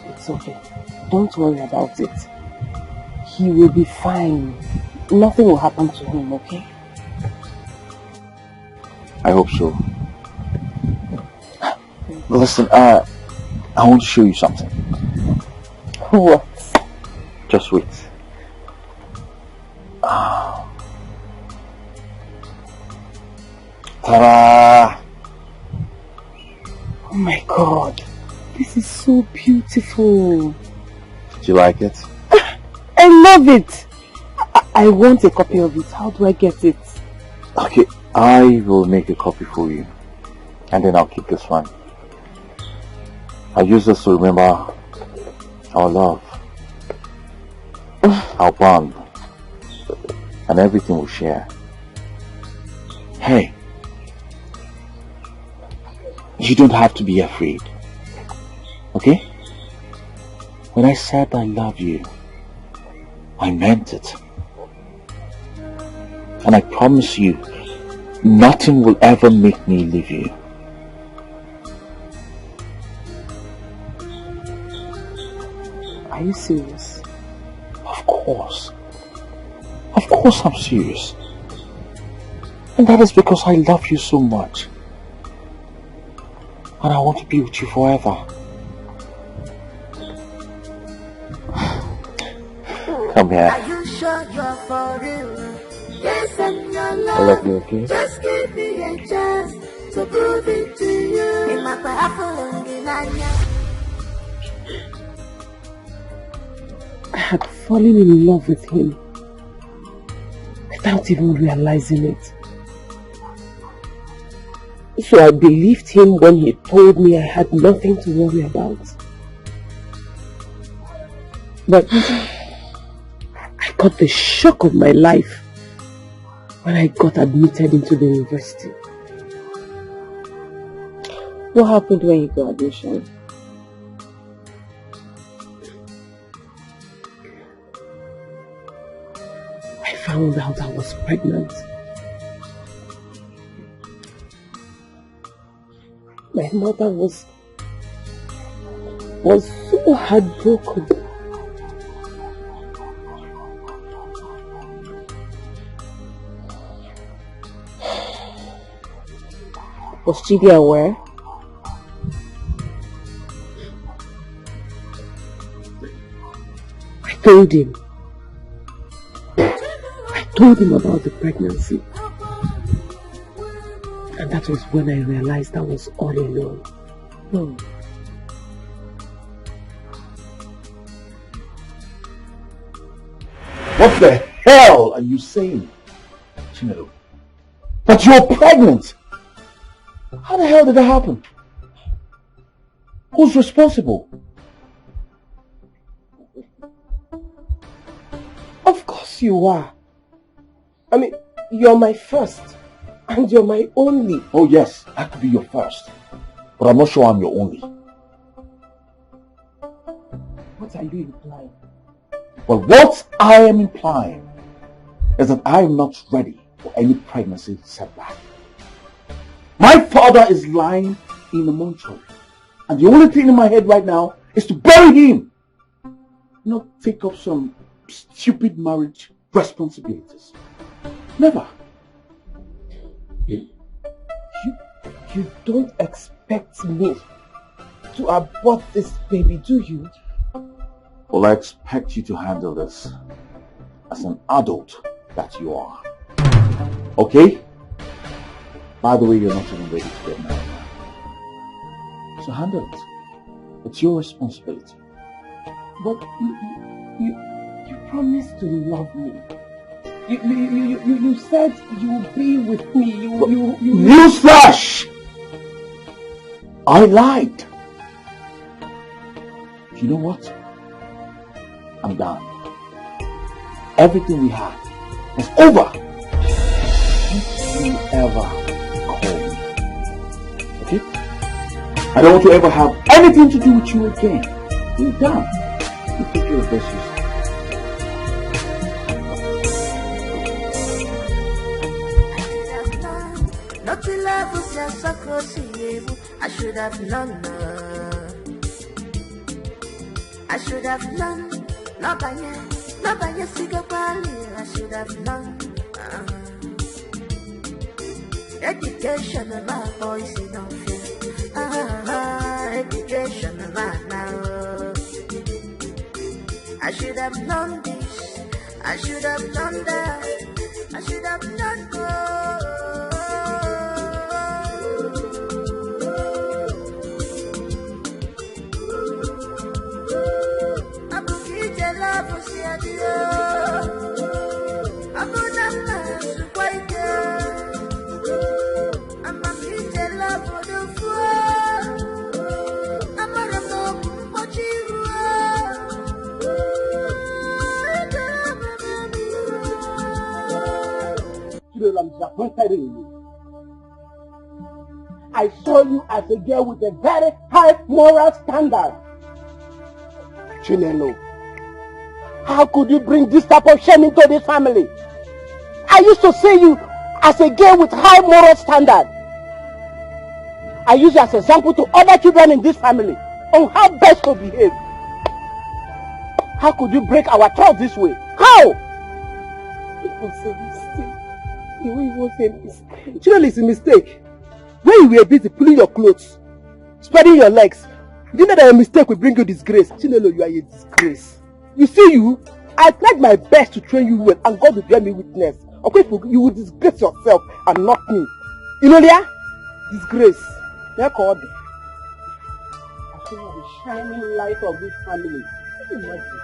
It's okay. don't worry about it. He will be fine. Nothing will happen to him, okay? I hope so. Listen, I want to show you something. What? Just wait. Ta-da! Oh my God. This is so beautiful. Did you like it? I love it. I want a copy of it. How do I get it? Okay, I will make a copy for you. And then I'll keep this one. I'll use this to remember our love, our bond, and everything we share. Hey, you don't have to be afraid, okay? When I said I love you, I meant it. And I promise you, nothing will ever make me leave you. Are you serious? Of course. Of course I'm serious. And that is because I love you so much. And I want to be with you forever. Come here. Are you sure you're for real? Yes, I'm your love. I love you, okay? Just give me a chance to prove it to you. In my powerful I had fallen in love with him without even realizing it. So I believed him when he told me I had nothing to worry about. But I got the shock of my life when I got admitted into the university. What happened when you got admission? I found out I was pregnant. My mother was so heartbroken. Was Chidi aware? I told him. I told him about the pregnancy. And that was when I realized I was all alone. What the hell are you saying, Chinelo? But you're pregnant! How the hell did that happen? Who's responsible? Of course you are. I mean, you're my first. And you're my only. Oh yes, I could be your first. But I'm not sure I'm your only. What are you implying? Well, what I am implying is that I am not ready for any pregnancy setback. My father is lying in the mortuary. And the only thing in my head right now is to bury him. Not take up some stupid marriage responsibilities. Never. You don't expect me to abort this baby, do you? Well, I expect you to handle this as an adult that you are. Okay? By the way, you're not even ready to get married now. So handle it. It's your responsibility. But you promised to love me. You said you'll be with me. Newsflash! I lied. You know what? I'm done. Everything we had is over. Don't you ever call me. Okay? I don't want to ever have anything to do with you again. You're done. You take care of this. I should have known. I should have known. Nobody, siga quali. I should have known. Education of my voice is no fear. Education of my now. I should have known this. I should have known that. I should have known more. I'm disappointed in you. I saw you as a girl with a very high moral standard. Chinelo, how could you bring this type of shame into this family? I used to see you as a girl with high moral standard. I use you as an example to other children in this family on how best to behave. How could you break our trust this way? How? It was a mistake. It was a mistake. Chinelo, it's a mistake. When you were busy pulling your clothes, spreading your legs, you know that a mistake will bring you disgrace. Chinelo, you are a disgrace. You see you, I tried my best to train you well and God will bear me witness. Okay, you will disgrace yourself and not me. You know that? Disgrace. They're called. I should have the shining light of this family. Imagine.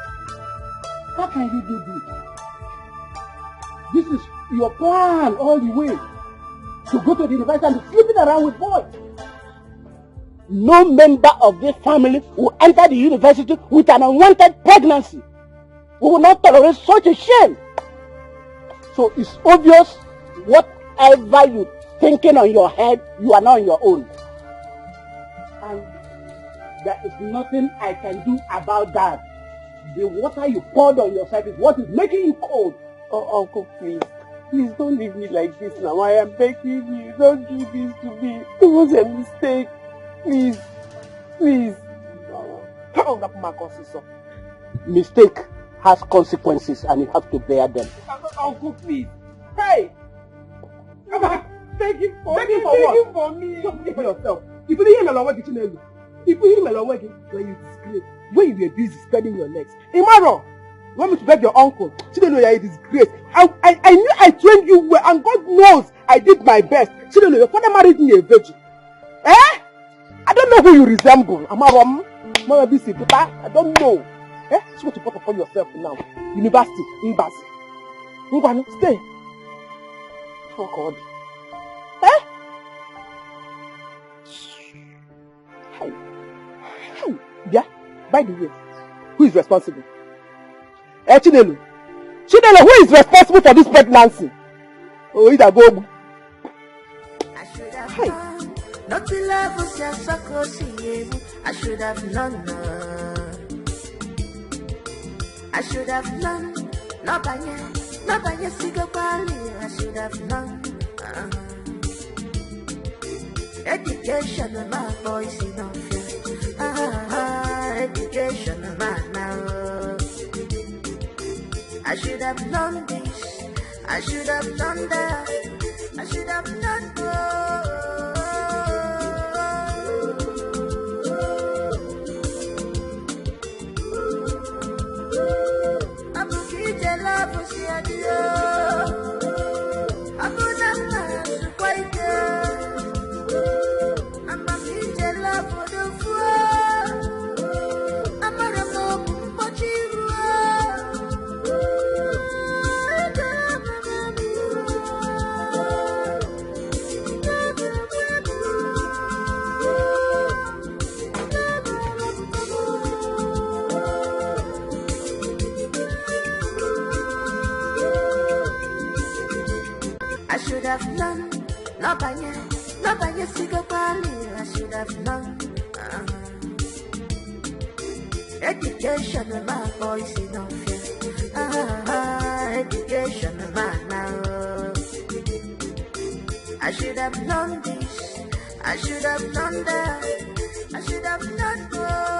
How can you do this? This is your plan all the way. To go to the university and be sleeping around with boys. No member of this family will enter the university with an unwanted pregnancy. We will not tolerate such a shame. So it's obvious whatever you're thinking on your head, you are not on your own. And there is nothing I can do about that. The water you poured on yourself is what is making you cold. Oh, Uncle, please. Please don't leave me like this now. I am begging you. Don't do this to me. It was a mistake. Please. Please. Mistake has consequences and you have to bear them. Uncle, please. Hey! Come on. Beg him for me. Don't think for yourself. If you didn't hear what you know, if you hear what you disgrace, when you were busy spreading your legs, Imaro, you want me to beg your uncle? She don't know you are a disgrace. I knew I trained you well, and God knows I did my best. She don't know your father married me a virgin. Eh? I don't know who you resemble. Amarom, Mama Bisi, I don't know. Eh? She want to put upon yourself now. University, embassy. Stay. Oh God. Eh? Hey. Yeah. By the way, who is responsible? Chinelo, who is responsible for this pregnancy? Oh, either go. Hey. Not to love us, I should have known. I should have known. Nobody, siga quali. I should have known. Education of my voice is no fear. Education of my now. I should have known this. I should have known that. I should have known more. Abu Kije la pusi adio. Abu Nama sukwaite. Amba Kije la podofua. Amara mo pochirua. I should have known. Nobody, siga quali. I should have known. Education of my voice is no fear. Education of my now. I should have known this. I should have known that. I should have known more.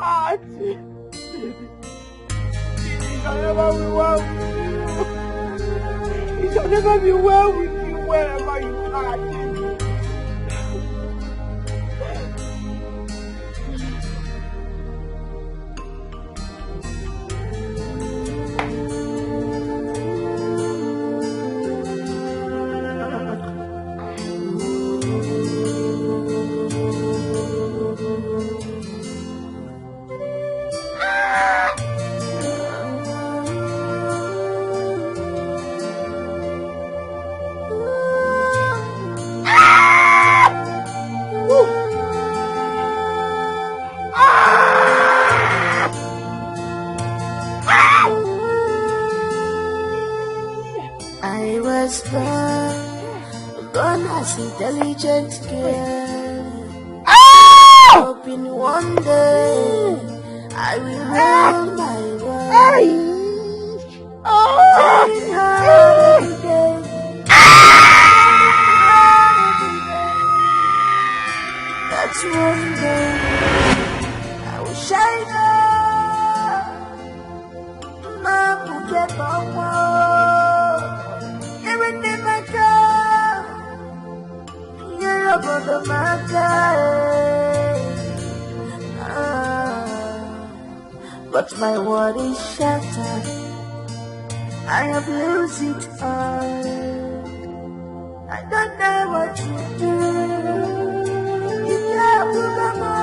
Auntie, it shall never be well with you. It shall never be well with you wherever you are. I was born as intelligent girl, hoping one day I will rule my world. Working hard every day. That's one day I will shine up. Mom will get my world. Everything I go, you're about the but my world is shattered. I have lost it all. I don't know what to do. You can't remember.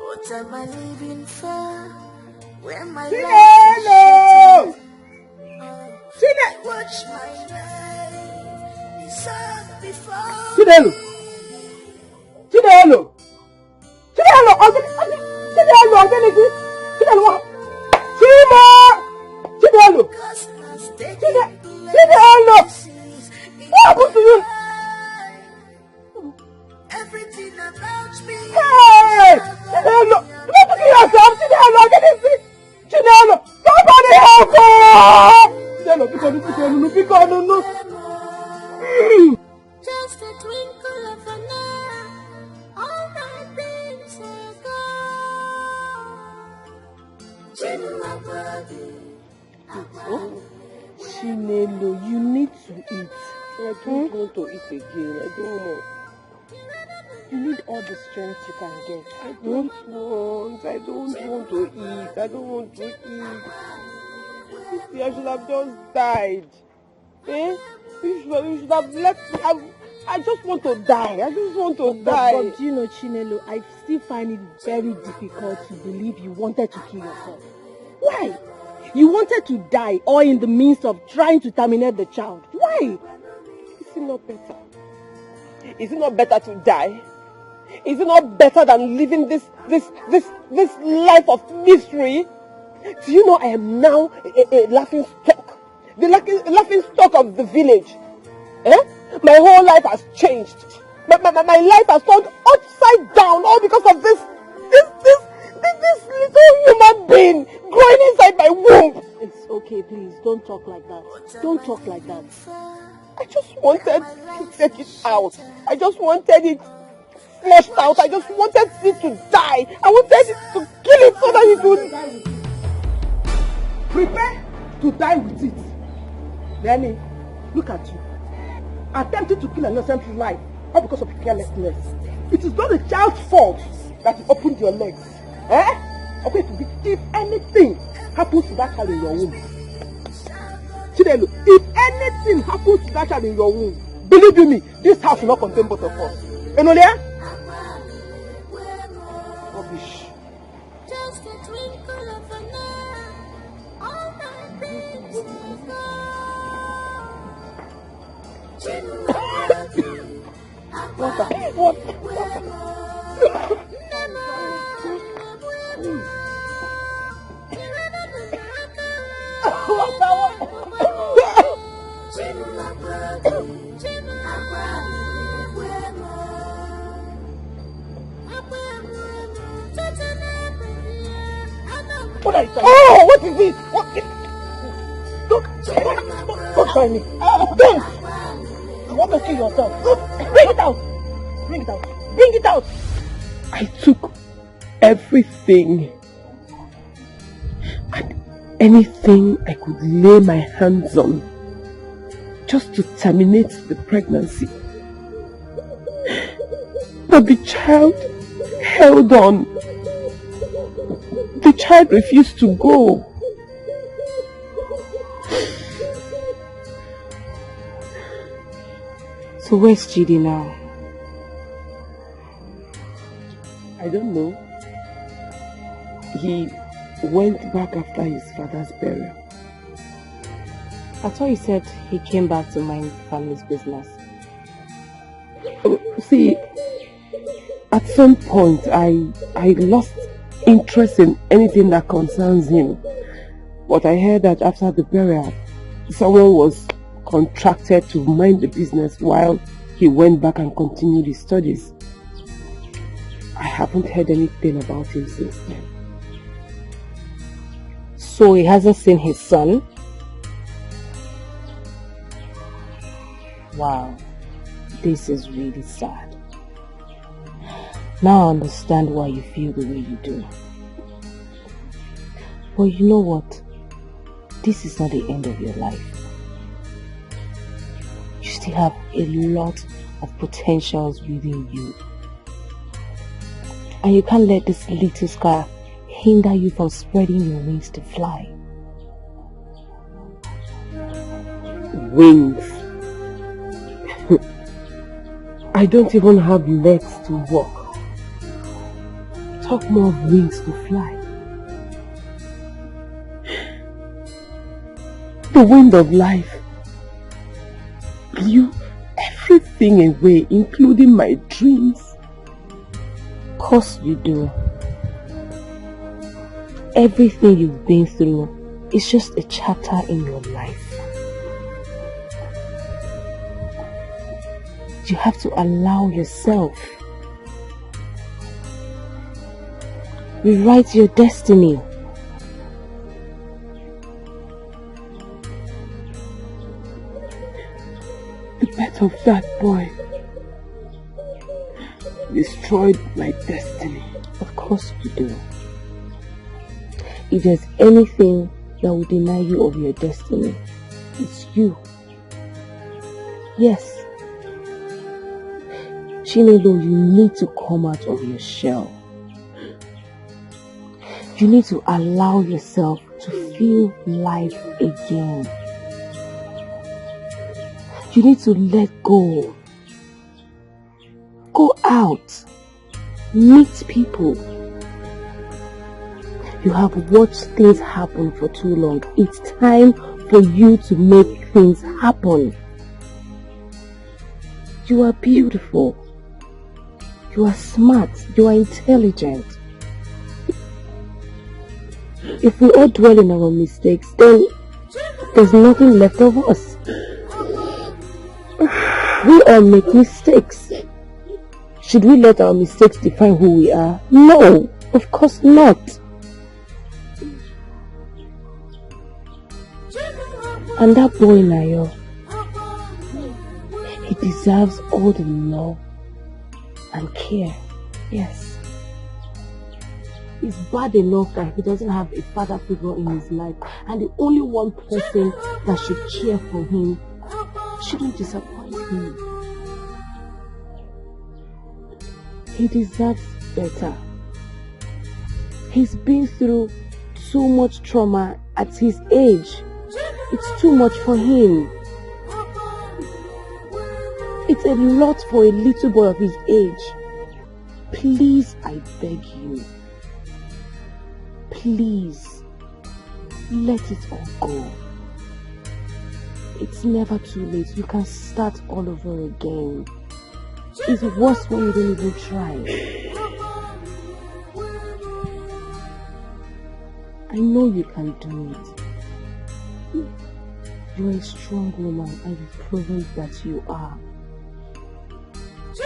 What am I living for? Where my life is watch my life dissolve before. Chidelo! Chidelo! Chidelo! Chidelo! Chidelo! Chidelo! What happened to you? Everything about me. Hey! Chidelo! You're not looking at yourself! Chidelo! Get this! Chidelo! Somebody help her! Chidelo, because no. Just a twinkle of an eye, all my things are gone. Chinelo, you need to eat. I don't want to eat again. I don't know. You need all the strength you can get. I don't want to eat. I don't want to eat. I should have just died. Eh? You should have left me. I just want to die. I just want to die. But you know, Chinelo, I still find it very difficult to believe you wanted to kill yourself. Why? You wanted to die, or in the midst of trying to terminate the child. Why? Is it not better? Is it not better to die? Is it not better than living this life of misery? Do you know I am now a laughing stock? The laughing stock of the village. Eh? My whole life has changed. My life has turned upside down all because of this little human being growing inside my womb. It's okay, please. Don't talk like that. Don't talk like that. I just wanted to take it out. I just wanted it flushed out. I just wanted it to die. I wanted it to kill it so that it would... Prepare to die with it. Lenny, look at you. attempting to kill an innocent life, all because of carelessness. It is not the child's fault that you opened your legs. Eh? Okay, if anything happens to that child in your womb, Chidelu, if anything happens to that child in your womb, believe you me, this house will not contain both of us. Enolia? Rubbish. Just a twinkle of an eye, all my dreams will go. What are you saying? Oh, what is this? What is... Don't try me. Don't! You want to kill yourself? Bring it out! Bring it out! Bring it out! I took everything and anything I could lay my hands on just to terminate the pregnancy. But the child held on. The child refused to go. So where's Chidi now? I don't know. He went back after his father's burial. I thought you said he came back to mind family's business. See, at some point I lost interest in anything that concerns him. But I heard that after the burial, someone was contracted to mind the business while he went back and continued his studies. I haven't heard anything about him since then. So he hasn't seen his son? Wow, this is really sad. Now I understand why you feel the way you do. But you know what? This is not the end of your life. You still have a lot of potentials within you. And you can't let this little scar hinder you from spreading your wings to fly. Wings? I don't even have legs to walk. Talk more of wings to fly. The wind of life blew everything away, including my dreams. Of course you do. Everything you've been through is just a chapter in your life. You have to allow yourself. Rewrite your destiny. The birth of that boy destroyed my destiny. Of course you do. If there's anything that will deny you of your destiny, it's you. Yes. Chinelo, you need to come out of your shell. You need to allow yourself to feel life again. You need to let go. Go out. Meet people. You have watched things happen for too long. It's time for you to make things happen. You are beautiful. You are smart. You are intelligent. If we all dwell in our mistakes, then there's nothing left of us. We all make mistakes. Should we let our mistakes define who we are? No, of course not. And that boy Nayo, he deserves all the love and care. Yes. It's bad enough that he doesn't have a father figure in his life, and the only one person that should care for him shouldn't disappoint him. Please. He deserves better. He's been through too much trauma at his age. It's too much for him. It's a lot for a little boy of his age. Please, I beg you. Please, let it all go. It's never too late. You can start all over again. It's worse when you don't even try. I know you can do it. You're a strong woman and you've proven that you are. It's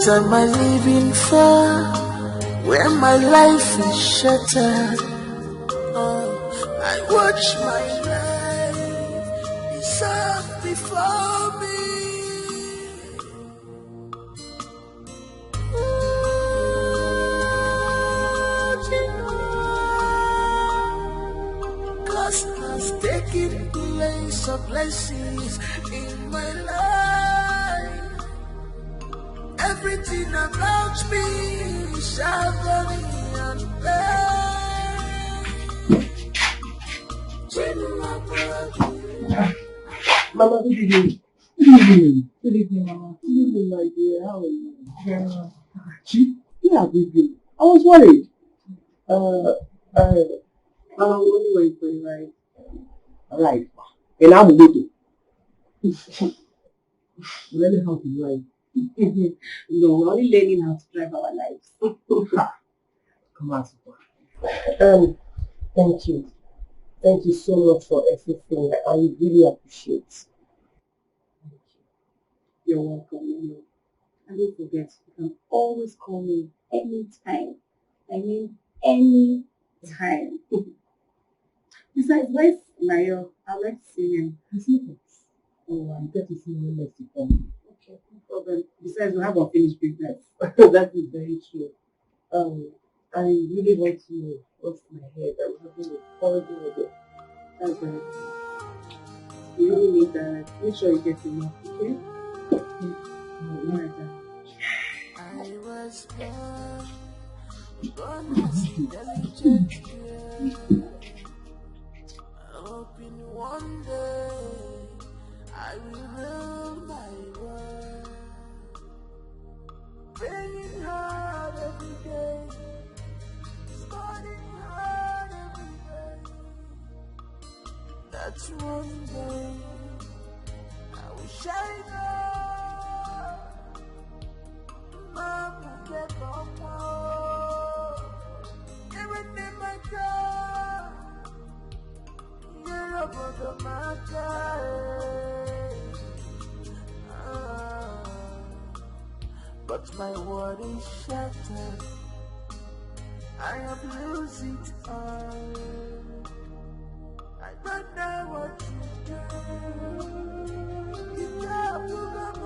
What am I living for when my life is shattered? I watch my life dissolve before me. Cause has taken place of blessings in my life. Everything about me is agony and pain. Mama, good evening. Good evening. Good evening, Mama. Good evening, my dear. How are you? Very well. Chief, where have you been? I was worried. I'm only waiting for you, right? Alright. And I'm going to. Learning how to drive. No, we're only learning how to drive our lives. Come on, super. Thank you. Thank you so much for everything. I really appreciate. Thank you. You're welcome. And don't forget, you can always call me anytime. I mean, any time. Besides, where's Nayo? I'd like to see him. He's not. Oh, I'm going to see him next week. Okay, no problem. Besides, we have unfinished business. That is very true. I really want to wash my head. I'm having a horrible headache. That's very true. You really need that. Make sure you get enough, okay? Okay. I was born as intelligent girl. Hoping one day I will rule my world. Praying hard every day, studying hard every day. That's one day I will shine up. Mama get on more. Everything I got. But my world is shattered. I have lost it all. I don't know what to do. You can't move them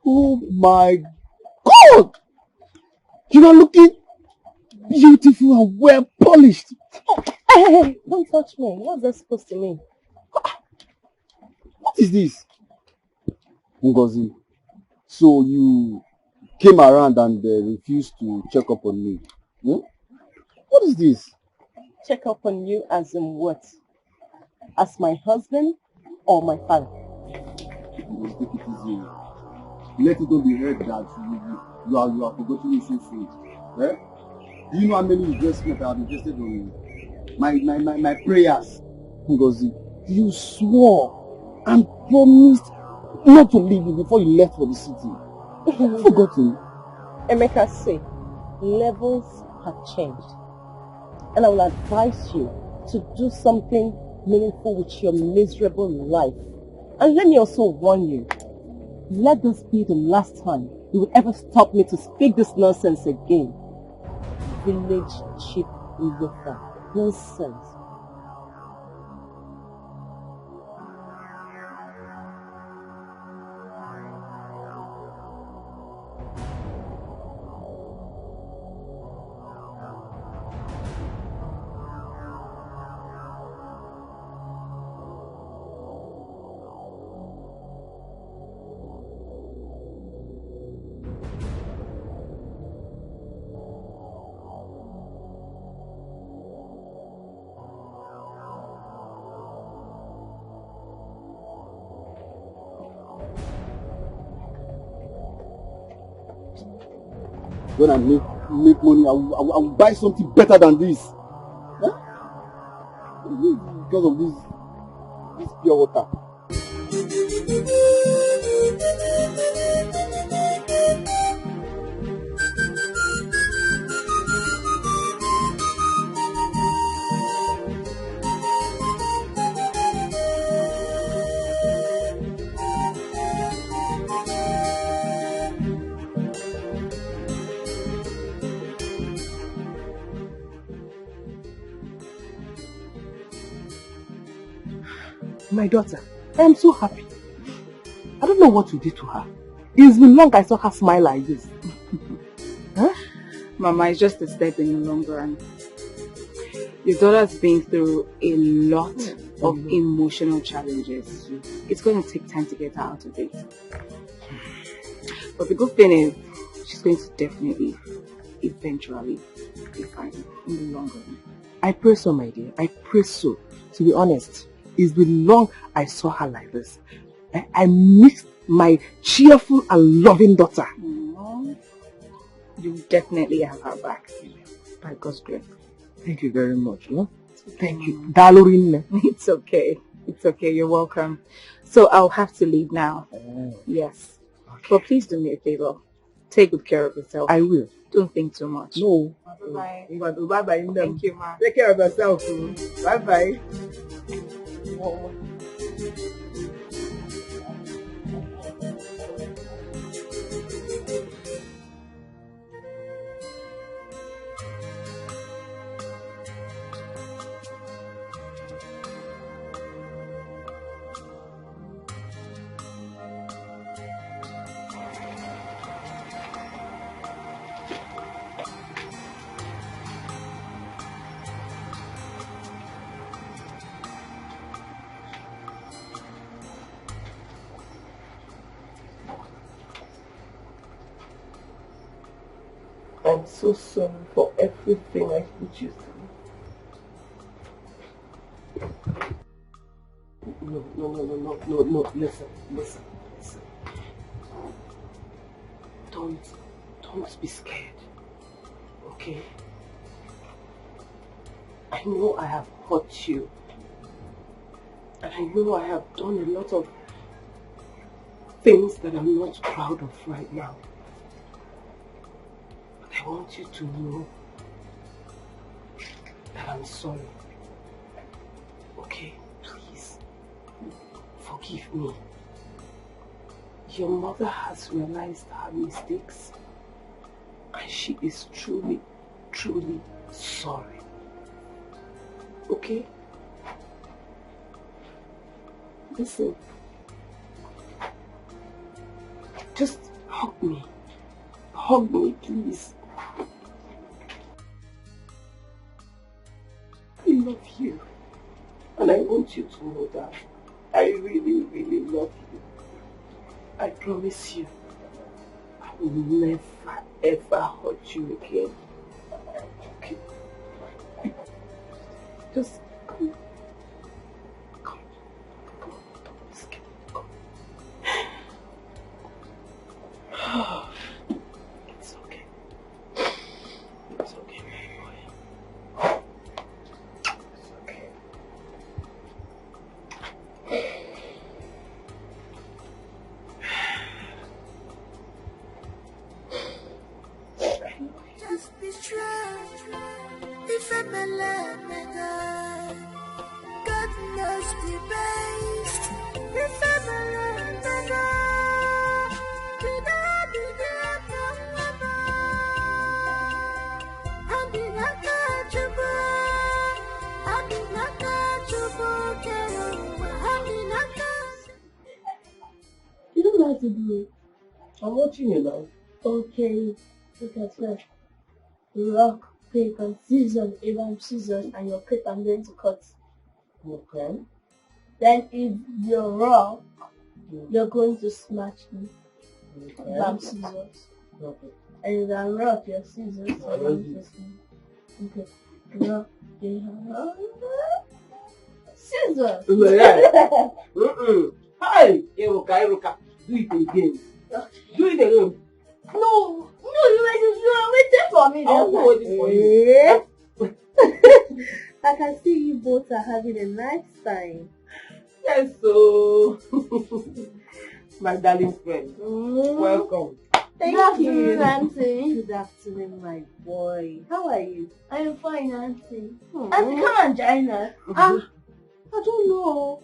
Oh my God! You are looking beautiful and well polished. Hey, don't touch me. What's that supposed to mean? What is this? Ngozi, so you came around and refused to check up on me. Hmm? What is this? Check up on you as in what? As my husband or my father? You must take it easy. Let it not be heard that you are forgotten me so soon. Eh? Do you know how many investments I have invested on my prayers? Ngozi, you swore and promised not to leave me before you left for the city. Have you forgotten? Emeka say, levels have changed. And I will advise you to do something meaningful with your miserable life. And let me also warn you, let this be the last time you will ever stop me to speak this nonsense again. Village cheap loafer. Nonsense. When I make money, I will buy something better than this. Huh? Because of this pure water. My daughter, I am so happy. I don't know what you did to her. It's been long I saw her smile like this. Huh? Mama, it's just a step in the long run. Your daughter's been through a lot of emotional challenges. It's going to take time to get her out of it. But the good thing is, she's going to definitely, eventually, be fine in the long run. I pray so, my dear. I pray so. To be honest, it's been long I saw her like this. I missed my cheerful and loving daughter. You definitely have her back, by God's grace. Thank you very much. No? Thank you. Dalorin. It's okay. It's okay. You're welcome. So I'll have to leave now. Yes. Okay. But please do me a favor. Take good care of yourself. I will. Don't think too much. No. Bye-bye. Bye-bye. Thank you, Ma. Take care of yourself. Bye-bye. I'm so sorry for everything I put you through. No, listen. Don't be scared, okay? I know I have hurt you, and I know I have done a lot of things that I'm not proud of right now. I want you to know that I'm sorry. Okay, please, forgive me. Your mother has realized her mistakes and she is truly, truly sorry. Okay? Listen, just hug me. Hug me, please. love you. And I want you to know that I really, really love you. I promise you, I will never, ever hurt you again. Okay? Just come. Come. Come on. Just get come. It's okay. It's okay, my boy. It's okay. Just be strong. If I'm alive, God knows the best. If I'm alive, You don't know how to do it. I'm watching you now. Okay, look at that. Rock, paper, scissors. If I'm scissors and your paper, I'm going to cut. Okay. Then if you're rock, you're going to smash me. If I'm Okay. scissors. Okay. And if I'm rock, you're scissors. I I'm love going you. to smash. Okay. Rock, paper, scissors. Hi, Eruka. Do it again. Do it again. No, you were waiting for me. I'm not waiting for you. I can see you both are having a nice time. Yes, so my darling friend, welcome. Thank you, Auntie. Good afternoon, my boy. How are you? I am fine, Auntie. Auntie, come and join us. I don't know.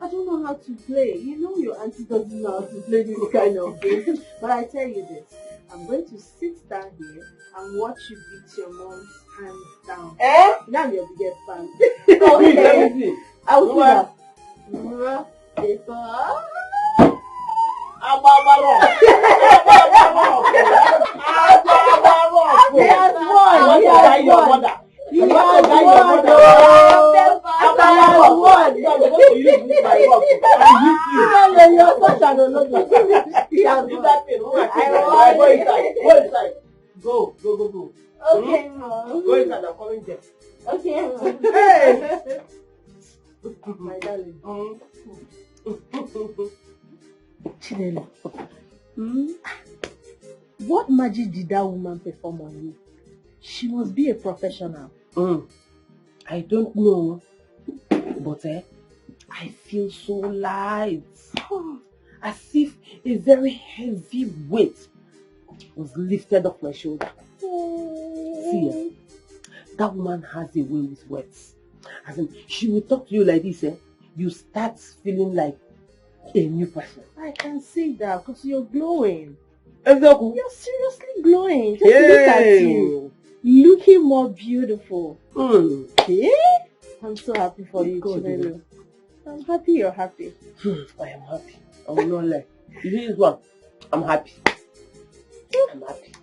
I don't know how to play. You know your auntie doesn't know how to play this kind of game. But I tell you this. I'm going to sit down here and watch you beat your mom's hands down. Now I'm your biggest fan. Okay. I will do that. Rock, paper. He has won. He has won. You're such an ologist. He has won. Go. Okay, Mom. Go inside, I'm coming there. Okay, Mom. Hey! My darling. Chinelo, what magic did that woman perform on you? She must be a professional. I don't know, but I feel so light, as if a very heavy weight was lifted off my shoulder. See, that woman has a way with words. As in, she will talk to you like this, you start feeling like a new person. I can see that because you're glowing. Exactly. You're seriously glowing. Just look at you. Looking more beautiful. Okay? I'm so happy for you, Chinelo. I'm happy you're happy. I am happy. I will not lie. You see this one? I'm happy. I'm happy.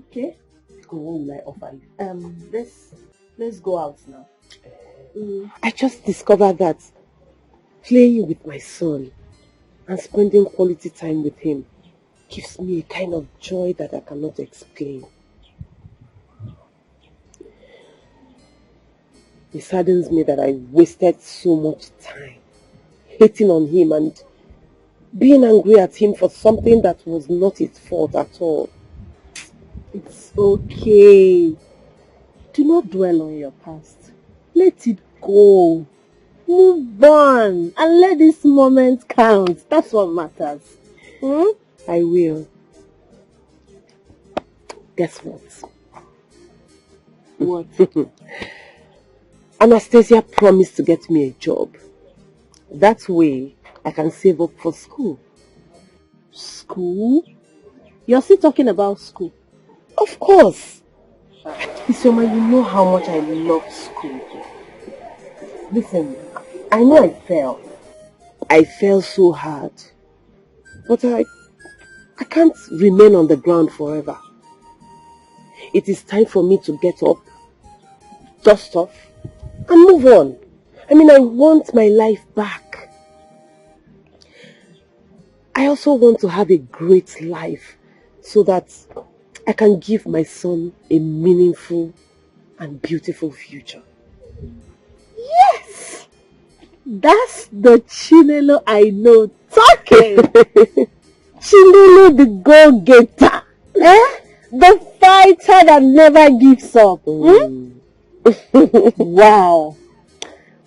Okay. Go, what will I offer you? Let's go out now. I just discovered that playing with my son and spending quality time with him gives me a kind of joy that I cannot explain. It saddens me that I wasted so much time hating on him and being angry at him for something that was not his fault at all. It's okay. Do not dwell on your past. Let it go. Move on and let this moment count. That's what matters. I will. Guess what? What? Anastasia promised to get me a job. That way, I can save up for school. School? You're still talking about school? Of course. Isioma, you know how much I love school. Listen, I know I fell. I fell so hard. But I can't remain on the ground forever. It is time for me to get up, dust off, and move on. I mean, I want my life back. I also want to have a great life so that I can give my son a meaningful and beautiful future. Yes! That's the Chinelo I know talking. Chinelo the go-getter. The fighter that never gives up. Wow.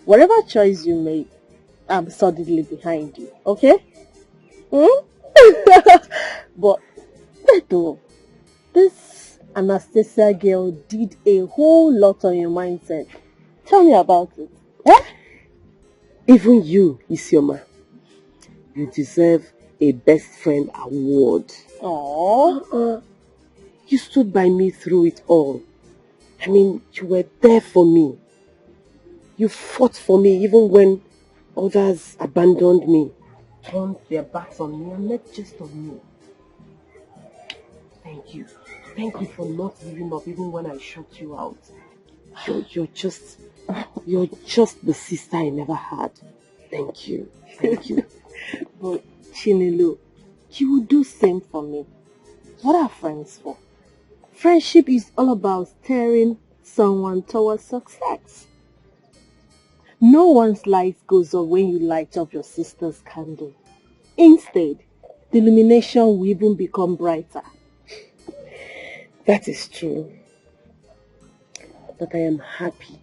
Whatever choice you make, I'm solidly behind you. Okay? But, Beto, this Anastasia girl did a whole lot on your mindset. Tell me about it. Even you, Isioma, you deserve a best friend award. Aww. You stood by me through it all. I mean, you were there for me. You fought for me even when others abandoned me, turned their backs on me and made jest of me. Thank you. Thank you for not giving up even when I shut you out. You're just the sister I never had. Thank you. Thank you. But Chinelo, you will do same for me. What are friends for? Friendship is all about steering someone towards success. No one's light goes up when you light up your sister's candle. Instead, the illumination will even become brighter. That is true. But I am happy.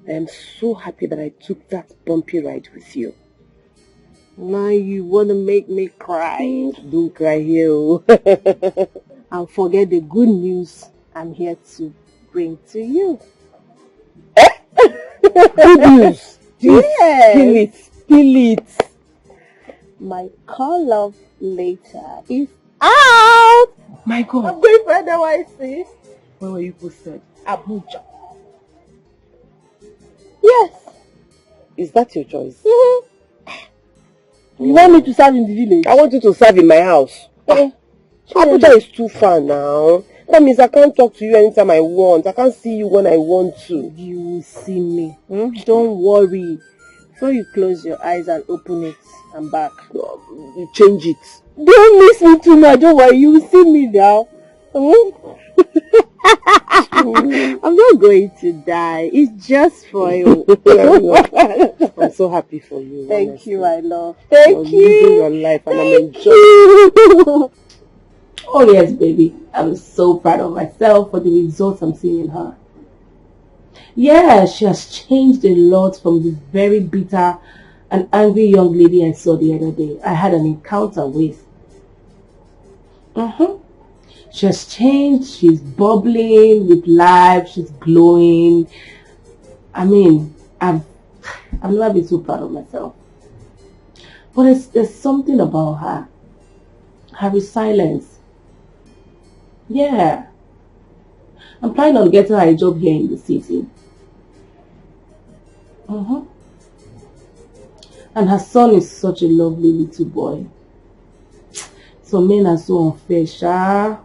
I am so happy that I took that bumpy ride with you. Now you want to make me cry. Don't cry here. And forget the good news I'm here to bring to you. Good news. Yes. Spill it. My call love later is out. My God. I'm going for NYC. Where were you posted? Abuja. Yes. Is that your choice? You want me to serve in the village? I want you to serve in my house. Abuja is too far now. That means I can't talk to you anytime I want. I can't see you when I want to. You will see me. Don't worry. Before you close your eyes and open it, I'm back. You change it. Don't miss me too much. Don't worry. You will see me now. I'm not going to die. It's just for you. I'm so happy for you. Thank honestly. you, my love. Thank you. You're living your life and I'm enjoying. Oh yes, baby. I'm so proud of myself for the results I'm seeing in her. Yeah, she has changed a lot from the very bitter and angry young lady I saw the other day. I had an encounter with. She has changed. She's bubbling with life. She's glowing. I mean, I've never been so proud of myself. But there's something about her. Her resilience. Yeah. I'm planning on getting her a job here in the city. And her son is such a lovely little boy. Some men are so unfair, Sha.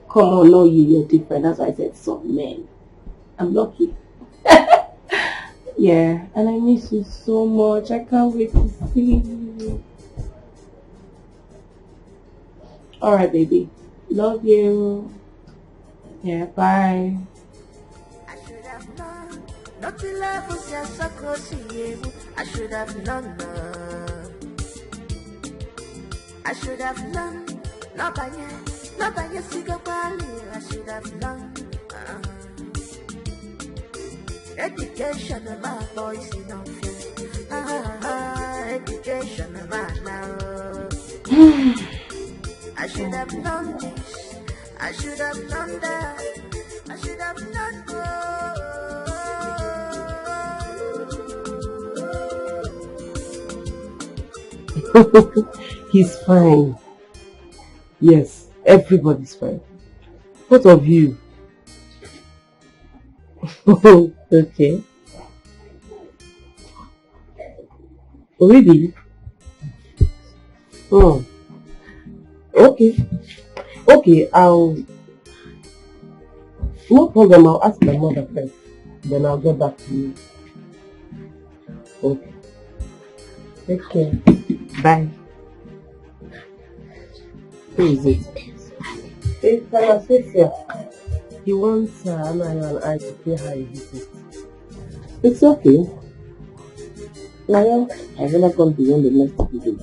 Come on, no, you're different. That's why I said some men. I'm lucky. Yeah, and I miss you so much. I can't wait to see you. Alright, baby. Love you. Yeah, bye. I should have known. Not to love was just so close to you. I should have known. I should have known. No banya siga bali. I should have known. Education of my boys in office. Education of my now. I should have known this. I should have known that. I should have known He's fine. Yes, everybody's fine. What of you? Okay. Really? Oh. Okay. Okay, no problem. I'll ask my mother first. Then I'll get back to you. Okay. Take care. Bye. Who is it? It's Anastasia. He wants Anna and I to pay her a visit. It's okay. Now, I've never gone beyond the next few days.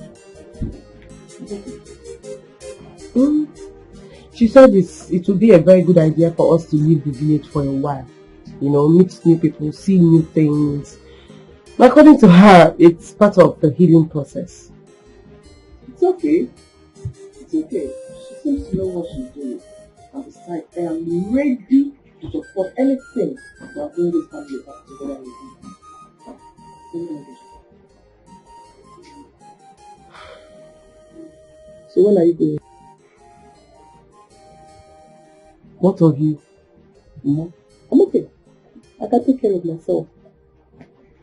She said it would be a very good idea for us to leave the village for a while. You know, meet new people, see new things. But according to her, it's part of the healing process. It's okay. It's okay. She seems to know what she's doing. And besides, I am ready to support anything that bring this family back together with you. So when are you going? What of you? I'm okay. I can take care of myself.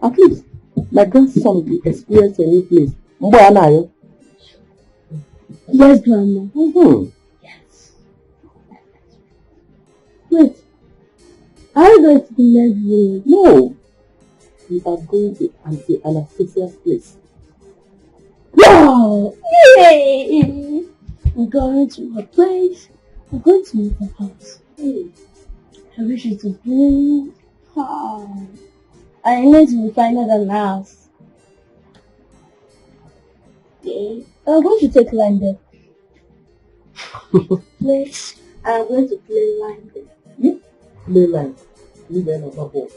At least my grandson will experience a new place. Yes, Grandma. Yes. Wait. Are you going to the next village? No. We are going to Auntie Anastasia's place. Wow! Yay! We're going to her place. We're going to meet her house. I wish it was blue. I know it will be finer than the house. Okay. I'm going to take line there. Wait. I'm going to play line there. Play line. Leave her on ball.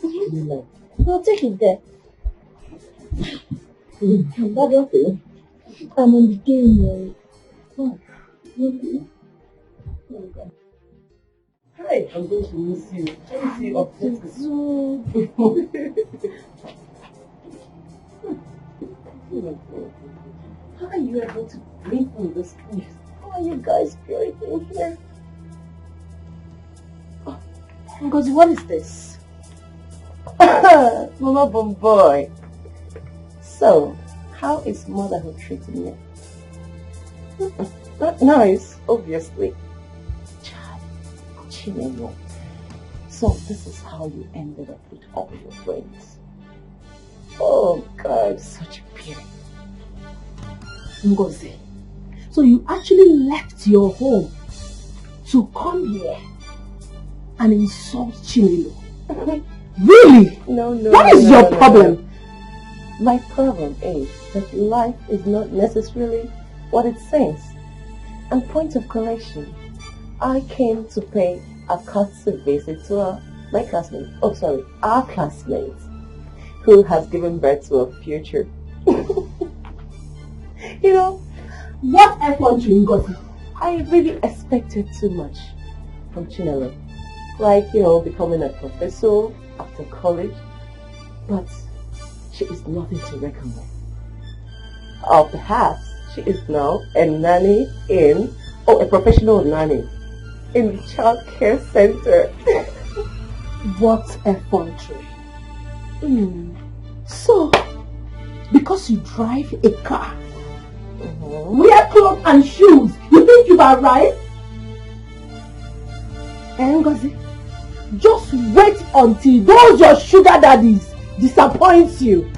Play line. I'll take it there. That's okay. I'm on the game, right? Oh, okay. Okay. Hi, I'm going to miss you. Let me see you up How are you able to breathe in this place? How are you guys feeling in here? Because what is this? Mama Bomboy. So, how is motherhood treating you? Not nice, obviously. Chinelo. So this is how you ended up with all your friends. Oh God, such a pity. Ngozi, so you actually left your home to come here and insult Chinelo? Really? No. What is your problem? My problem is that life is not necessarily what it seems. And point of correction, I came to pay a courtesy visit to our classmate, who has given birth to a future. You know, what effort you got? I really expected too much from Chinelo. Like, you know, becoming a professor after college. But she is nothing to reckon with. Or perhaps she is now a nanny a professional nanny in the child care center. What effrontery. So, because you drive a car, wear clothes and shoes, you think you've arrived? Ngozi, just wait until those your sugar daddies disappoint you.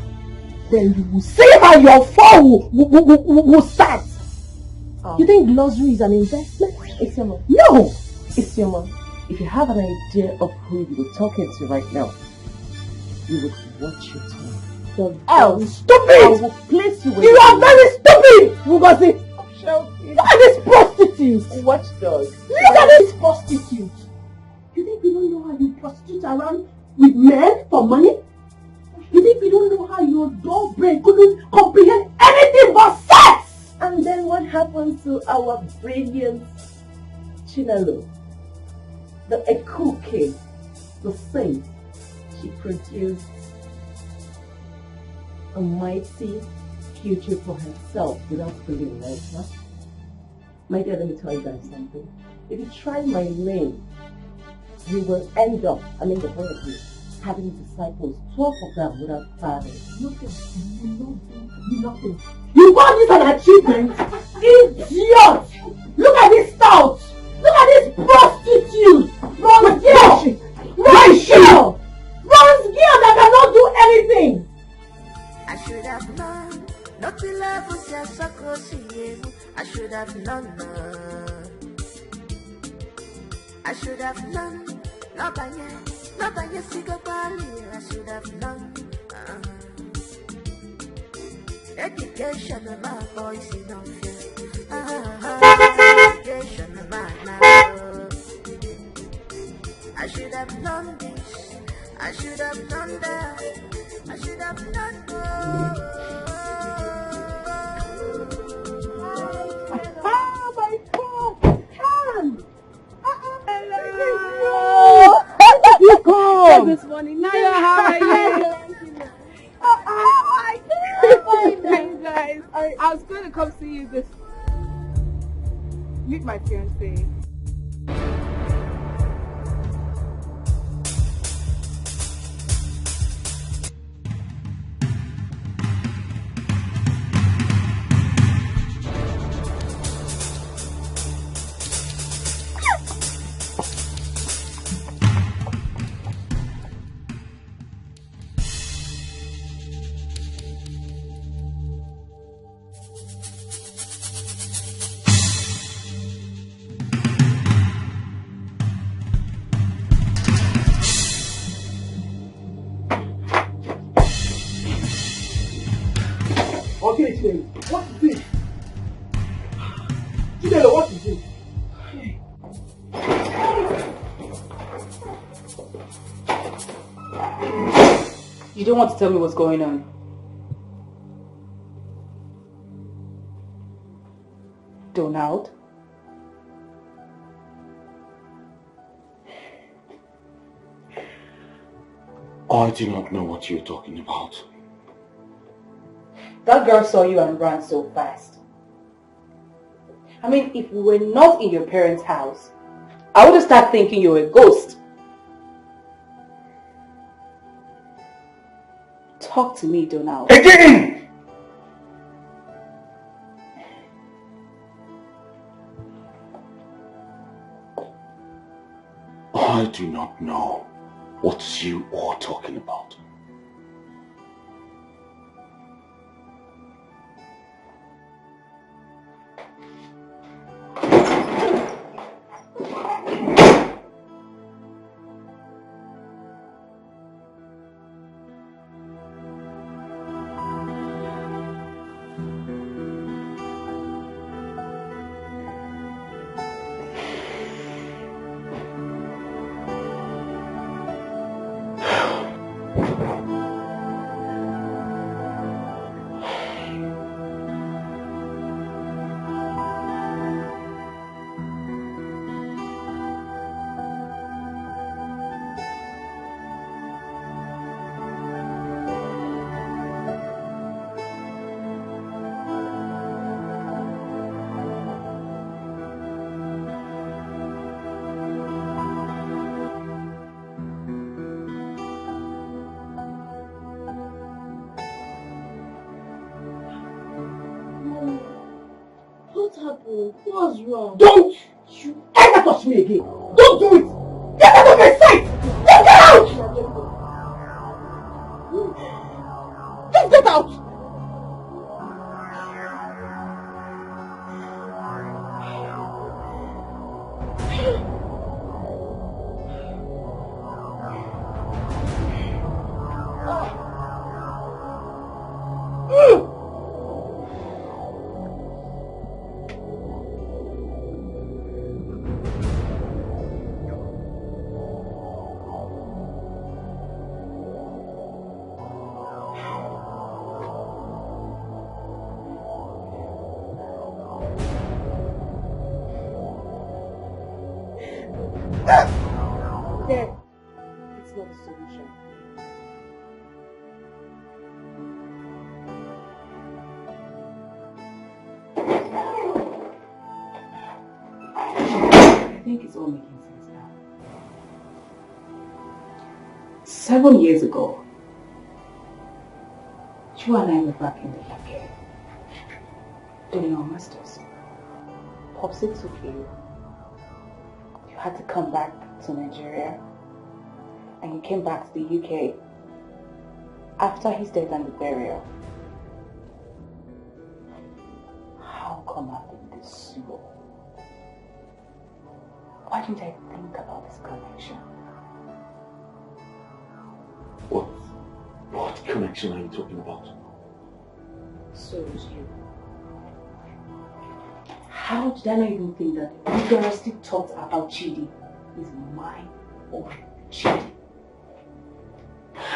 Then you will see how your fall will start. You think luxury is an investment? Isioma. No! Isioma, if you have an idea of who you were talking to right now, you would watch your tongue. Stupid! I will place you with You are very stupid! Ngozi! Shouting. Look at this prostitute! Watchdog. Look at this prostitute! You think we don't know how you prostitute around with men for money? You think we don't know how your dog brain couldn't comprehend anything but sex? And then what happened to our brilliant Chinelo? The Eku King, the saint, she produced a mighty future for herself without feeling like that. My dear, let me tell you guys something. If you try my name, you will end up, the both of you, having disciples, 12 of them without fathers. Nothing. You call this an achievement? Idiot! Look at this stout! Look at this prostitute! Where is she? have known. I should have known. No by you, Sigo Bali. I should have known. Education of my boys in no fear. Education of my now. I should have known this. I should have known that. I should have known more. Ah, my God! Can! Hello! You come! This morning, Naya, how are you? Fine, guys. I was going to come see you this. Meet my fiancé. Okay, Chidelo, what is it? Chidelo, what is it? You don't want to tell me what's going on? Donald? I do not know what you're talking about. That girl saw you and ran so fast. I mean, if we were not in your parents' house, I would have started thinking you were a ghost. Talk to me, Donald. Again! I do not know what you are talking about. What's wrong? Don't you ever touch me again! Don't do it! Get out of my sight! Just get out! Just get out! It's not a solution. I think it's all making sense now. 7 years ago, you and I were back in the UK doing our masters. Popsy took you. You had to come back to Nigeria, and you came back to the UK after his death and the burial. How come I've been this soon? can't I think about this connection? What connection are you talking about? So is you. How did I not even think that the egoistic thought about Chidi is my own Chidi?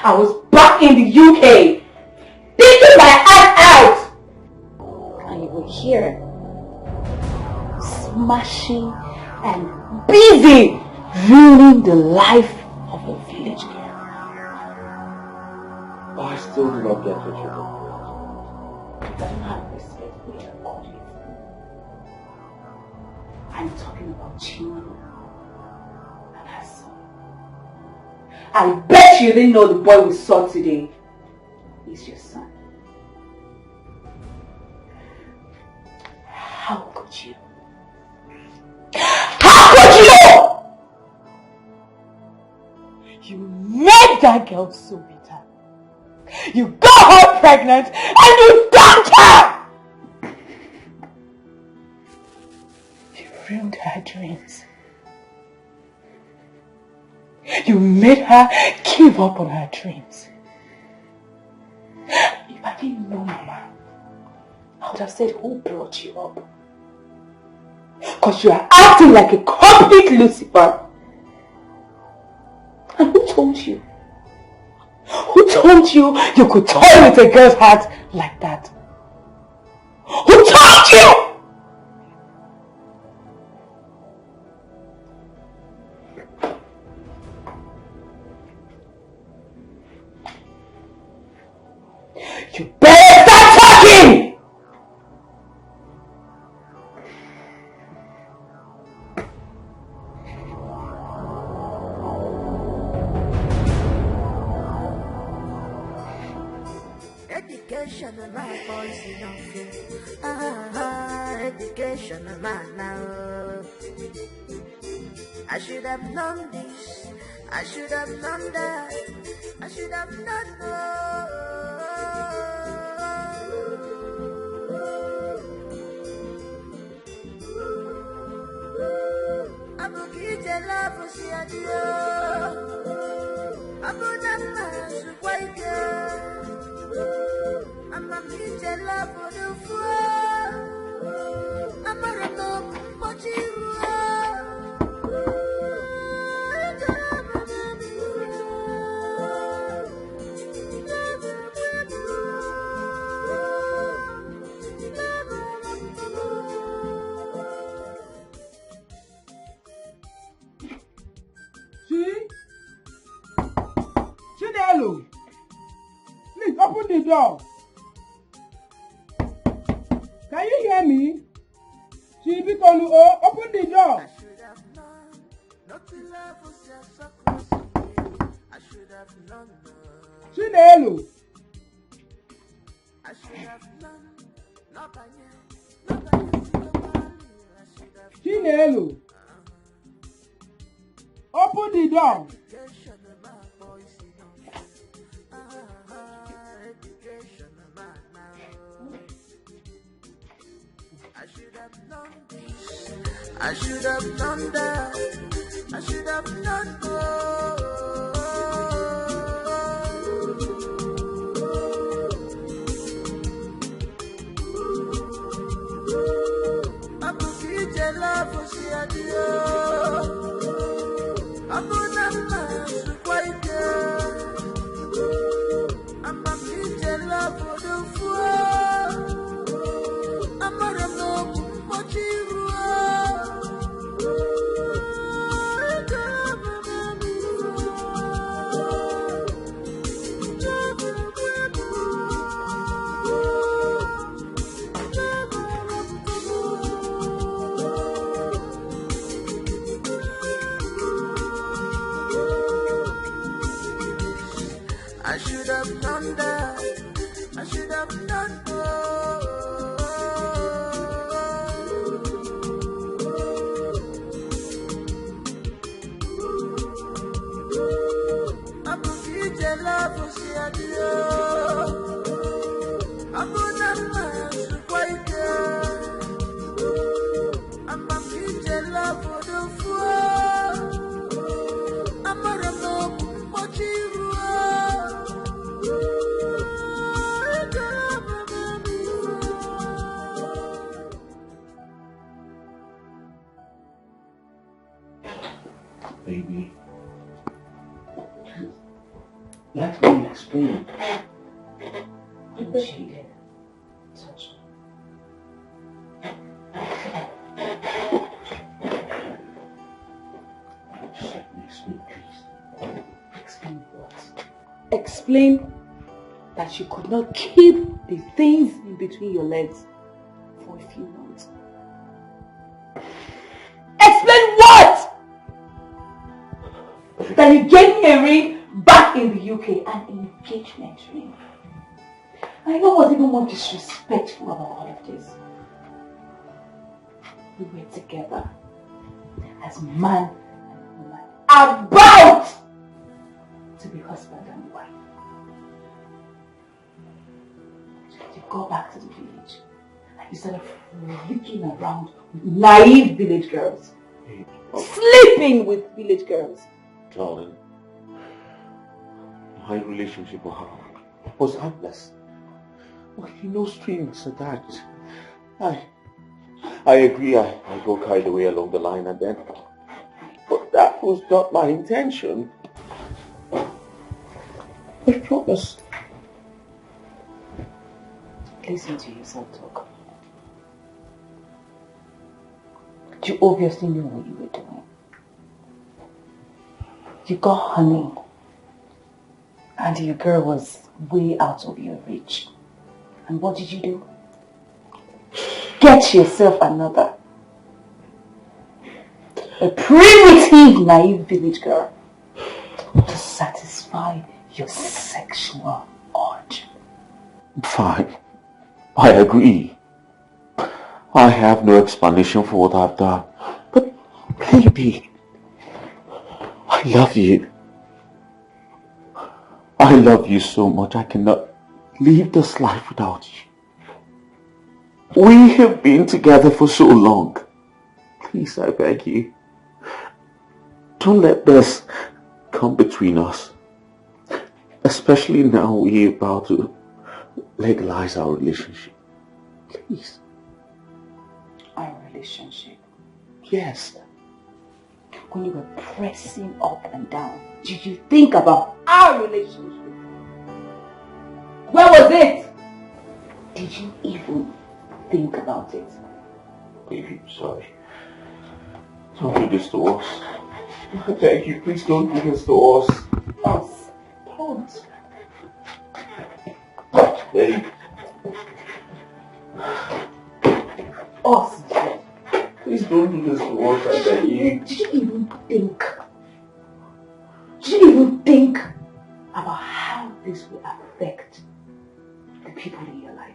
I was back in the UK, thinking my ass out! And you were here, smashing and busy ruining the life of a village girl. Oh, I still do not get what you're talking about. I don't have respect for your body. I'm talking about Chino and her son. I bet you didn't know the boy we saw today is your son. How could you? How could you? You made that girl so bitter. You got her pregnant and you dumped her! You ruined her dreams. You made her give up on her dreams. If I didn't know, Mama, I would have said, who brought you up? Because you are acting like a complete Lucifer. And who told you? Who told you you could toy with a girl's heart like that? Who told you? You better start talking! Education and my voice enough. Education and my now. I should have known this. I should have known that. I should have known. I'm gonna get your love for see a deal. I'm gonna pass the white girl. I'm a meet love for the fool. I'm a run up, but you Chinelo, please open the door. Can you hear me? Chibikolu, open the door. I should have known, not to love was just so I should have known. Chinelo. I should have known, not by you, not by you. I should have Chinelo. Open the door. education of my voice, education of my now. I should have known this. I should have known that. I should have known more. I'm gonna get love for see a deal. I'm gonna pass the white girl. I'm gonna get love for the fool. I'm gonna know what you I should have known that. I should have known more. I'm gonna get love for see a deal. I'm gonna pass the white girl. I'm gonna get love for the fool. Let me explain. Touch me. Explain, please. Explain what? Explain that you could not keep the things in between your legs for a few months. Explain what? That you gave me a ring back in the UK, an engagement ring. I know what's even more disrespectful about all of this. We were together as man and woman, about to be husband and wife. You go back to the village and you started freaking around with naive village girls. Sleeping with village girls. Darling, my relationship with her was harmless. Well, no strings attached. I agree, I got carried away along the line and then, but that was not my intention. I promise. Listen to yourself talk. You obviously knew what you were doing. You got honey, and your girl was way out of your reach. And what did you do? Get yourself another. A primitive, naive village girl to satisfy your sexual urge. Fine, I agree. I have no explanation for what I've done. But baby, I love you. I love you so much I cannot live this life without you. We have been together for so long. Please, I beg you, don't let this come between us. Especially now we're about to legalize our relationship. Please. Our relationship? Yes. When you were pressing up and down, did you think about our relationship? Where was it? Did you even think about it? Baby, I'm sorry. Don't do this to us. I beg you, please don't do this to us. Us? Don't. Babe. Us? Please don't do this to us, I beg you. Did you even think? Did you even think about how this will affect the people in your life?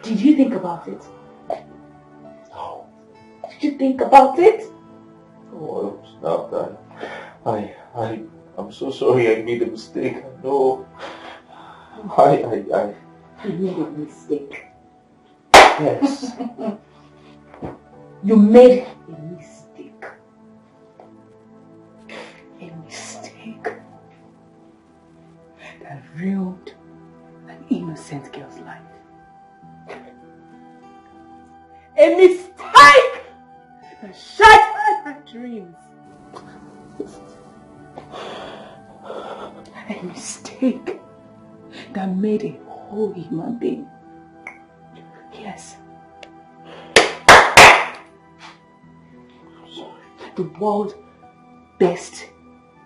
Did you think about it? No. Did you think about it? Oh, stop that. I'm so sorry I made a mistake. I know. You made a mistake. Yes. You made a mistake. A mistake that ruined an innocent girl's life. A mistake that shattered her dreams. A mistake that made a whole human being. Yes. The world's best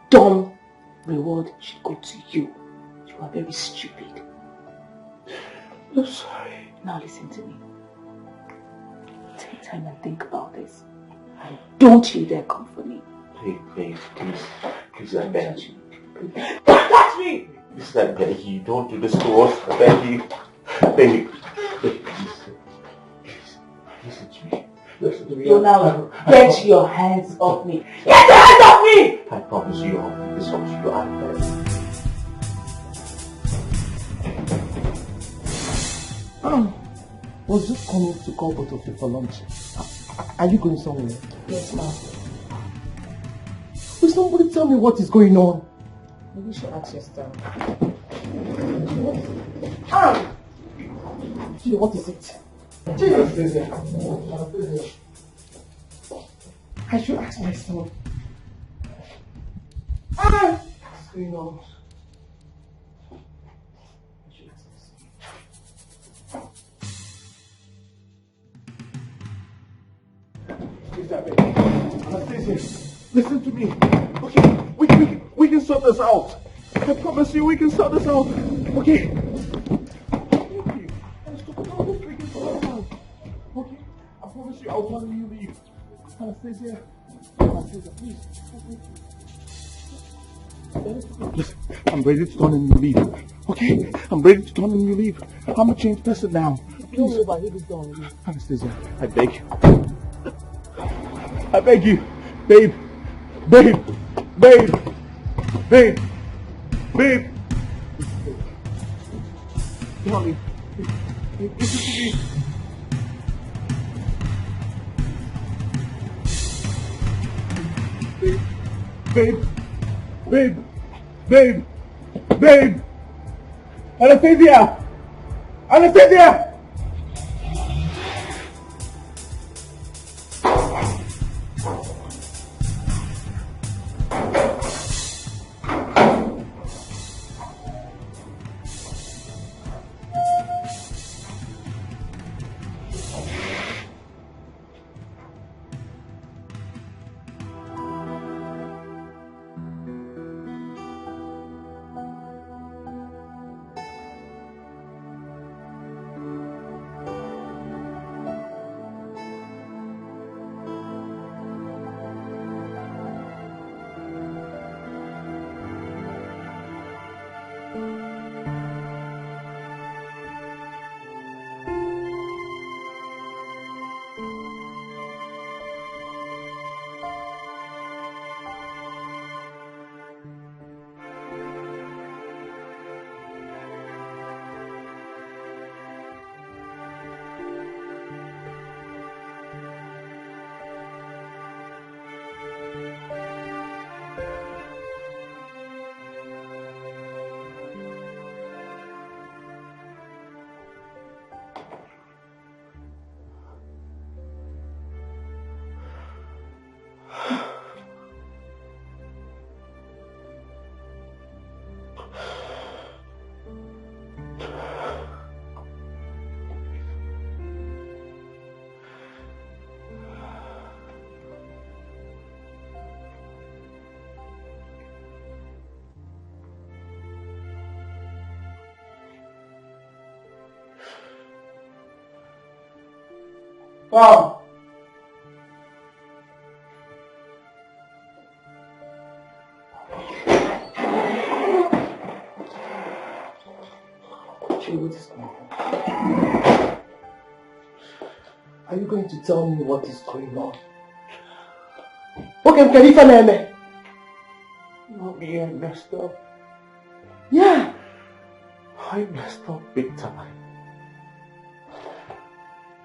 dumb reward should go to you. You are very stupid. I'm sorry. Now listen to me. Take time and think about this. And don't you dare come for me. Please, please, I beg you. Don't touch me! Please, I beg you, don't do this to us. I beg you. Baby, please, listen to me. Listen to me. So now, get your hands off me. Get your hands off me! I promise you, I'll pick this up to you. I beg. I was just coming to call both of you for lunch. Are you going somewhere? Yes, ma'am. Will somebody tell me what is going on? Maybe you should ask your staff. Gee, what is it? I should ask myself. What's going on? Anastasia, listen to me. Okay, we can sort this out. I promise you we can sort this out. Okay? Okay? I promise you I'll tell you leave. Anastasia, please. Listen, I'm ready to turn and you leave. Okay? I'm ready to turn and you leave. I'm a changed person now. Don't move, I hate this down. Anastasia, I beg you. I beg you. Babe. Babe. Babe. Babe. Babe. Darling. Listen to me. Babe. Babe. Babe. Babe. Anastasia. Anastasia. Mom! What is going on? Are you going to tell me what is going on? Okay, can you find me? Mommy, I messed up. Yeah! I messed up big time.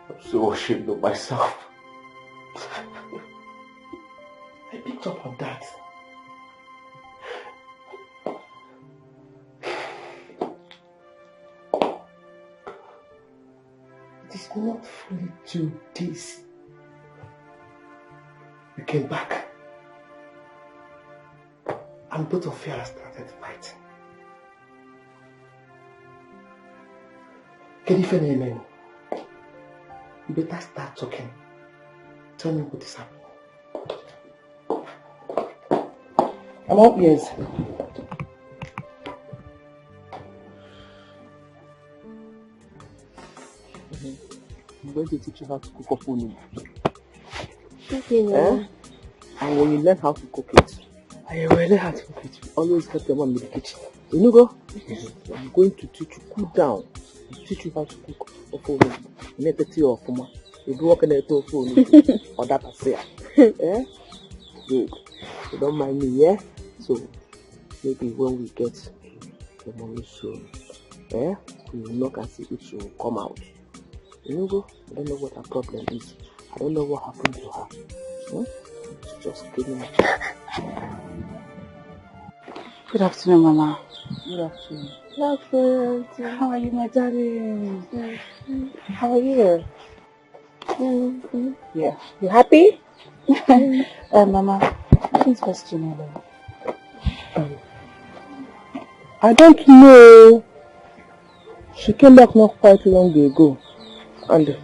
I'm so ashamed of myself. I picked up on that. It is not fully 2 days. You came back. And both of you have started fighting. Can you feel me? You better start talking. Tell me what is happening. I'm all ears. I'm going to teach you how to cook up unu. Okay, yeah. And when you learn how to cook it, I will learn how to cook it. Always help your mom in the kitchen. You know, go? I'm going to teach you, cool down. I'll teach you how to cook up unu. You need to tell your mama. You go work in the phone or that I say. Yeah? Good. You don't mind me, yeah? So maybe when we get the money soon, yeah, we will knock and see if she will come out. You know, go? I don't know what her problem is. I don't know what happened to her. She just gave me. Good afternoon, Mama. Good afternoon. Good afternoon. How are you, my darling? Mm-hmm. How are you? Mm-hmm. Yeah. You happy? Mama, please question her. I don't know. She came back not quite long ago and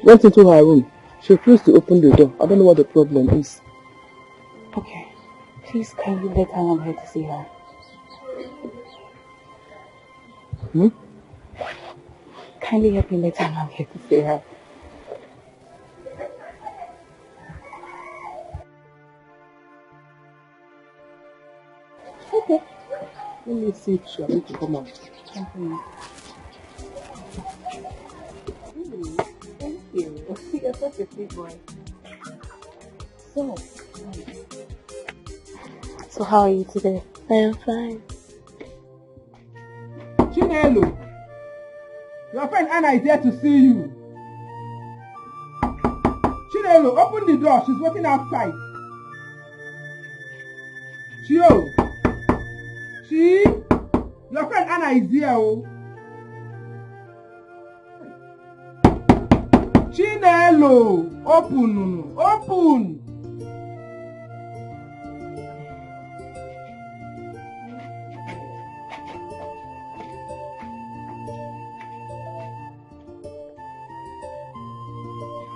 went into her room. She refused to open the door. I don't know what the problem is. Okay. Please, can you let her know I'm here to see her? Kindly help me let her know I'm here to see her. Okay. Let me see if she'll need to come out. Thank you. Thank you. You're such a sweet boy. So how are you today? I am fine. Chinelo, your friend Anna is here to see you. Chinelo, open the door. She's waiting outside. Chio. Chi, your friend Anna is here. Oh. Chinelo, open. Open.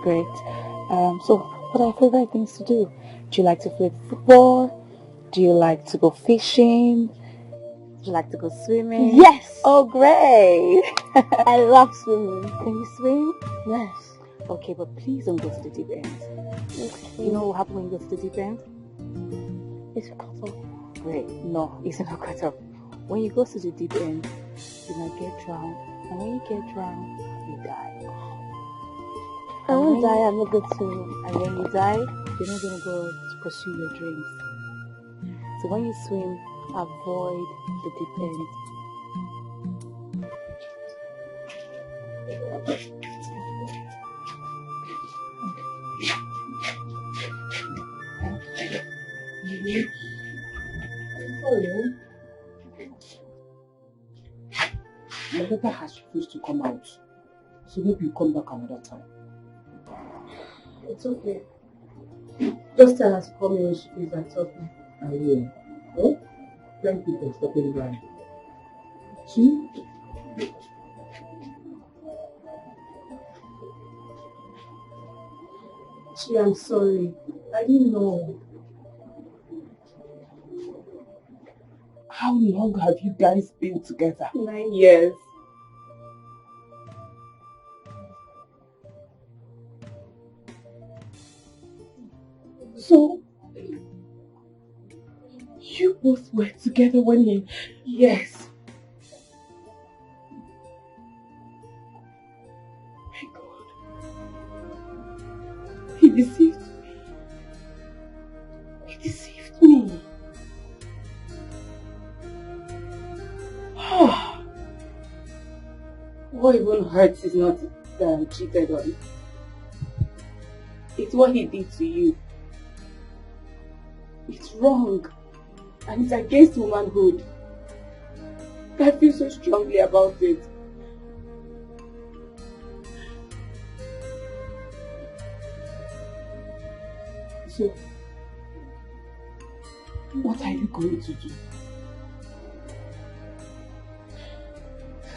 Great. So what are your favorite things to do? Do you like to play football? Do you like to go fishing? Do you like to go swimming? Yes! Oh, great! I love swimming. Can you swim? Yes. Okay, but please don't go to the deep end. Okay. You know what happens when you go to the deep end? It's cut off. Great. No, it's not cut off. When you go to the deep end, you might get drowned. And when you get drowned, you die. I won't die, I'm not good to. And when you die, you're not going to go to pursue your dreams. So when you swim, avoid the deep end. My daughter has refused to come out. So maybe you come back another time. It's okay. Just tell her to call me when she feels like talking. I will. Oh? Thank you for stopping by. See? Gee, I'm sorry. I didn't know. How long have you guys been together? 9 years. So, you both were together when you... Yes. My God. He deceived me. He deceived me. What even hurts is not cheated on. It's what he did to you. It's wrong. And it's against womanhood. I feel so strongly about it. So, what are you going to do?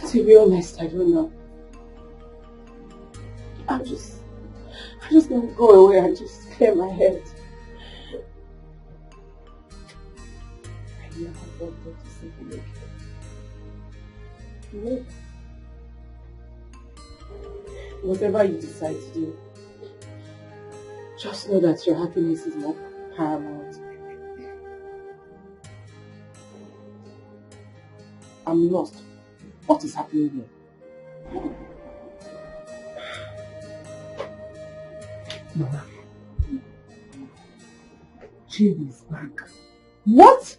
To be honest, I don't know. I'm just gonna go away and just clear my head. I never wanted to see him again. No. Whatever you decide to do, just know that your happiness is more paramount. I'm lost. What is happening here? Mama. Jane is back. What?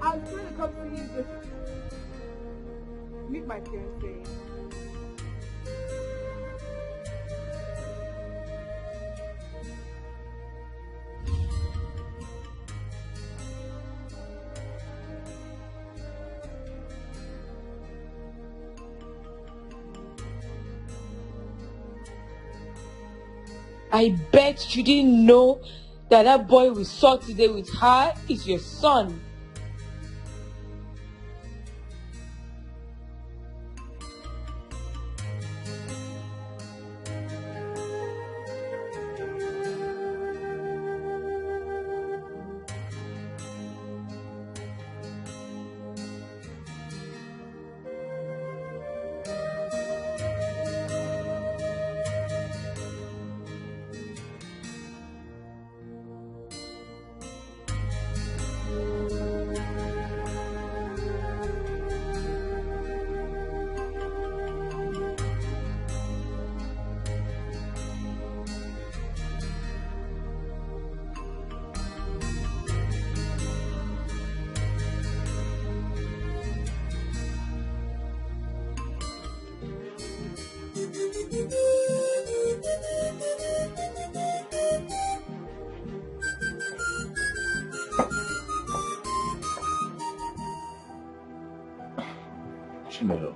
I'm going to come see you just meet my fiancé. I bet you didn't know that that boy we saw today with her is your son. Chinelo,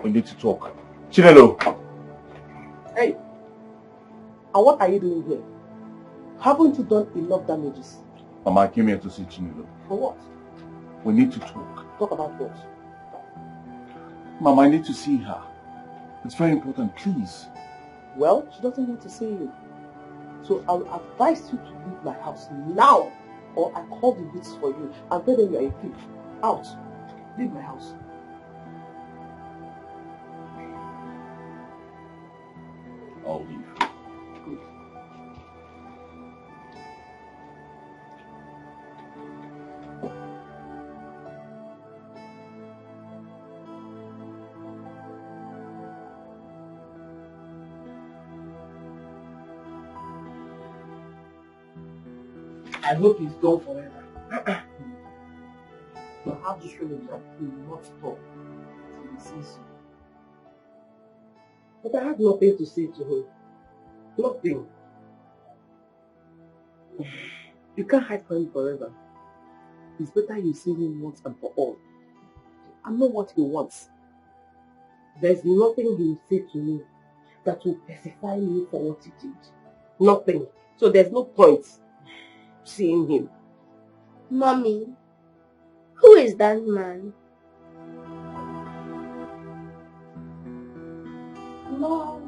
we need to talk. Chinelo! Hey, and what are you doing here? Haven't you done enough damages? Mama, I came here to see Chinelo. For what? We need to talk. Talk about what? Mama, I need to see her. It's very important, please. Well, she doesn't want to see you. So I'll advise you to leave my house now, or I call the police for you and tell them you are a thief. Out. Leave my house. I'll leave. Good. I hope he's gone forever. But I have this feeling that he will not stop until he sees you. But I have nothing to say to him. Nothing. You can't hide from him forever. It's better you see him once and for all. I know what he wants. There's nothing he will say to me that will pacify me for what he did. Nothing. So there's no point seeing him. Mommy, who is that man? Mom.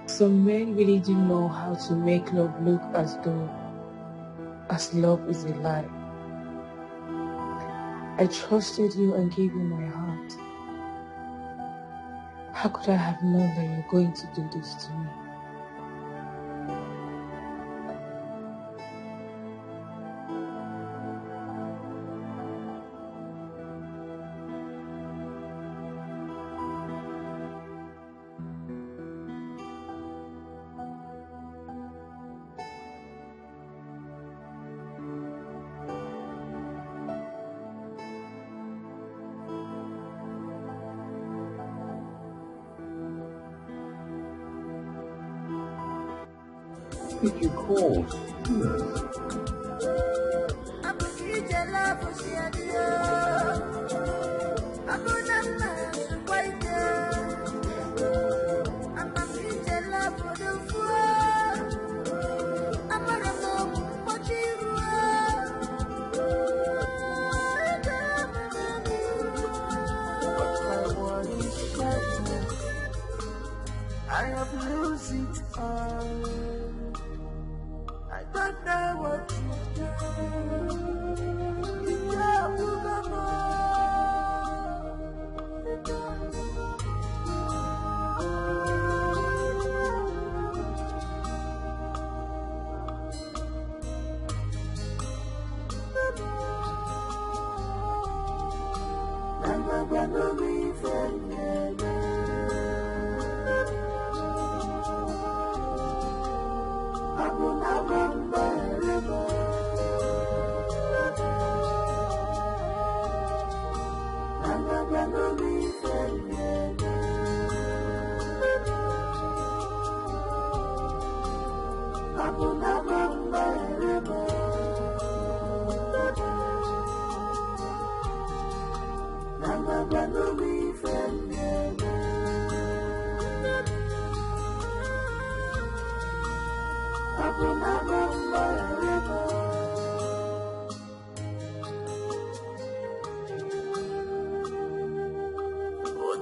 Some men really do know how to make love look as love is a lie. I trusted you and gave you my heart. How could I have known that you're going to do this to me? If you call, I have lose it all. I don't know what to do.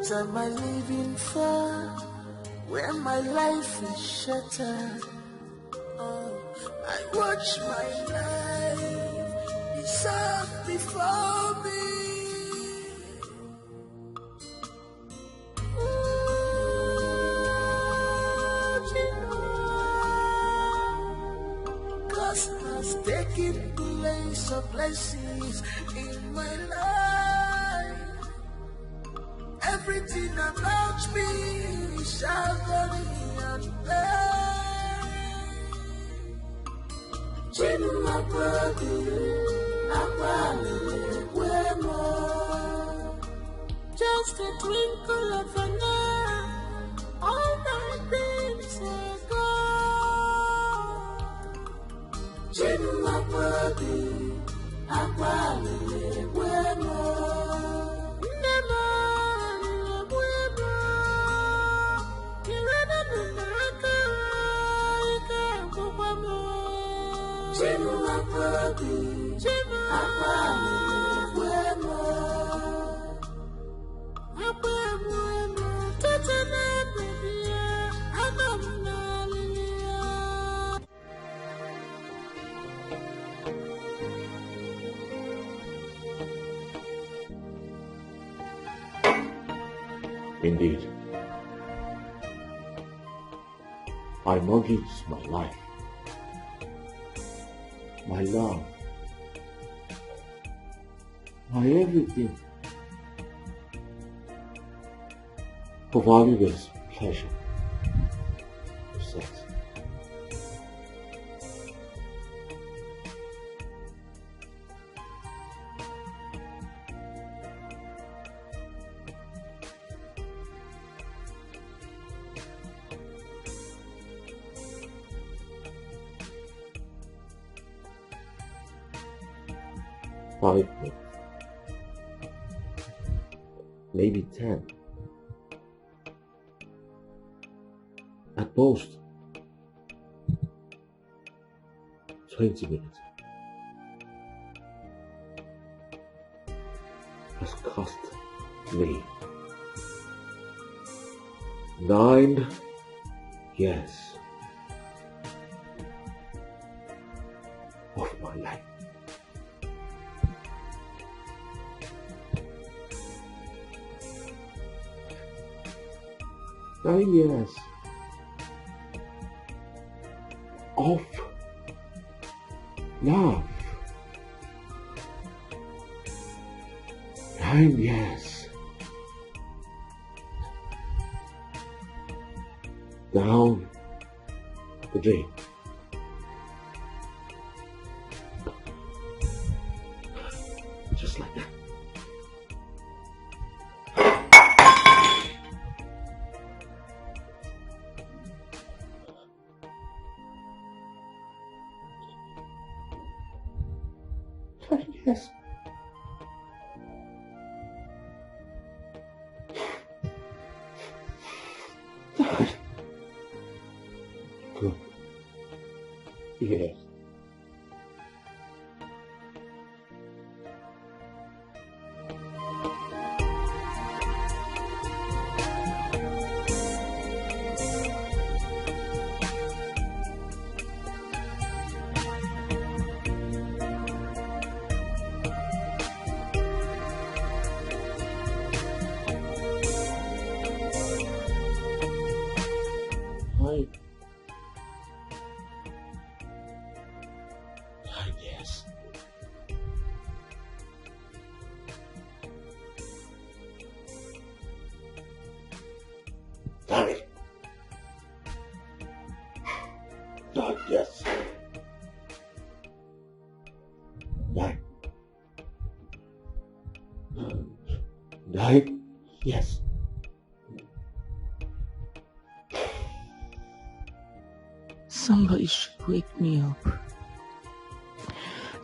What am I living for? Where my life is shattered. Oh, I watch my life dissolve before me. Cause has taken place of blessings in my life. Everything about me is agony and pain. Chinu akwadi, where more? Just a twinkle of an eye, all my dreams are gone. Chinu akwadi, where more? Indeed, I mortgage my life, my love, my everything for valueless pleasure of sex. Five minutes, maybe 10, at most 20 minutes has cost me 9 years of my life. Nine years of love. 9 years down the drain. Just like that. Yes. Good. Yes. Yes. Sorry. Yes. 9. 9. Yes. Somebody should wake me up.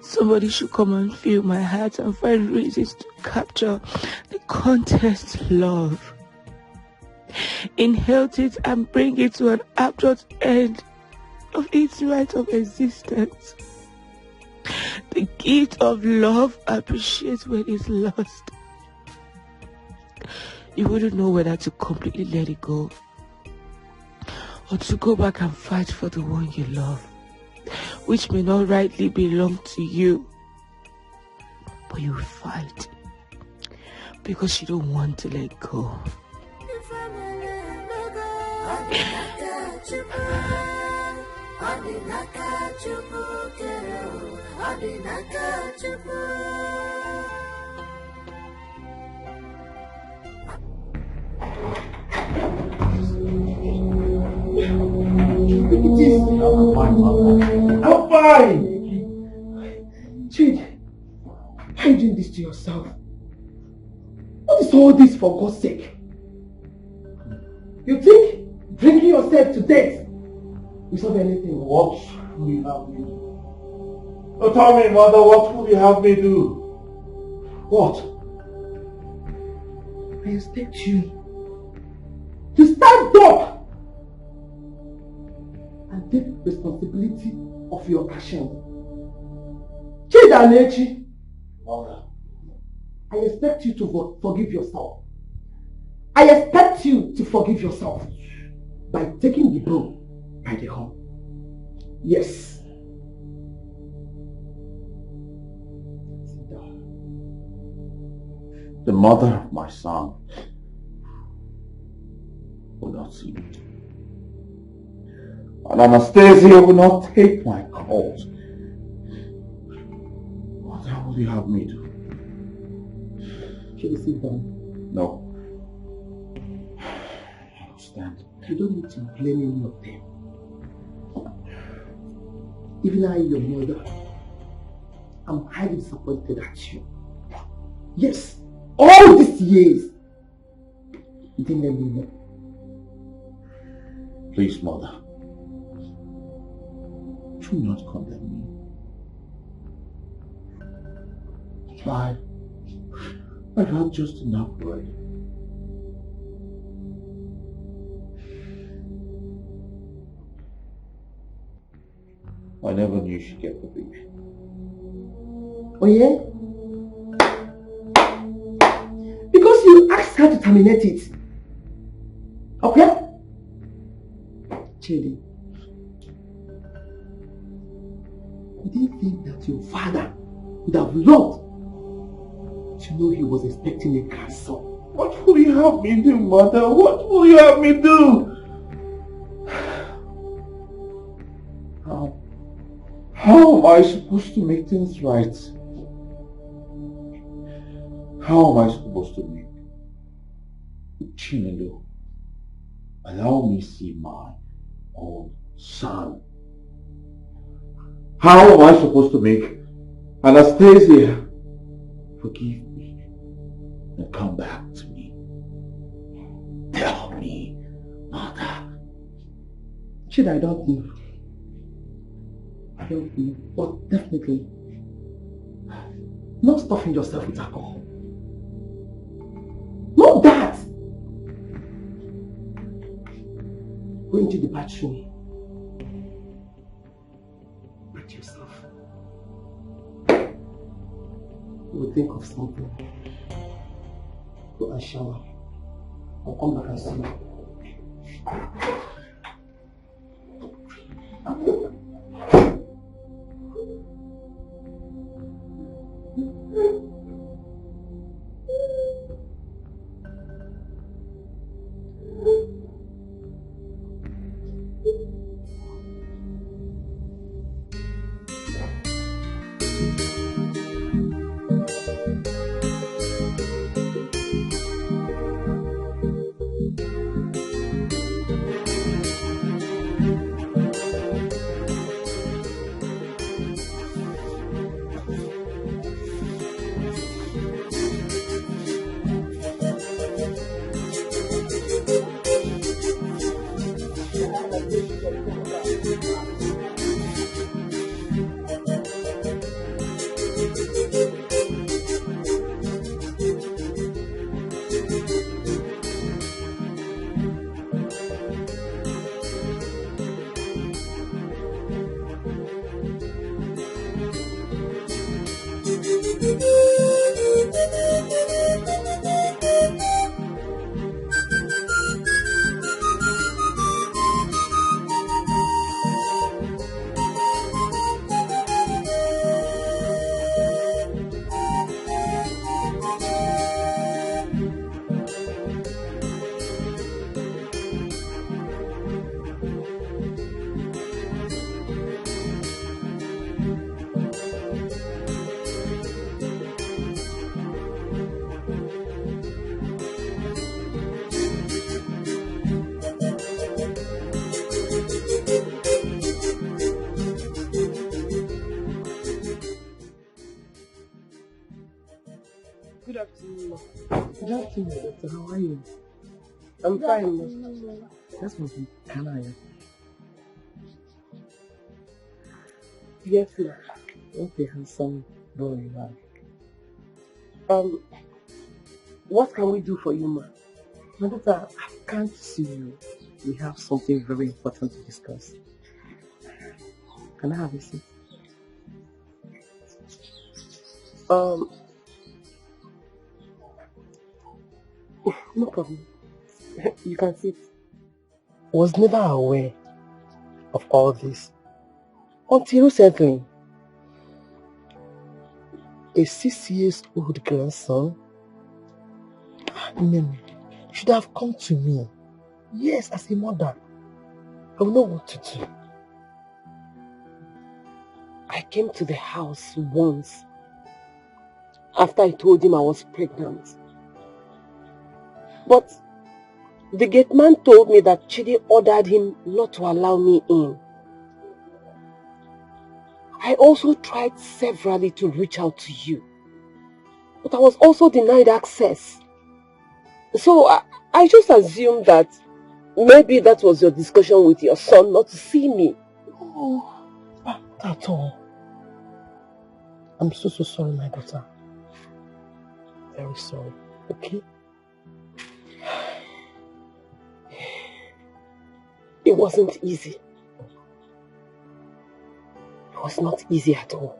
Somebody should come and feel my heart and find reasons to capture the contest love. Inhale it and bring it to an abrupt end of its right of existence. The gift of love appreciates when it's lost. You wouldn't know whether to completely let it go or to go back and fight for the one you love. which may not rightly belong to you. But you fight because you don't want to let go. I'm fine. Chid, why are you doing this to yourself? What is all this, for God's sake? You think drinking yourself to death will solve anything? What will you have me do? Oh, tell me, mother, what will you have me do? What? I expect you to stand up and take responsibility of your actions. Chidanechi, Mother. I expect you to forgive yourself. I expect you to forgive yourself by taking the bull by the horn. Yes. Sit down. The mother of my son will not see me. And Anastasia will not take my calls. What will you have me do? Should we sit down? No. I understand. You don't need to blame any of them. Even I, your mother, I'm highly disappointed at you. Yes, all these years, you didn't let me know. Please, mother, do not condemn me. I've had just enough already. I never knew she'd get the baby. Oh yeah? Because you asked her to terminate it. Okay? Chidi, you didn't think that your father would have loved to know he was expecting a grandson? What will you have me do, mother? What will you have me do? How am I supposed to make things right? How am I supposed to make Chinelo allow me see my own son? How am I supposed to make Anastasia forgive me and come back to me? Tell me, mother. Chid, I don't know. I don't know, but definitely not stuffing yourself with alcohol. Not that! Go into the bathroom. Wet yourself. You will think of something. Go and shower. I'll come back and see you. Good afternoon, ma. Good afternoon, doctor. How are you? I'm fine, ma. That's what can I? Yes, ma. Okay, handsome boy you are. What can we do for you, ma? My daughter, I can't see you. We have something very important to discuss. Can I have a seat? No problem. You can sit. Was never aware of all this until recently. A 6-year-old grandson should have come to me. Yes, as a mother, I will know what to do. I came to the house once after I told him I was pregnant. But the gate man told me that Chidi ordered him not to allow me in. I also tried severally to reach out to you, but I was also denied access. So I just assumed that maybe that was your discussion with your son not to see me. No, not at all. I'm so sorry, my daughter. Very sorry. Okay? It wasn't easy. It was not easy at all.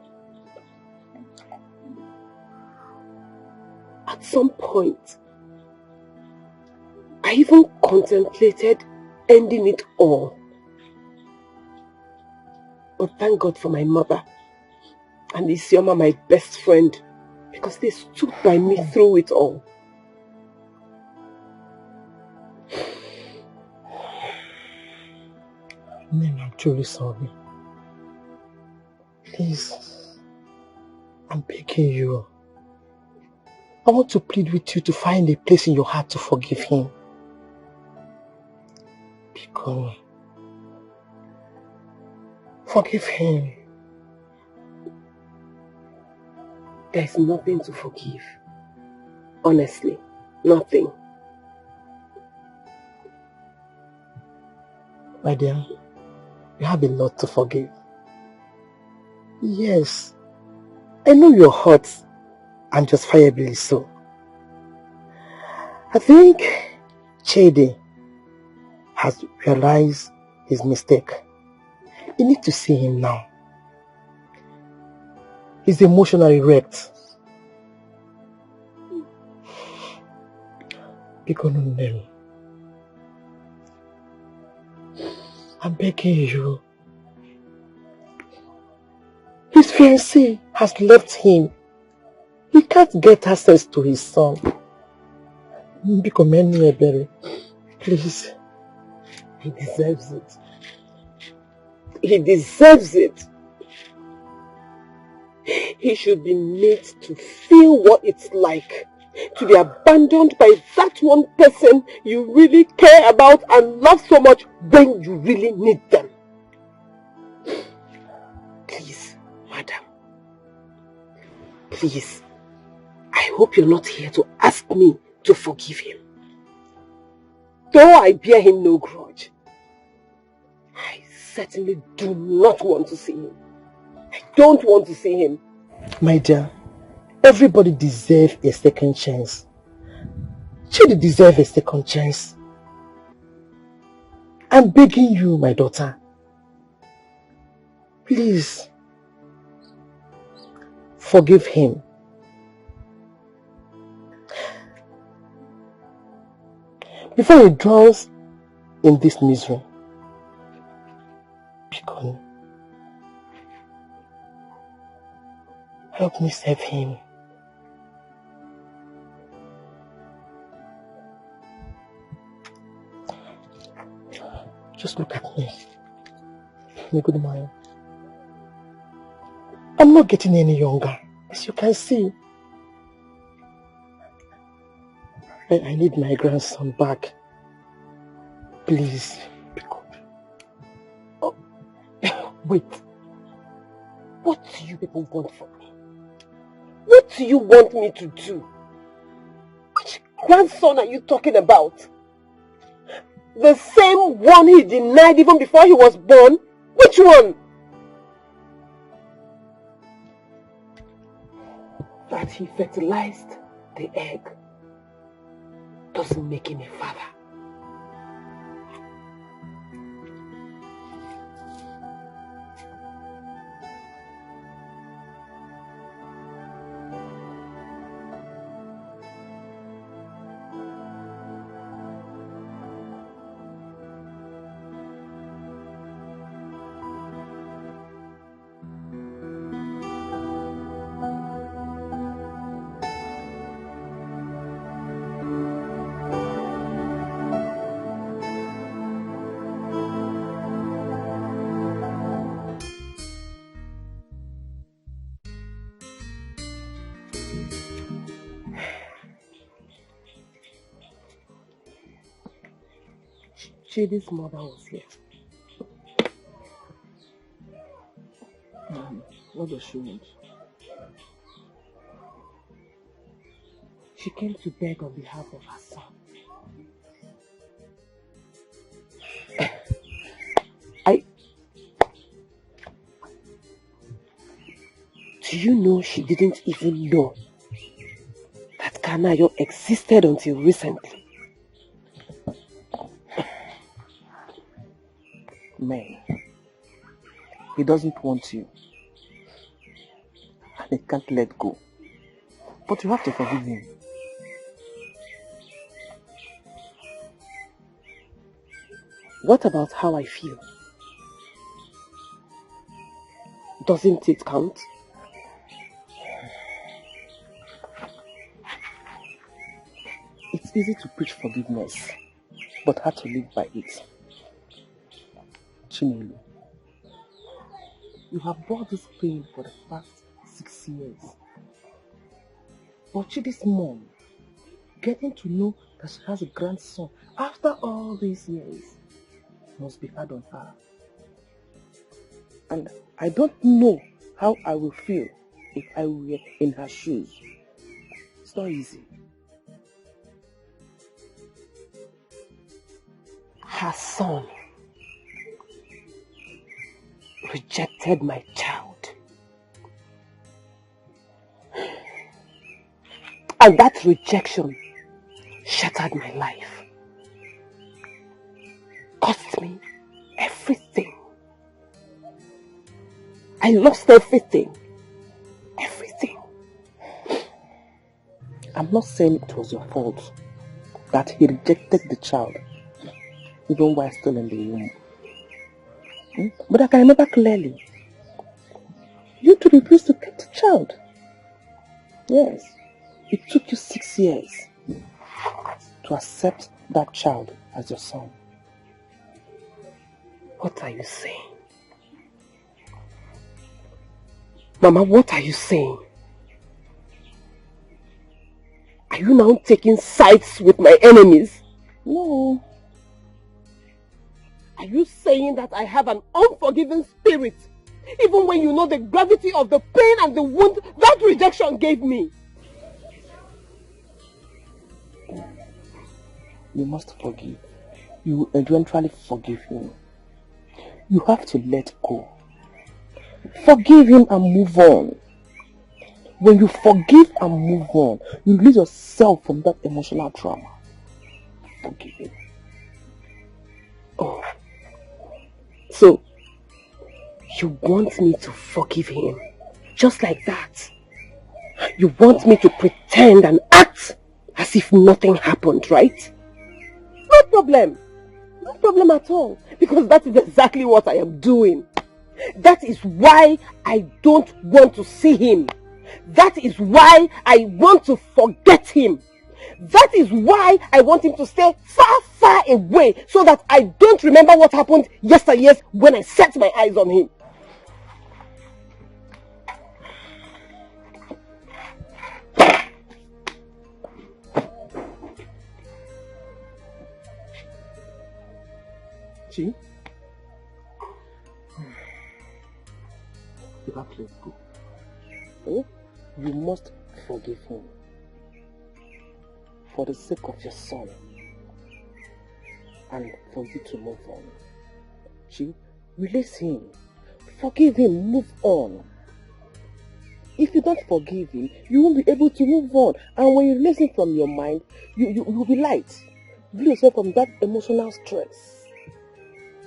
At some point, I even contemplated ending it all. But thank God for my mother and Isioma, my best friend, because they stood by me through it all. Name, I'm truly sorry. Please, I'm begging you. I want to plead with you to find a place in your heart to forgive him. Because forgive him. There's nothing to forgive. Honestly, nothing. My dear, you have a lot to forgive. Yes, I know your heart and justifiably so. I think Chidi has realized his mistake. You need to see him now. He's emotionally wrecked. Because I'm begging you. His fiancée has left him. He can't get access to his son. Please. He deserves it. He deserves it. He should be made to feel what it's like to be abandoned by that one person you really care about and love so much when you really need them. Please, madam. Please. I hope you're not here to ask me to forgive him. Though I bear him no grudge, I certainly do not want to see him. I don't want to see him. My dear, everybody deserves a second chance. Chidi deserves a second chance. I'm begging you, my daughter. Please, forgive him. Before he drowns in this misery. Because help me save him. Just look at me. Good man. I'm not getting any younger, as you can see. I need my grandson back. Please. Oh, wait. What do you people want from me? What do you want me to do? grandson are you talking about? The same one he denied even before he was born? Which one? That he fertilized the egg doesn't make him a father. Chidi's mother was here. What does she want? She came to beg on behalf of her son. Do you know she didn't even know that Kanayo existed until recently? May, he doesn't want you. And he can't let go. But you have to forgive him. What about how I feel? Doesn't it count? It's easy to preach forgiveness, but hard to live by it. Chinelo, you have brought this pain for the past 6 years. But Chidi's mom, getting to know that she has a grandson after all these years, must be hard on her. And I don't know how I will feel if I were in her shoes. It's not easy. Her son rejected my child. And that rejection shattered my life. Cost me everything. I lost everything. Everything. I'm not saying it was your fault that he rejected the child, even while still in the womb. But I can remember clearly. You two refused to keep the child. Yes. It took you 6 years to accept that child as your son. What are you saying? Mama, what are you saying? Are you now taking sides with my enemies? No. Are you saying that I have an unforgiving spirit, even when you know the gravity of the pain and the wound that rejection gave me? You must forgive. You will eventually forgive him. You have to let go. Forgive him and move on. When you forgive and move on, you release yourself from that emotional trauma. Forgive him. Oh. So, you want me to forgive him? Just like that? You want me to pretend and act as if nothing happened, right? No problem. No problem at all. Because that is exactly what I am doing. That is why I don't want to see him. That is why I want to forget him. That is why I want him to stay far, far away so that I don't remember what happened yesterday when I set my eyes on him. Chi? You have to let go. Oh? You must forgive him. for the sake of your son and for you to move on. Release him. Forgive him. Move on. If you don't forgive him, you won't be able to move on. And when you release him from your mind, you will be light. Free yourself from that emotional stress.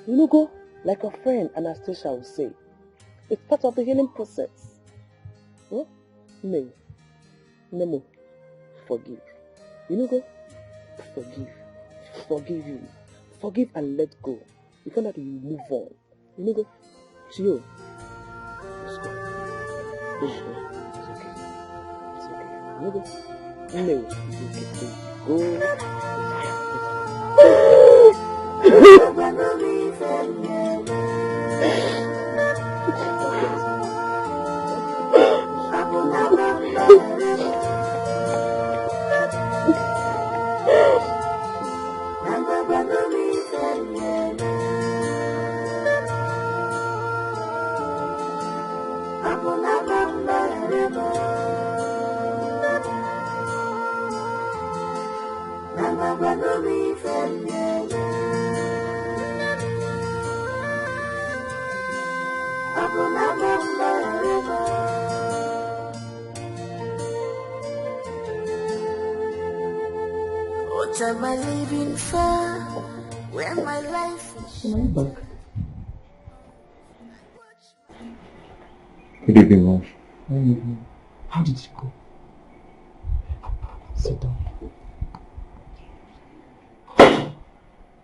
Go like a friend Anastasia will say. It's part of the healing process. Huh? No. Nemo. Forgive. Go. Forgive. Forgive him. Forgive and let go. You find out you move on. Go. Chio. Let's go. Let's go. It's okay. It's okay. Go. No. It's okay. Go. What am I living for when my life is... Am I back? Good evening, Mom. Good evening. How did it go? Sit down.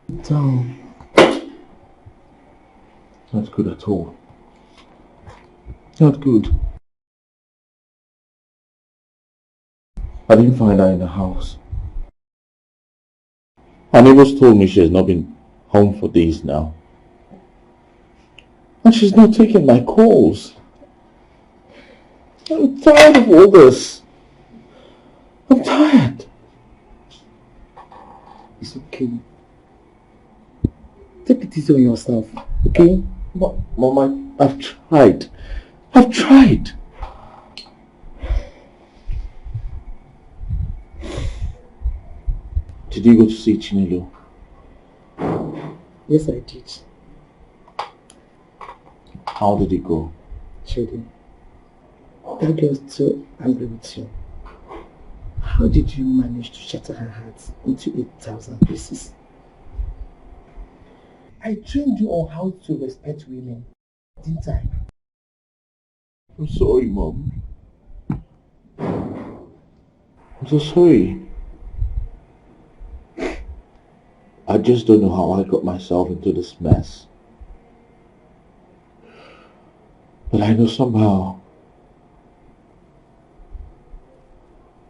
Sit down. Not good at all. Not good. I didn't find her in the house. Her neighbors told me she has not been home for days now. And she's not taking my calls. I'm tired of all this. I'm tired. It's okay. Take it easy on yourself, okay? But, Mama, I've tried. I've tried. Did you go to see Chinelo? Yes, I did. How did it go? Chidi, that girl's too angry with you. How did you manage to shatter her heart into 8,000 pieces? I trained you on how to respect women, didn't I? I'm sorry, Mom. I'm so sorry. I just don't know how I got myself into this mess. But I know somehow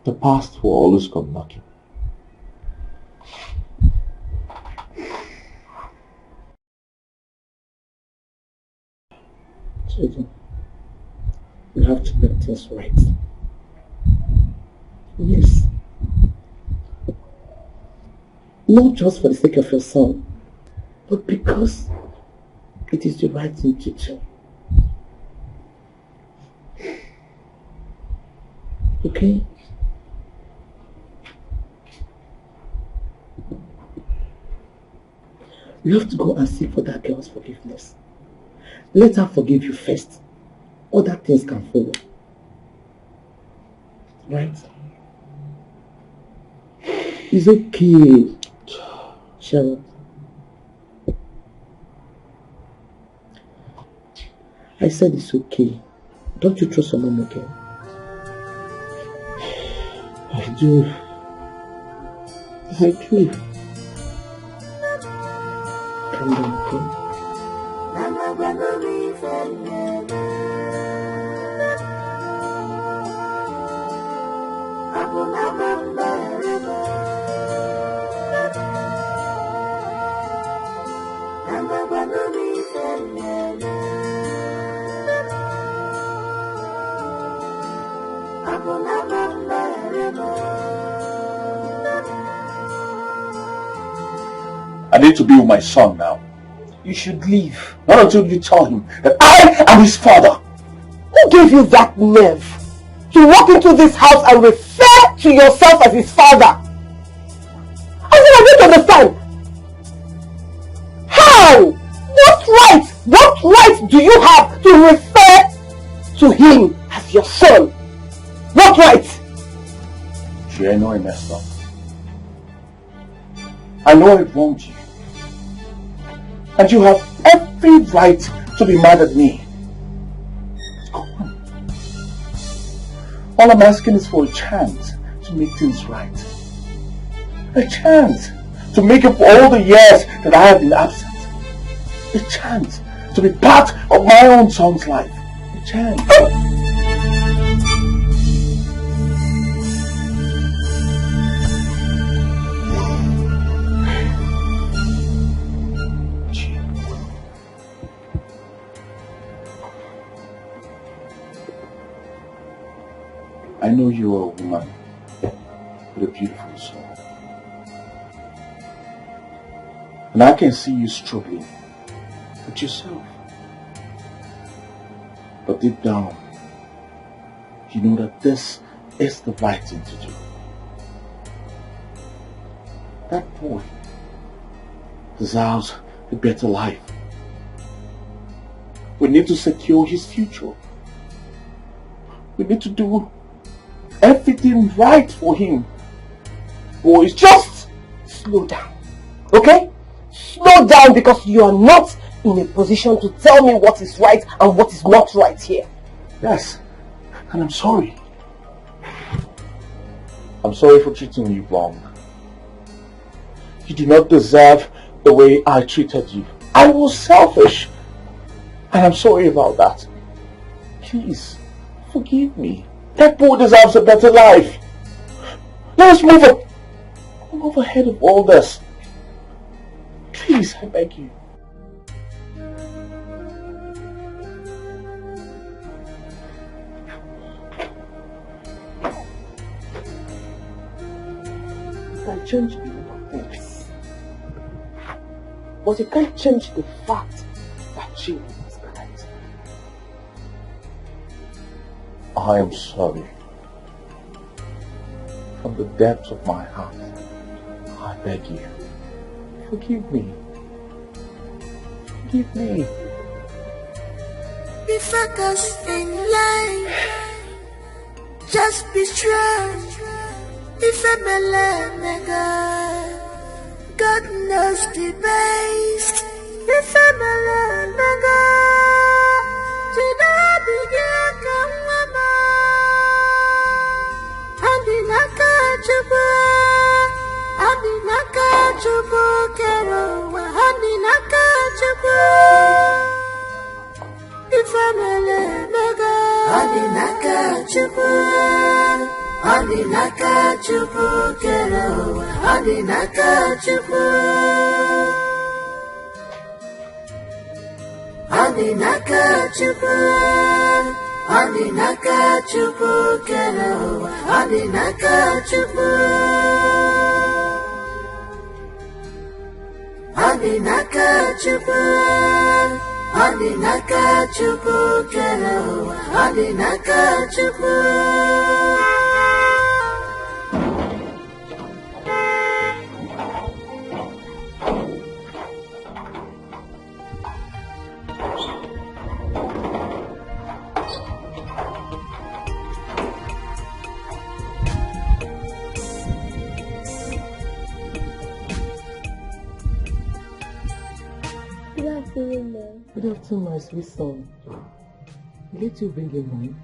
the past will always come knocking. Children, you have to make things right. Yes. Not just for the sake of your son, but because it is the right thing to do. Okay? You have to go and seek for that girl's forgiveness. Let her forgive you first. Other things can follow. Right? It's okay. Cheryl. I said it's okay. Don't you trust your mom again? I do. I do. Calm down, okay? I need to be with my son now. You should leave. Not until you tell him that I am his father. Who gave you that nerve to walk into this house and refer to yourself as his father? I said I don't understand. How? What right do you have to refer to him as your son? What right? Gee, I know I messed up. I know I wronged you. And you have every right to be mad at me. Come on. All I'm asking is for a chance to make things right. A chance to make up for all the years that I have been absent. A chance to be part of my own son's life. A chance. I know you are a woman with a beautiful soul. And I can see you struggling with yourself. But deep down, you know that this is the right thing to do. That boy deserves a better life. We need to secure his future. We need to do everything right for him. Boys, just slow down, okay? Slow down, because you are not in a position to tell me what is right and what is not right here. Yes, and I'm sorry. I'm sorry for treating you wrong. You do not deserve the way I treated you. I was selfish, and I'm sorry about that. Please, forgive me. That boy deserves a better life. Let us move ahead of all this. Please, I beg you. You can change a lot of things, but you can't change the fact that Jane is correct. I am sorry. From the depths of my heart, I beg you. Forgive me. Forgive me. Be focused in life. Just be strong. If I'm a God knows the best. If I'm a to not begin come mama. Abinaka chubu. Abinaka chubu kero. Abinaka chubu. If I'm a Abinaka chubu. Abinaka chubu kero. Abinaka chubu. Abinaka chubu. Abinaka chubu kero. Abinaka chubu. Abinaka chubu. Abinaka chubu kero. Abinaka chubu. Good afternoon, my sweet son. Let you bring him home.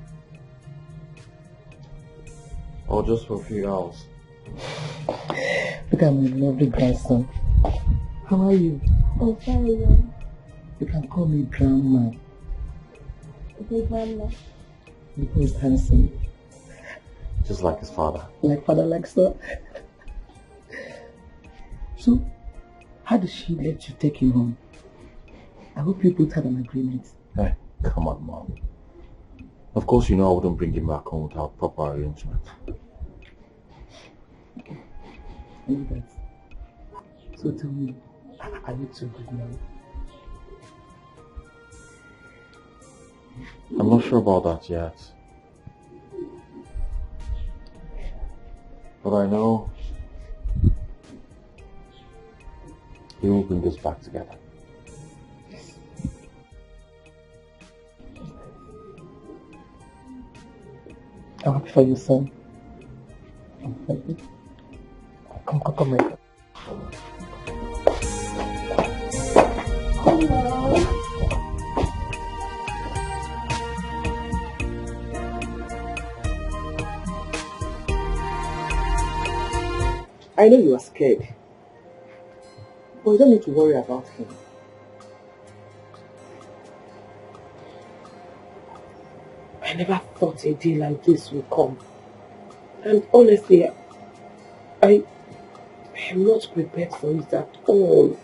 Or just for a few hours. Look at my lovely grandson. How are you? I'm fine. You can call me Grandma. Okay, Grandma. Because handsome. Just like his father. Like father, like son. So, how did she let you take him home? I hope you put her an agreement. Hey, come on, Mom. Of course you know I wouldn't bring him back home without proper arrangement. Okay. I know that. So tell me, are you too good now? I'm not sure about that yet. But I know He will bring us back together. I'm happy for you, son. Come, here. Hello. I know you are scared, but you don't need to worry about him. I never thought a day like this would come. And honestly, I am not prepared for it at all.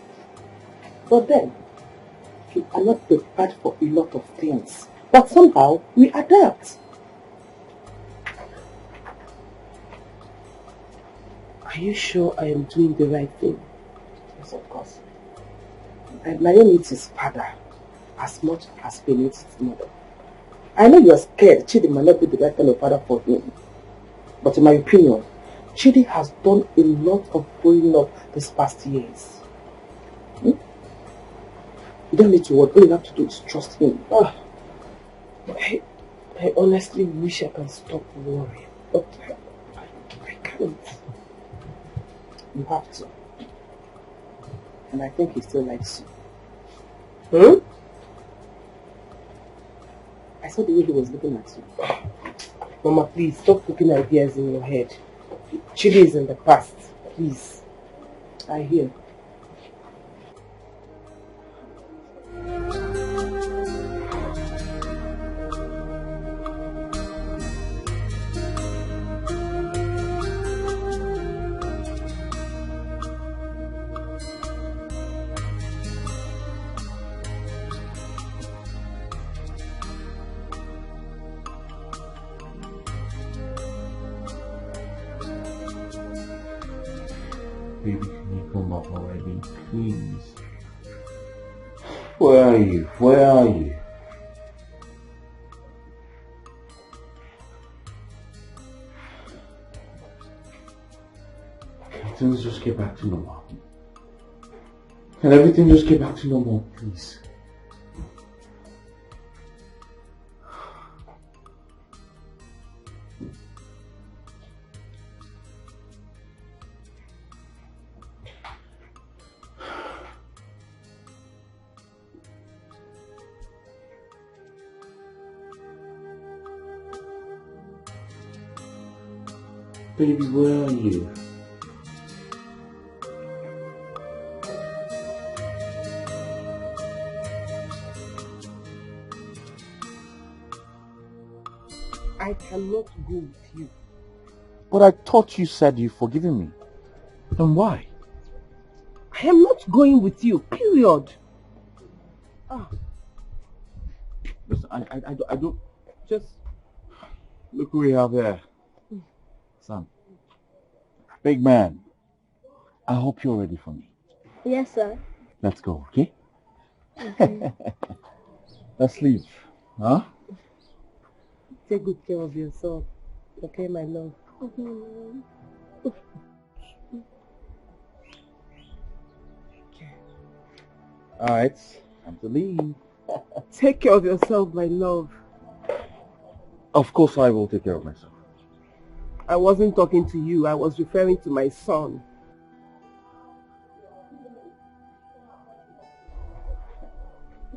But then, we are not prepared for a lot of things. But somehow, we adapt. Are you sure I am doing the right thing? Yes, of course. And Nayo needs his father as much as he needs his mother. I know you are scared Chidi might not be the right kind of father for him. But in my opinion, Chidi has done a lot of growing up these past years. You don't need to worry. All you have to do is trust him. I honestly wish I can stop worrying. But I can't. You have to. And I think he still likes you. I saw the way he was looking at you. Mama, please, stop putting ideas in your head. Chidi is in the past. Please. I hear. Baby, can you come up already, please? Where are you? Where are you? Can things just get back to normal? Can everything just get back to normal, please? Baby, where are you? I cannot go with you. But I thought you said you've forgiven me. Then why? I am not going with you, period. Listen, I don't... Just... Look who we have there. Son. Big man. I hope you're ready for me. Yes, sir. Let's go, okay? Let's leave. Huh? Take good care of yourself. Okay, my love? Alright, time to leave. Take care of yourself, my love. Of course I will take care of myself. I wasn't talking to you. I was referring to my son.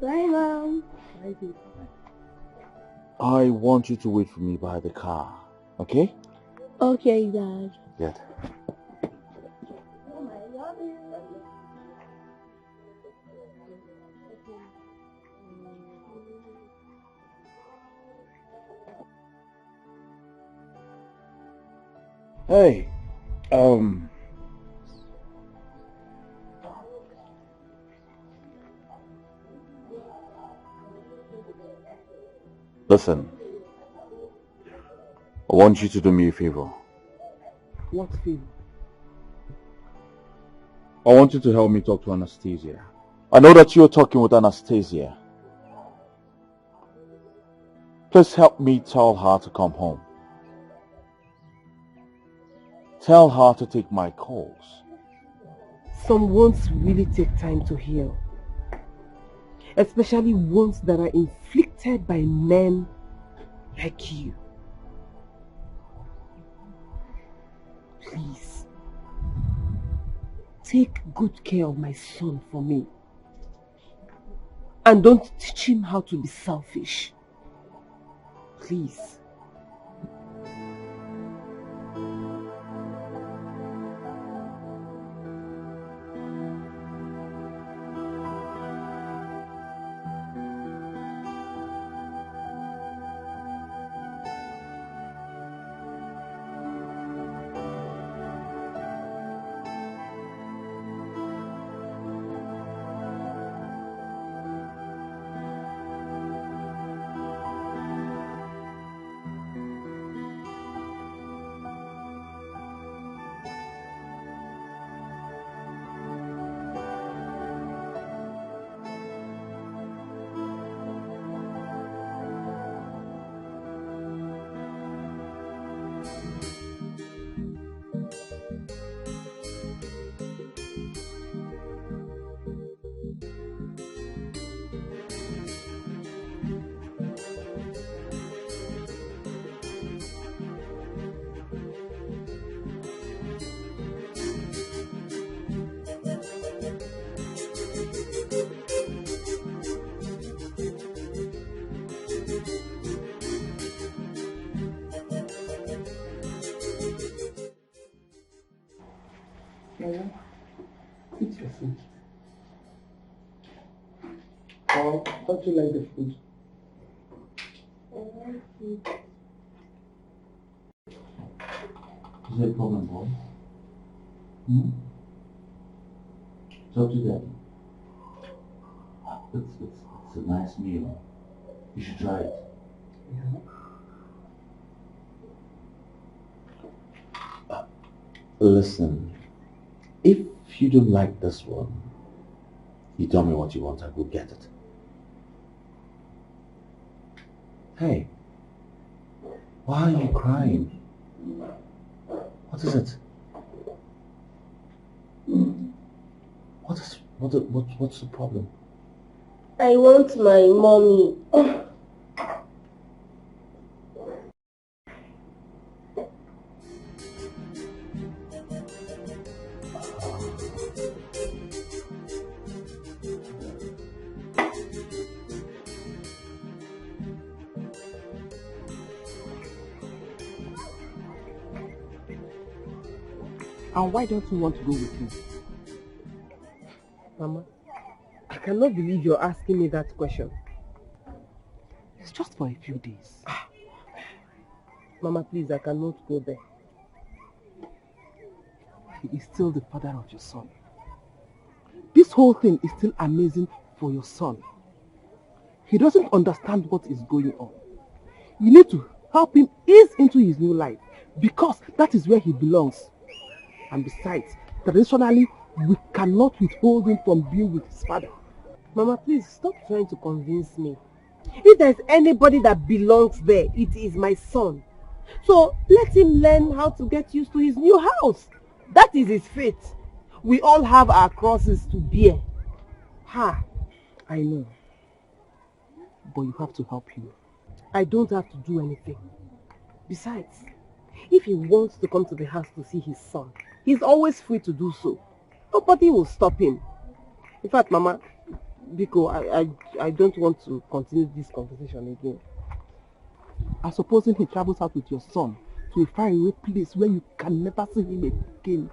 Bye, Mom. Bye, baby. I want you to wait for me by the car, okay? Okay, Dad. Good. Hey, listen, I want you to do me a favor. What favor? I want you to help me talk to Anastasia. I know that you're talking with Anastasia. Please help me tell her to come home. Tell her to take my calls. Some wounds really take time to heal. Especially wounds that are inflicted by men like you. Please, take good care of my son for me. And don't teach him how to be selfish. Please. Yeah. Eat your food. Or don't you like the food? I like it. Is there a problem, boy? Hmm? Talk to Daddy. It's a nice meal. You should try it. Yeah. Listen, if you don't like this one, you tell me what you want, I'll go get it. Hey, why are you crying? What is it? What's the problem? I want my mommy. And why don't you want to go with me? Mama, I cannot believe you're asking me that question. It's just for a few days. Mama, please, I cannot go there. He is still the father of your son. This whole thing is still amazing for your son. He doesn't understand what is going on. You need to help him ease into his new life because that is where he belongs. And besides, traditionally, we cannot withhold him from being with his father. Mama, please stop trying to convince me. If there's anybody that belongs there, it is my son. So let him learn how to get used to his new house. That is his fate. We all have our crosses to bear. Ha! I know. But you have to help him. I don't have to do anything. Besides, if he wants to come to the house to see his son, he's always free to do so. Nobody will stop him. In fact, Mama, Biko, I don't want to continue this conversation again. And supposing he travels out with your son to a faraway place where you can never see him again.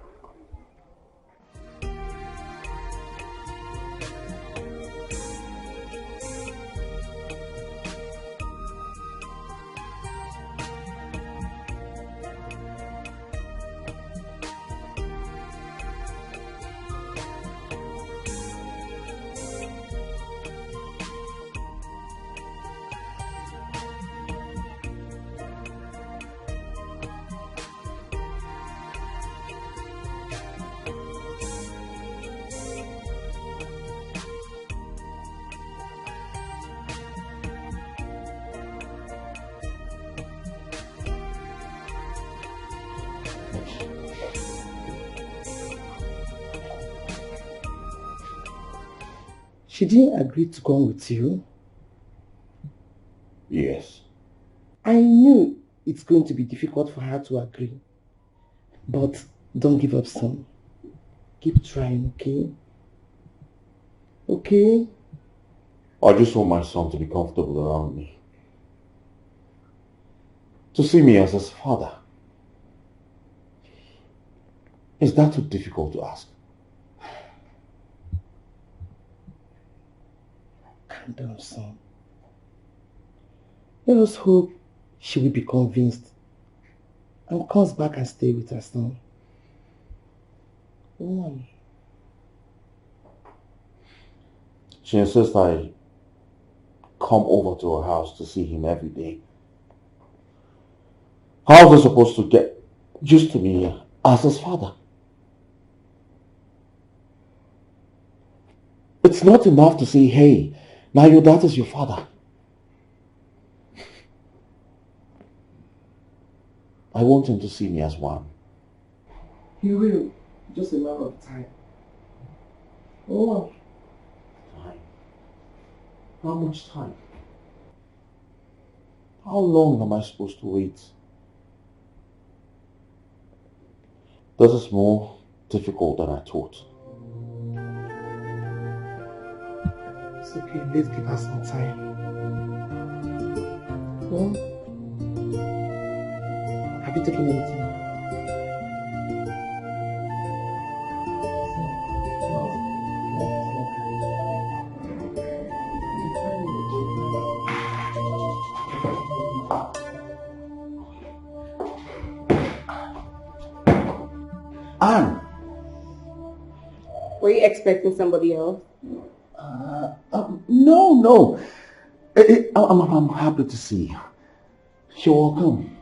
She didn't agree to come with you. Yes. I knew it's going to be difficult for her to agree. But don't give up, son. Keep trying, okay? Okay? I just want my son to be comfortable around me. To see me as his father. Is that too difficult to ask? Calm down, son. Let us hope she will be convinced and comes back and stay with us, son. Go on. She insists I come over to her house to see him every day. How is he supposed to get used to me as his father? It's not enough to say, hey, now your dad is your father. I want him to see me as one. He will. Just a matter of time. Oh. Time? How much time? How long am I supposed to wait? This is more difficult than I thought. It's okay, let's give her some time. Well, have you taken anything? Anne! Were you expecting somebody else? No. I'm happy to see you. You're welcome.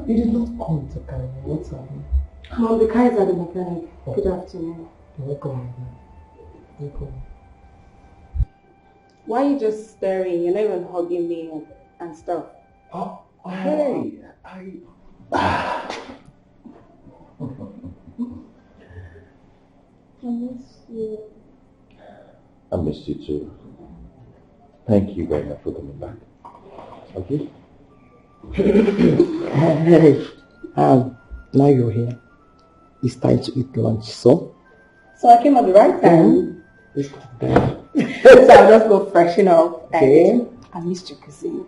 You did not come to carry me. What's happening? Mom, the car is at the mechanic. Good afternoon. You're welcome. Welcome. Why are you just staring? You're not even hugging me and stuff. Oh, hey, I miss you. I missed you too. Thank you very much for coming back. Okay? Hey, now you're here. It's time to eat lunch, so? So I came at the right time. Let's go to bed. So I'll just go freshen up. Okay. I missed your cuisine.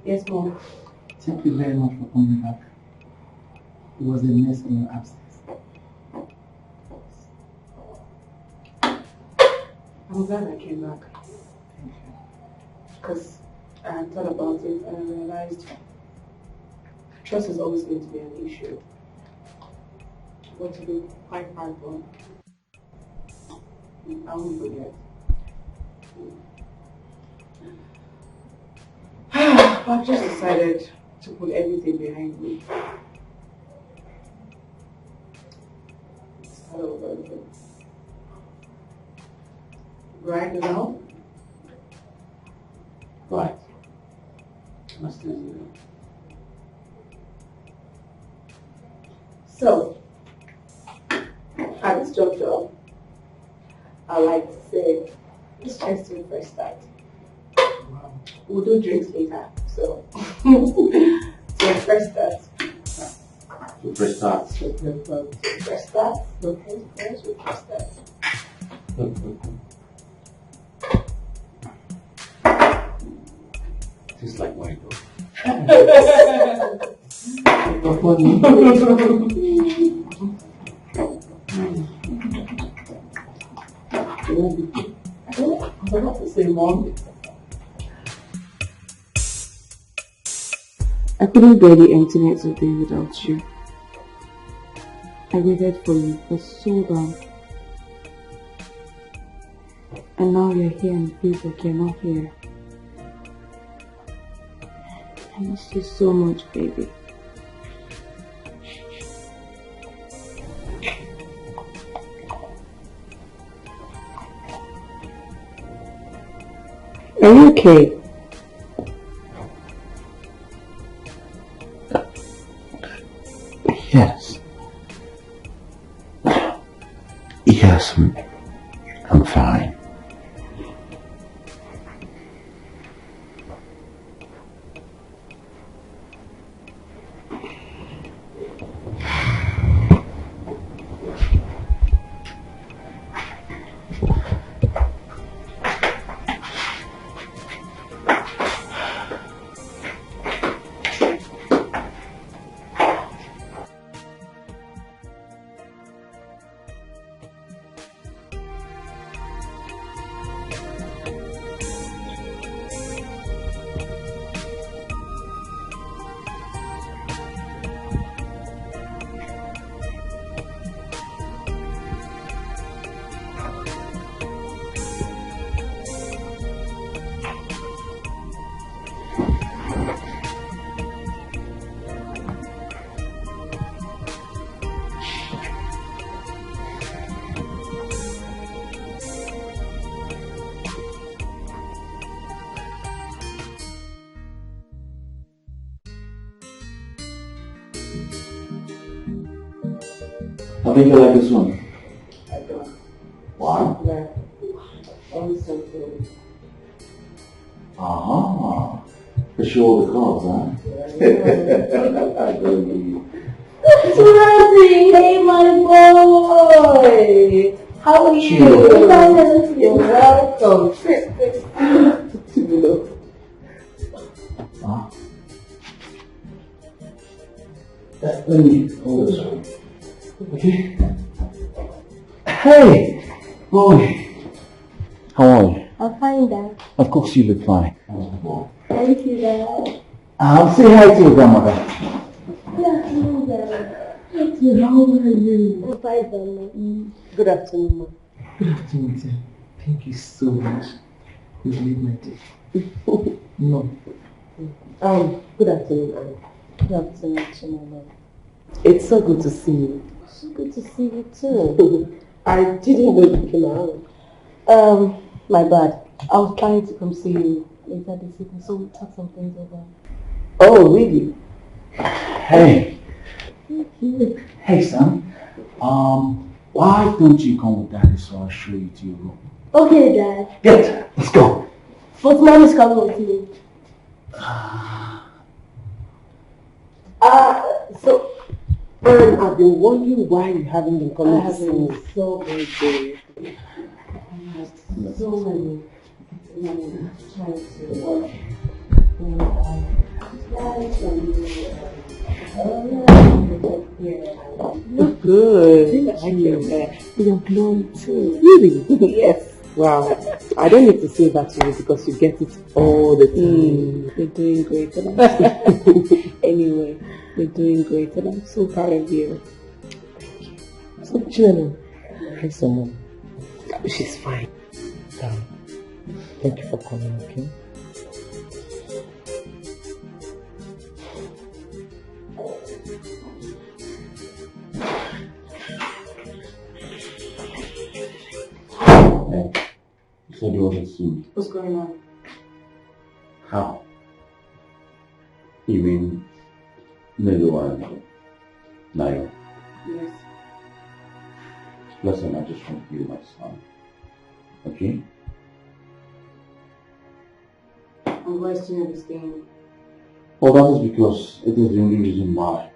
Yes, Mom. Thank you very much for coming back. It was a mess in your absence. I'm glad I came back. Thank you. Because I had thought about it and I realized trust is always going to be an issue. But to be quite hard-born, I won't forget. I've just decided to put everything behind me. Start over again. Right now? Right. I'm still here. So, at this juncture, I like to say, let's just do a fresh start. We'll do drinks later, so so fresh start. So fresh start. Fresh start. Okay, fresh start. Tastes like wine though. You're funny. I was about to say, Mom. I couldn't bear the emptiness of day without you. I waited for you for so long. And now you're here and it feels like you're not here. I miss you so much, baby. Are you okay? Yes. Yes, I'm fine. I think you like this one. I don't. Why? Like, I'm so good. Uh-huh. For sure the cards, huh? I don't need. Rosie, hey my boy! How are you? You're welcome. Huh? Let me hold this one. Okay. Hey, boy. How are you? I'm fine, Dad. Of course you look fine. Thank you, Dad. Say hi to your grandmother. Good afternoon, Dad. Thank you. How are you? I'm fine, Dad. Good afternoon, Mom. Good afternoon, sir. Thank you so much. You've made my day. No. Good afternoon, Anne. Good afternoon, Chimama. It's so good to see you. So good to see you too. I didn't know you came around. My bad. I was trying to come see you later this evening, so we'll talk some things over. Oh, really? Hey. Hey, son. Why don't you come with Daddy so I'll show you to your room? Okay, Dad. Get, let's go. But Mom is coming with me. So, Anne, I've been wondering why you haven't been coming to see me. So many days. So many. Trying to work. Look good. Thank you. You're glowing too. Really? Yes. Wow. I don't need to say that to you because you get it all the time. You're doing great, and I'm anyway, you're doing great, and I'm so proud of you. Thank you. So, Chinelo, hi, someone. She's fine. Thank you for coming, okay? Hey, you said you wasn't seeing me. What's going on? How? You mean Nelu and Nayo? Yes. Listen, I just want you, my son. Okay? I'm questioning this game. Well, that is because it is the only reason why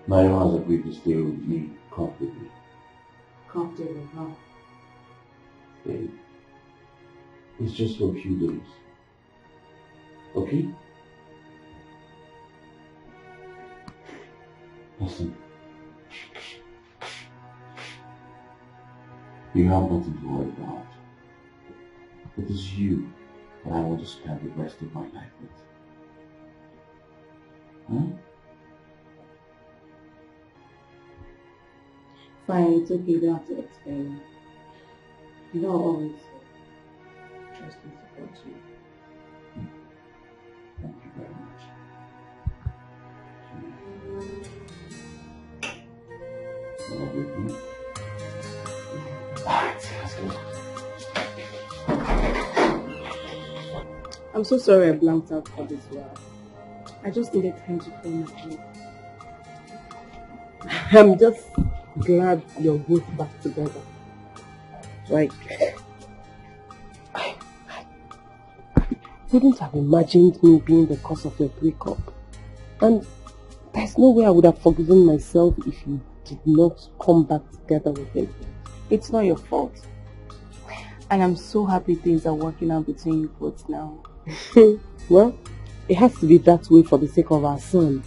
Nayo has agreed to stay with me comfortably. Comfortable, huh? Hey, it's just for a few days. Okay? Listen. You have nothing to worry about. It is you that I want to spend the rest of my life with. Huh? Fine, it's okay, you don't have to explain. You know, I'll always trust and support you. Thank you very much. You're with me. Alright, let's go. I'm so sorry I blanked out for this while. I just needed time to clean my head. I'm just glad you're both back together. Like, I wouldn't have imagined me being the cause of your breakup. And there's no way I would have forgiven myself if you did not come back together with him. It's not your fault. And I'm so happy things are working out between you both now. Well, it has to be that way for the sake of our son.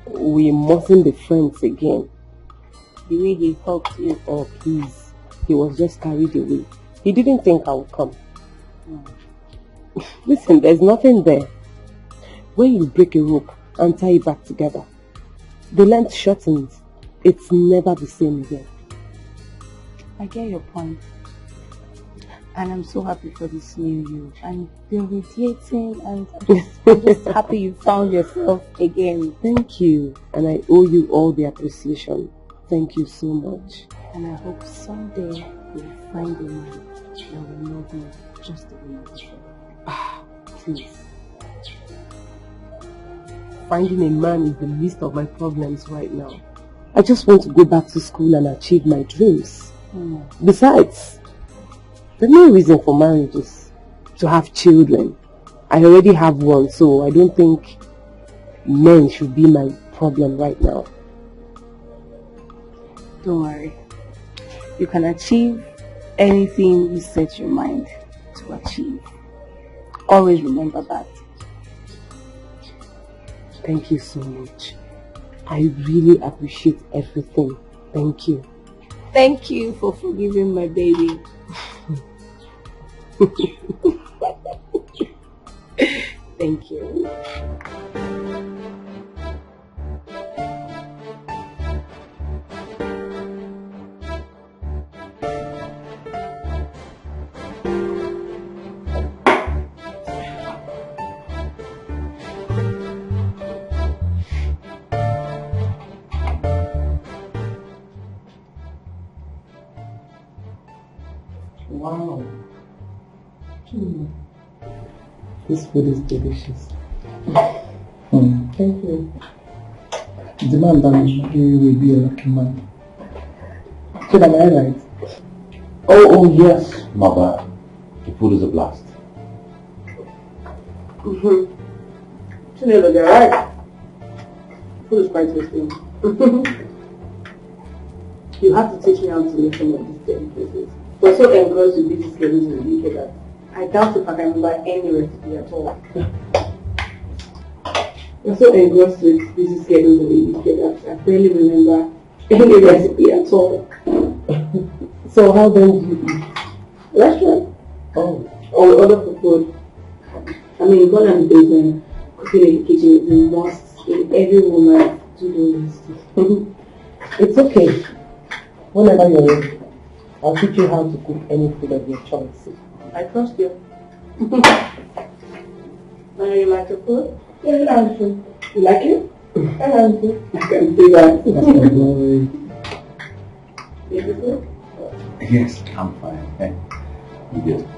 We mustn't be friends again. The way he helped you. Oh, please. He was just carried away. He didn't think I would come. Listen, there's nothing there. When you break a rope and tie it back together, the length shortens. It's never the same again. I get your point. And I'm so happy for this new you. And you're radiating, and I'm just happy you found yourself again. Thank you. And I owe you all the appreciation. Thank you so much. And I hope someday you'll find a man that will love you just the way you deserve. Please. Finding a man is the least of my problems right now. I just want to go back to school and achieve my dreams. Besides, there's no reason for marriages to have children. I already have one, so I don't think men should be my problem right now. Don't worry. You can achieve anything you set your mind to achieve. Always remember that. Thank you so much. I really appreciate everything. Thank you. Thank you for forgiving my baby. Thank you. Wow. This food is delicious. Thank you. The man that will be a lucky man. So am I right? Oh, yes, mother. The food is a blast. You're right. Food is quite tasty. You have to teach me how to make some of these daily places. We're so engrossed with busy schedules in the UK that I doubt if I can remember any recipe at all. We're so engrossed with busy schedules in the UK that I barely remember any recipe at all. So how then do you eat? Restaurant. Oh. Or we order for food. I mean, God and basement, cooking in the kitchen is a must in every woman to do this. It's okay. Whenever you're ready, I'll teach you how to cook any food of your choice. I trust you. Now you like the food? Yeah, I like it. You like it? I like it. I can see that. That's my boy. You good? Yes, I'm fine. Hey, you good?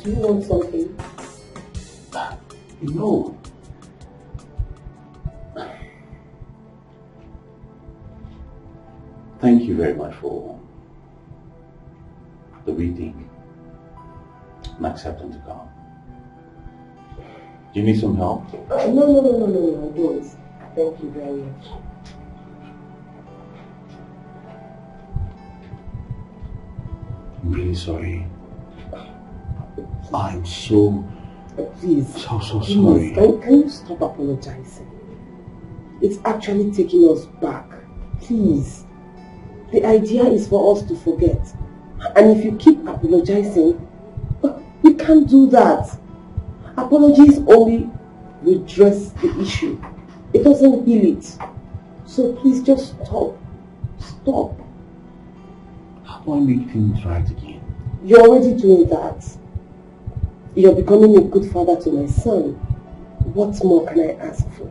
Do you want something? No. Thank you very much for the reading. and accept him to come. Do you need some help? No, I don't. Thank you very much. I'm really sorry. I'm so sorry. Can you stop apologizing? It's actually taking us back. Please. The idea is for us to forget. And if you keep apologizing, we can't do that. Apologies only redress the issue. It doesn't heal it. So please just stop. Stop. How do I make things right again? You're already doing that. You're becoming a good father to my son. What more can I ask for?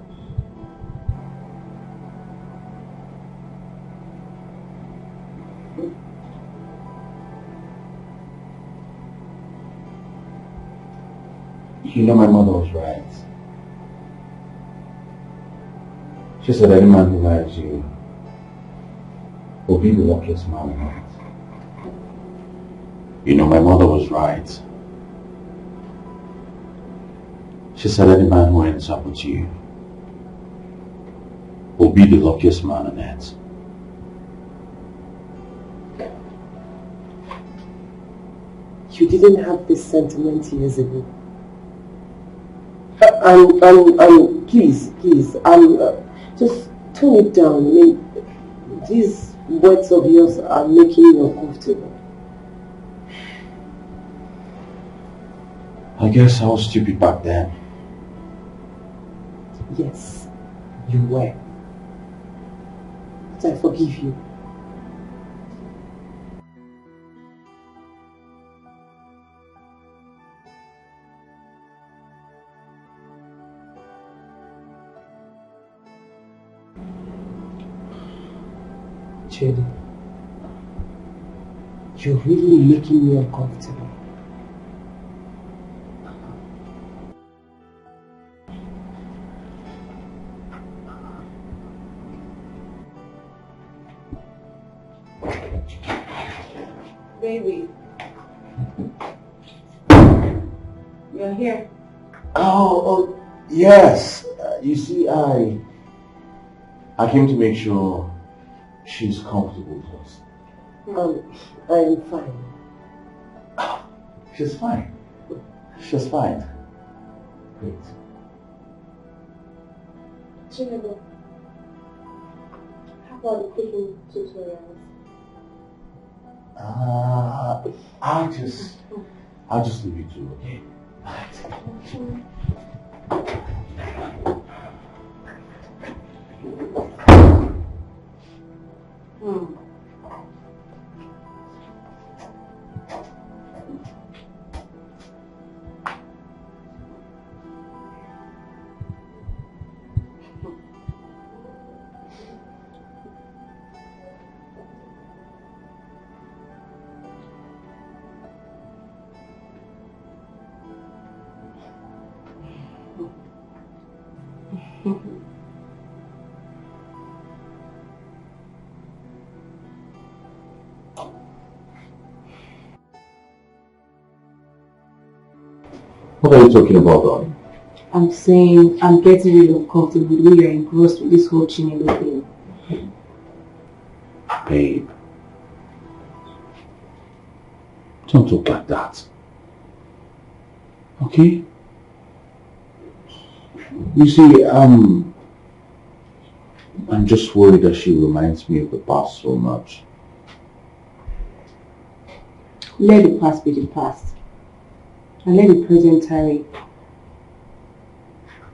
You know, my mother was right. She said any man who marries you will be the luckiest man on earth. You know, my mother was right. She said any man who ends up with you will be the luckiest man on earth. You didn't have this sentiment years ago. Please, just tone it down. I mean, these words of yours are making you uncomfortable. I guess I was stupid back then. Yes, you were. But I forgive you. Jenny, you're really making me uncomfortable. Baby, you're here. Oh, yes. You see, I came to make sure she's comfortable with us. I am fine. She's fine. She's fine. Great. Chinelo, how about the cooking tutorials? I'll just leave you two, okay? What are you talking about, darling? I'm saying I'm getting really uncomfortable when you're engrossed with this whole Chinelo thing. Babe, don't talk like that. Okay? You see, I'm just worried that she reminds me of the past so much. Let the past be the past. And let the present tarry.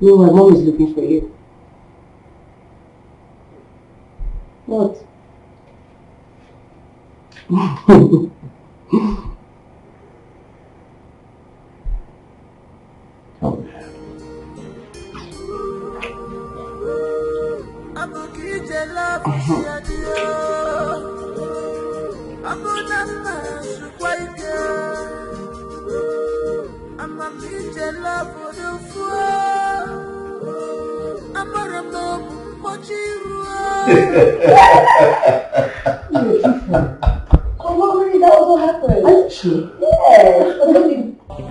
Meanwhile, Mom is looking for you. What? Oh, really? That was what happened? Actually? Yeah.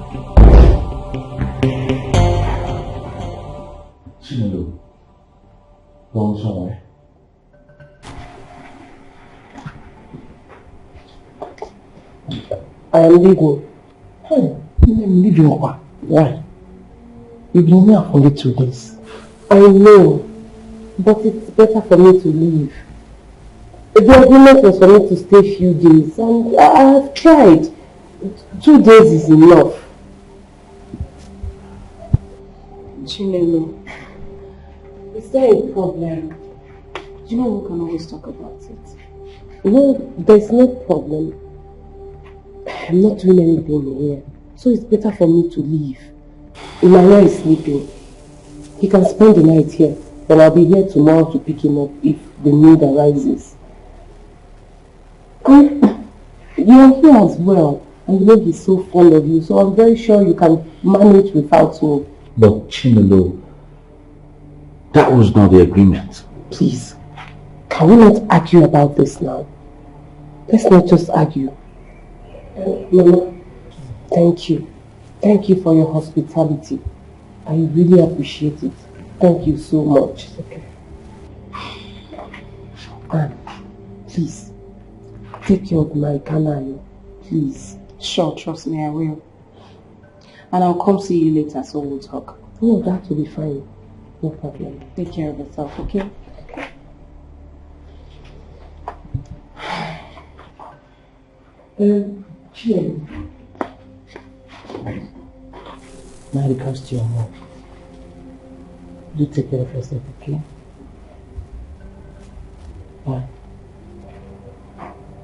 I am leaving. Hey, I'm leaving over. Why? You've been here for only 2 days. I know, but it's better for me to leave. The agreement was for me to stay a few days, and I have tried. 2 days is enough. Chinelo, is there a problem? You know we can always talk about it. No, there's no problem. I'm not doing anything here, so it's better for me to leave. Emmanuel is sleeping. He can spend the night here, then I'll be here tomorrow to pick him up if the need arises. You're here as well, and you know he's so fond of you, so I'm very sure you can manage without me. But Chinelo, that was not the agreement. Please, can we not argue about this now? Let's not just argue. Mama, thank you. Thank you for your hospitality. I really appreciate it. Thank you so much. Okay. And please, take care of my canario. Please. Sure, trust me, I will. And I'll come see you later so we'll talk. Oh, that will be fine. No problem. Take care of yourself, okay? Cheers. My regards to your mom. Do take care of yourself, okay? Bye.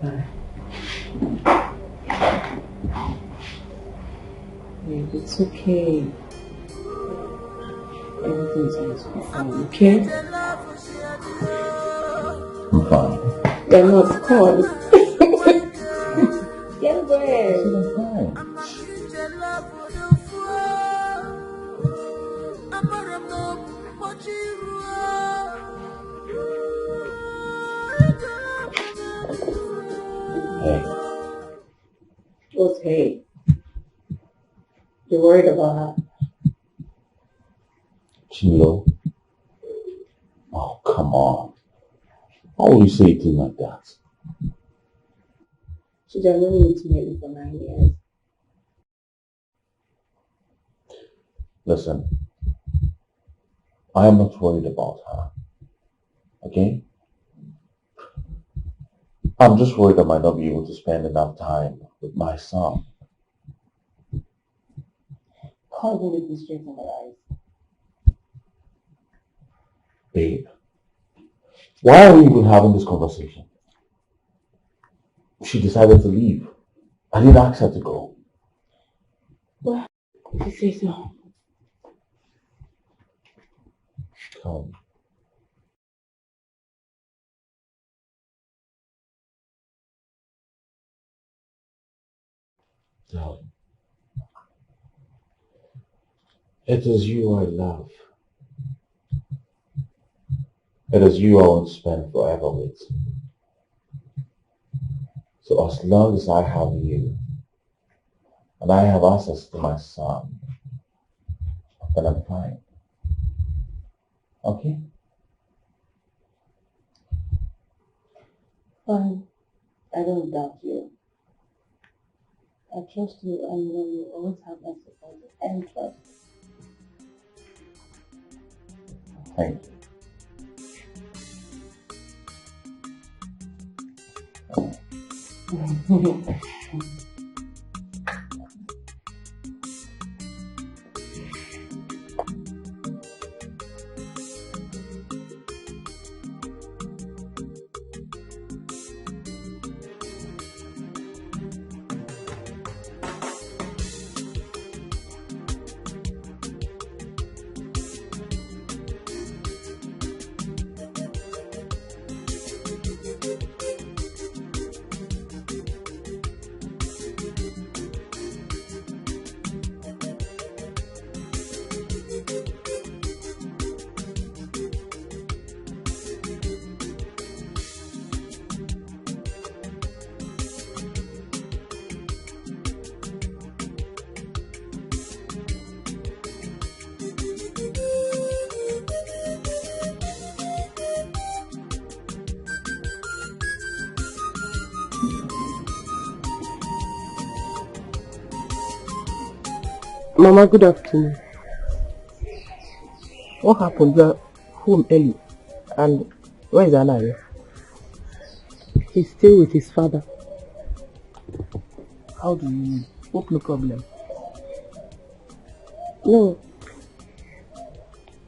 Bye. Babe, it's okay. Everything's going to be fine, okay? I'm fine. You're not, of course. Get away. I'm fine. Hey. What's hey? You're worried about her? Chilo. Oh, come on. Why would you say a thing like that? She has known you intimately for 9 years. Listen, I am not worried about her. Okay? I'm just worried I might not be able to spend enough time with my son. Can't really be straight in the eyes. Babe, why are we even having this conversation? She decided to leave. I didn't ask her to go. Well, if you say so. Come. Darling, it is you I love. It is you I want to spend forever with. So as long as I have you, and I have access to my son, then I'm fine. Okay? Fine. I don't doubt you. I trust you and you know you always have my support and trust. Thank you. Mama, good afternoon. What happened? You are home early. And where is Anayo? He's still with his father. How do you mean? Hope no problem. No.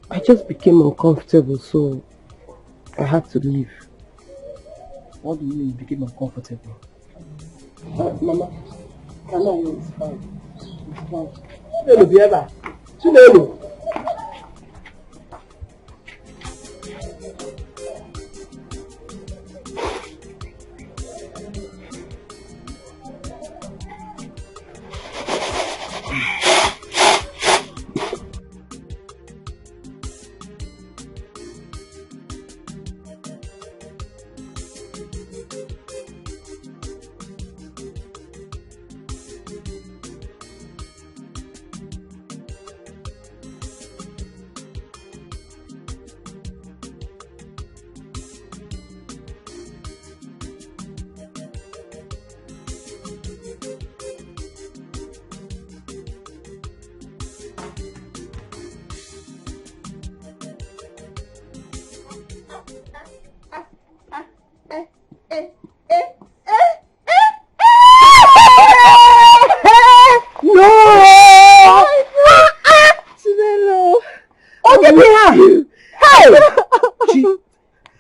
I just became uncomfortable, so I had to leave. What do you mean you became uncomfortable? Mama, Anayo is fine. It's fine. Hello, Biaba. Hello.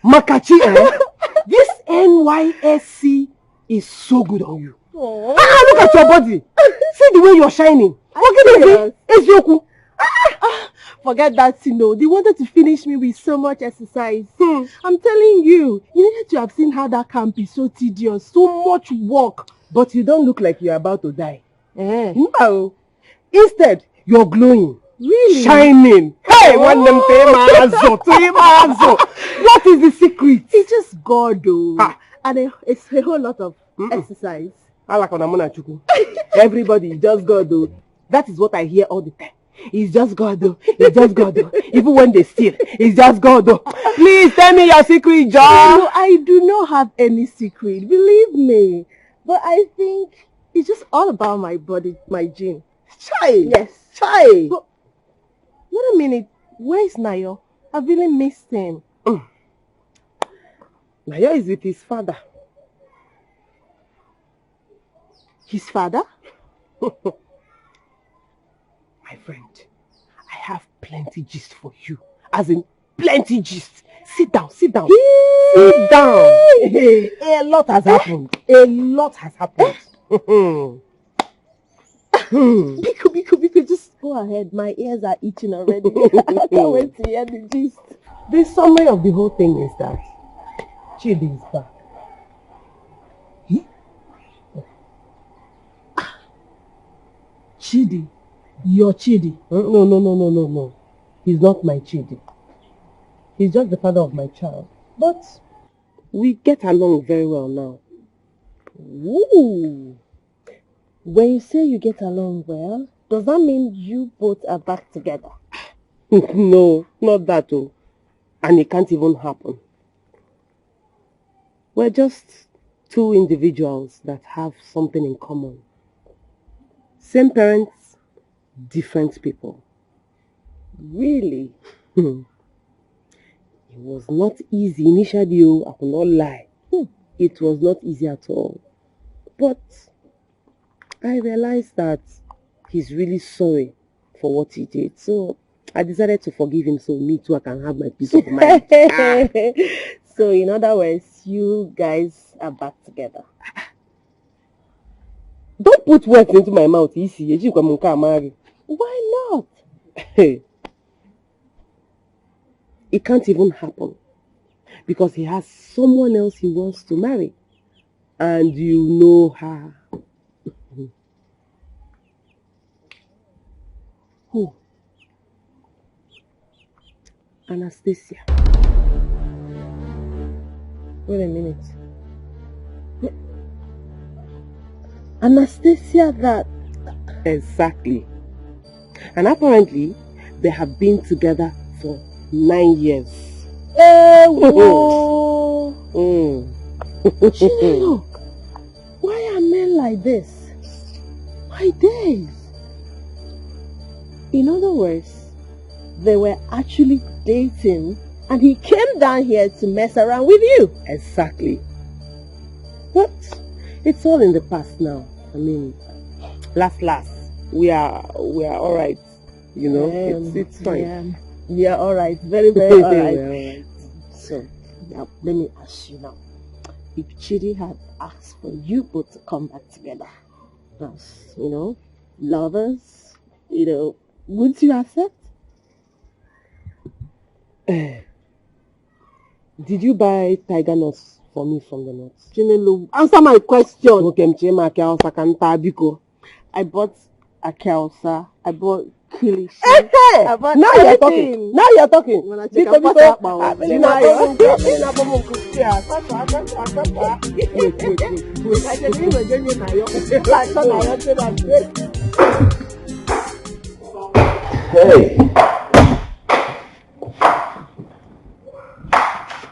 Makachi, this NYSC is so good on you. Look at your body. See the way you're shining. Forget that, Sino. They wanted to finish me with so much exercise. I'm telling you, you needed to have seen how that camp is so tedious, so much work. But you don't look like you're about to die. No. Instead, you're glowing. Really? Shining. Hey, what is the secret? It's just God, though. And it's a whole lot of exercise. Everybody, just God, though. That is what I hear all the time. It's just God, though. It's just God, though. Even when they steal, it's just God, though. Please tell me your secret, John. No, I do not have any secret. Believe me. But I think it's just all about my body, my gene. Chai. Yes. Chai. But, wait a minute. Where is Nayo? I really missed him. Nayo is with his father. His father? My friend, I have plenty gist for you. As in, plenty gist. Sit down, sit down. Sit down. A lot has happened. A lot has happened. Biko, just go ahead. My ears are itching already. I can't wait to hear the gist. The summary of the whole thing is that Chidi is back. Chidi? Your Chidi? No. He's not my Chidi. He's just the father of my child. But we get along very well now. Ooh. When you say you get along well, does that mean you both are back together? No, not that though. And it can't even happen. We're just two individuals that have something in common. Same parents, different people. Really? It was not easy initially, I will not lie. It was not easy at all. But I realized that he's really sorry for what he did. So I decided to forgive him so me too I can have my peace of mind. So in other words, you guys are back together. Don't put words into my mouth, easy. Why not? It can't even happen. Because he has someone else he wants to marry. And you know her. Who? Anastasia. Wait a minute. Anastasia that... Exactly. And apparently, they have been together for 9 years. Chinelo, why are men like this? My days. In other words, they were actually dating and he came down here to mess around with you. Exactly. But it's all in the past now. I mean, last, we are all right. You know, it's fine. Yeah, all right. Very, very all right. We're all right. So, now let me ask you now. If Chidi had asked for you both to come back together, as, you know, lovers, you know, would you accept? Did you buy tiger nuts for me from the nuts? Chinelo, answer my question. I bought akelsa, I bought kilishi, I bought Now you're everything. talking. Now you're talking. Hey!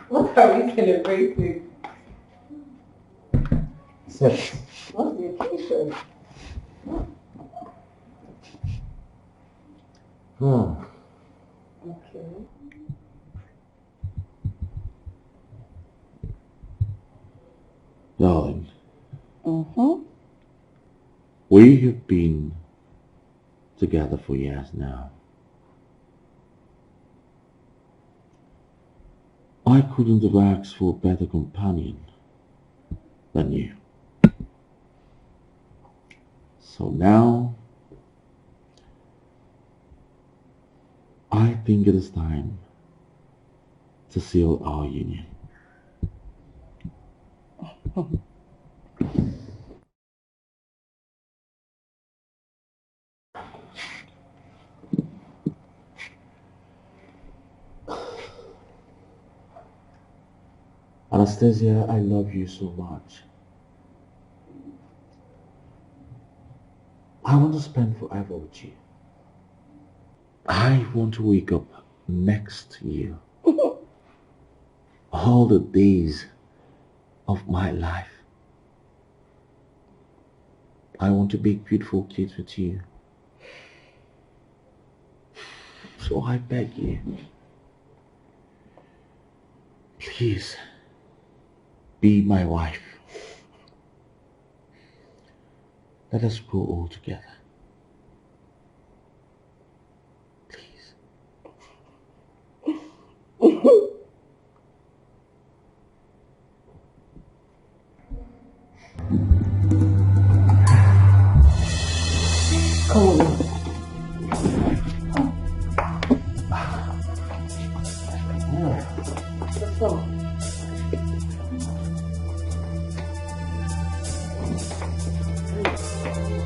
What are we celebrating? Sex. What's the occasion? Okay. Darling. Mm-hmm. We have been together for years now. I couldn't have asked for a better companion than you. So now, I think it is time to seal our union. Anastasia, I love you so much. I want to spend forever with you. I want to wake up next to you. All the days of my life. I want to make beautiful kids with you. So I beg you, please be my wife. Let us grow old together. Please. Come on. Let's go.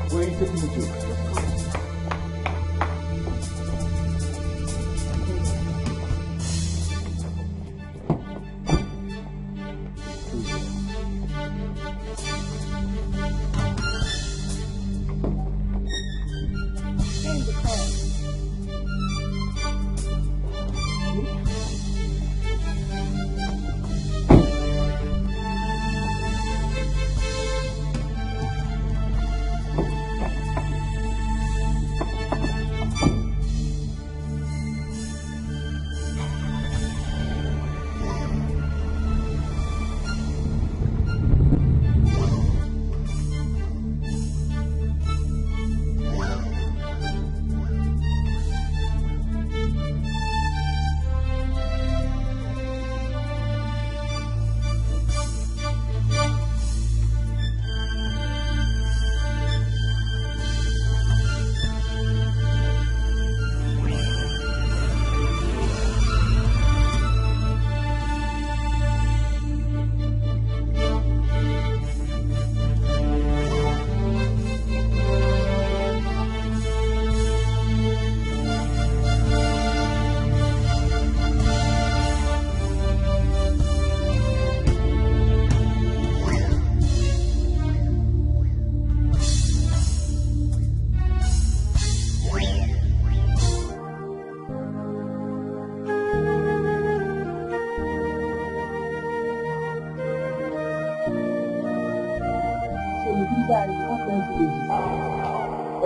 Where are you taking me to?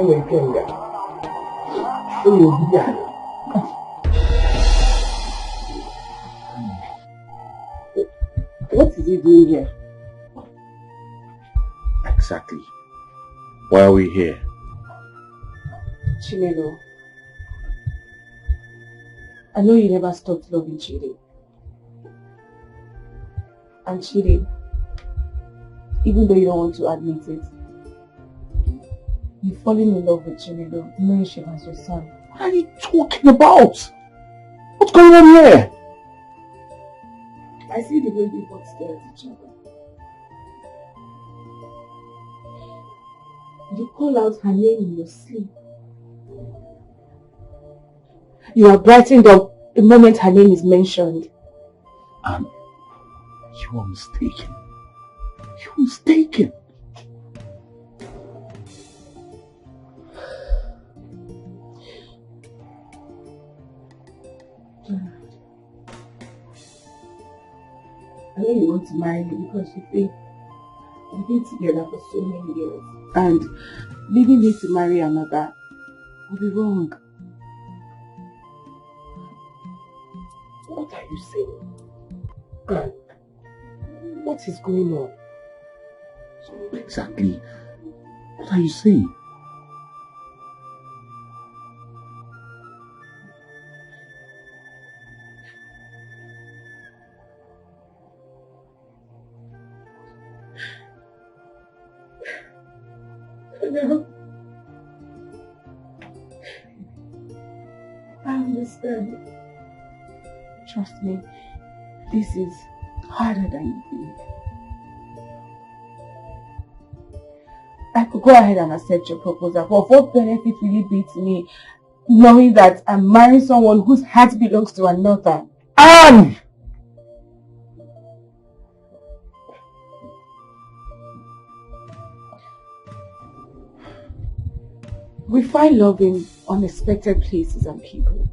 Enwe ikenga. Oh, yeah. What is he doing here? Exactly. Why are we here? Chinelo, I know you never stopped loving Chidi. And Chidi, even though you don't want to admit it, you've fallen in love with Chinelo, knowing she was your son. What are you talking about? What's going on here? I see the way you both stare at each other. You call out her name in your sleep. You are brightened up the moment her name is mentioned. And you are mistaken. You're mistaken. I know you want to marry me because you think we've been together for so many years. And leaving me to marry another would be wrong. What are you saying? What is going on? Exactly. What are you saying? No. I understand. Trust me, this is harder than you think. I could go ahead and accept your proposal, but what benefit will it be to me knowing that I'm marrying someone whose heart belongs to another? Anne! We find love in unexpected places and people.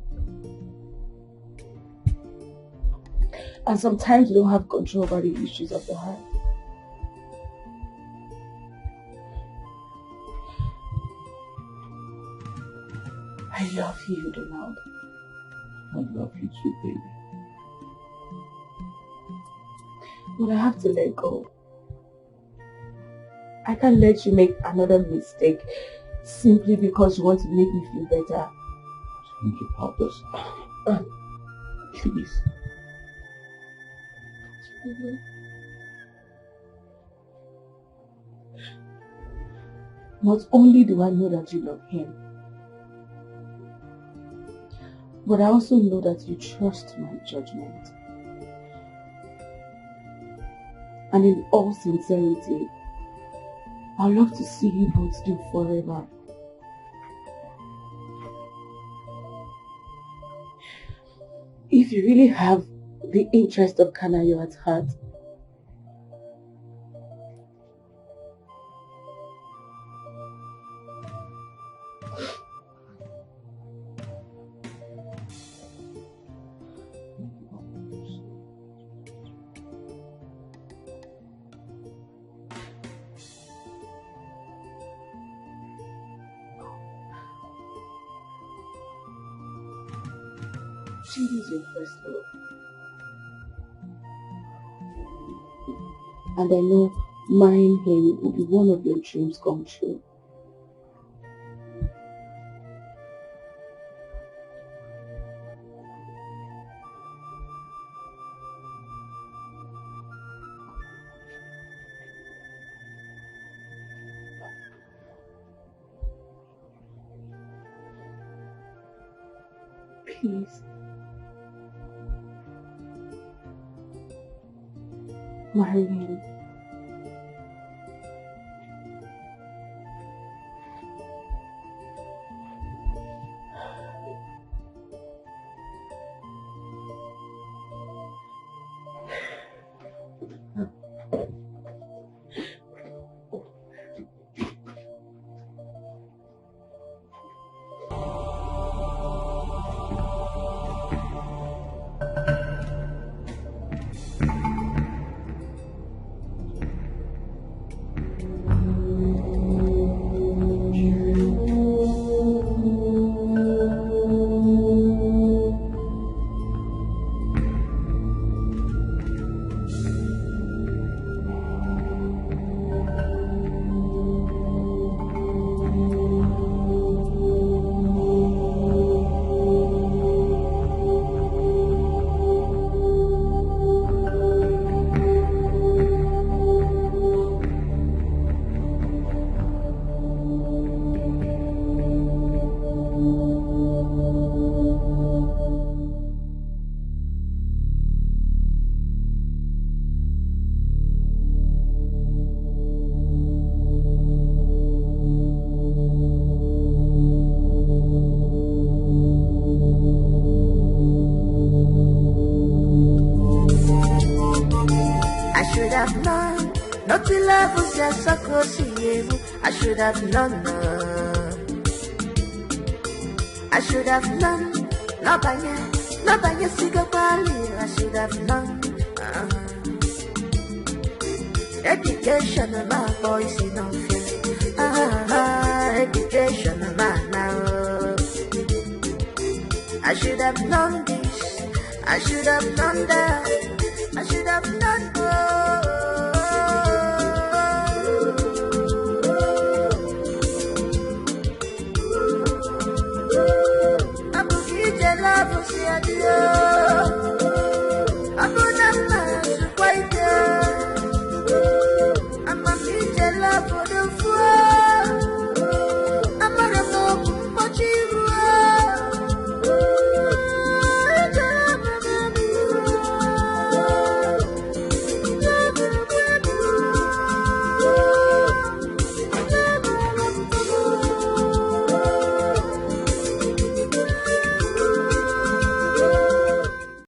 And sometimes we don't have control over the issues of the heart. I love you, Donald. I love you too, baby. But I have to let go. I can't let you make another mistake simply because you want to make me feel better. Think about this. Please. Not only do I know that you love him, but I also know that you trust my judgment. And in all sincerity, I'd love to see you both live forever. If you really have the interest of Kanayo at heart, she is your first love. And I know marrying him will be one of your dreams come true. Please. Marry him. Multi levels, yes, so close to you. I should have known. I should have known. No by your cigar quality. I should have known. Education, my boys, you know. Education, man, now. I should have known this. I should have known that. I should have known. I'm looking at love, see,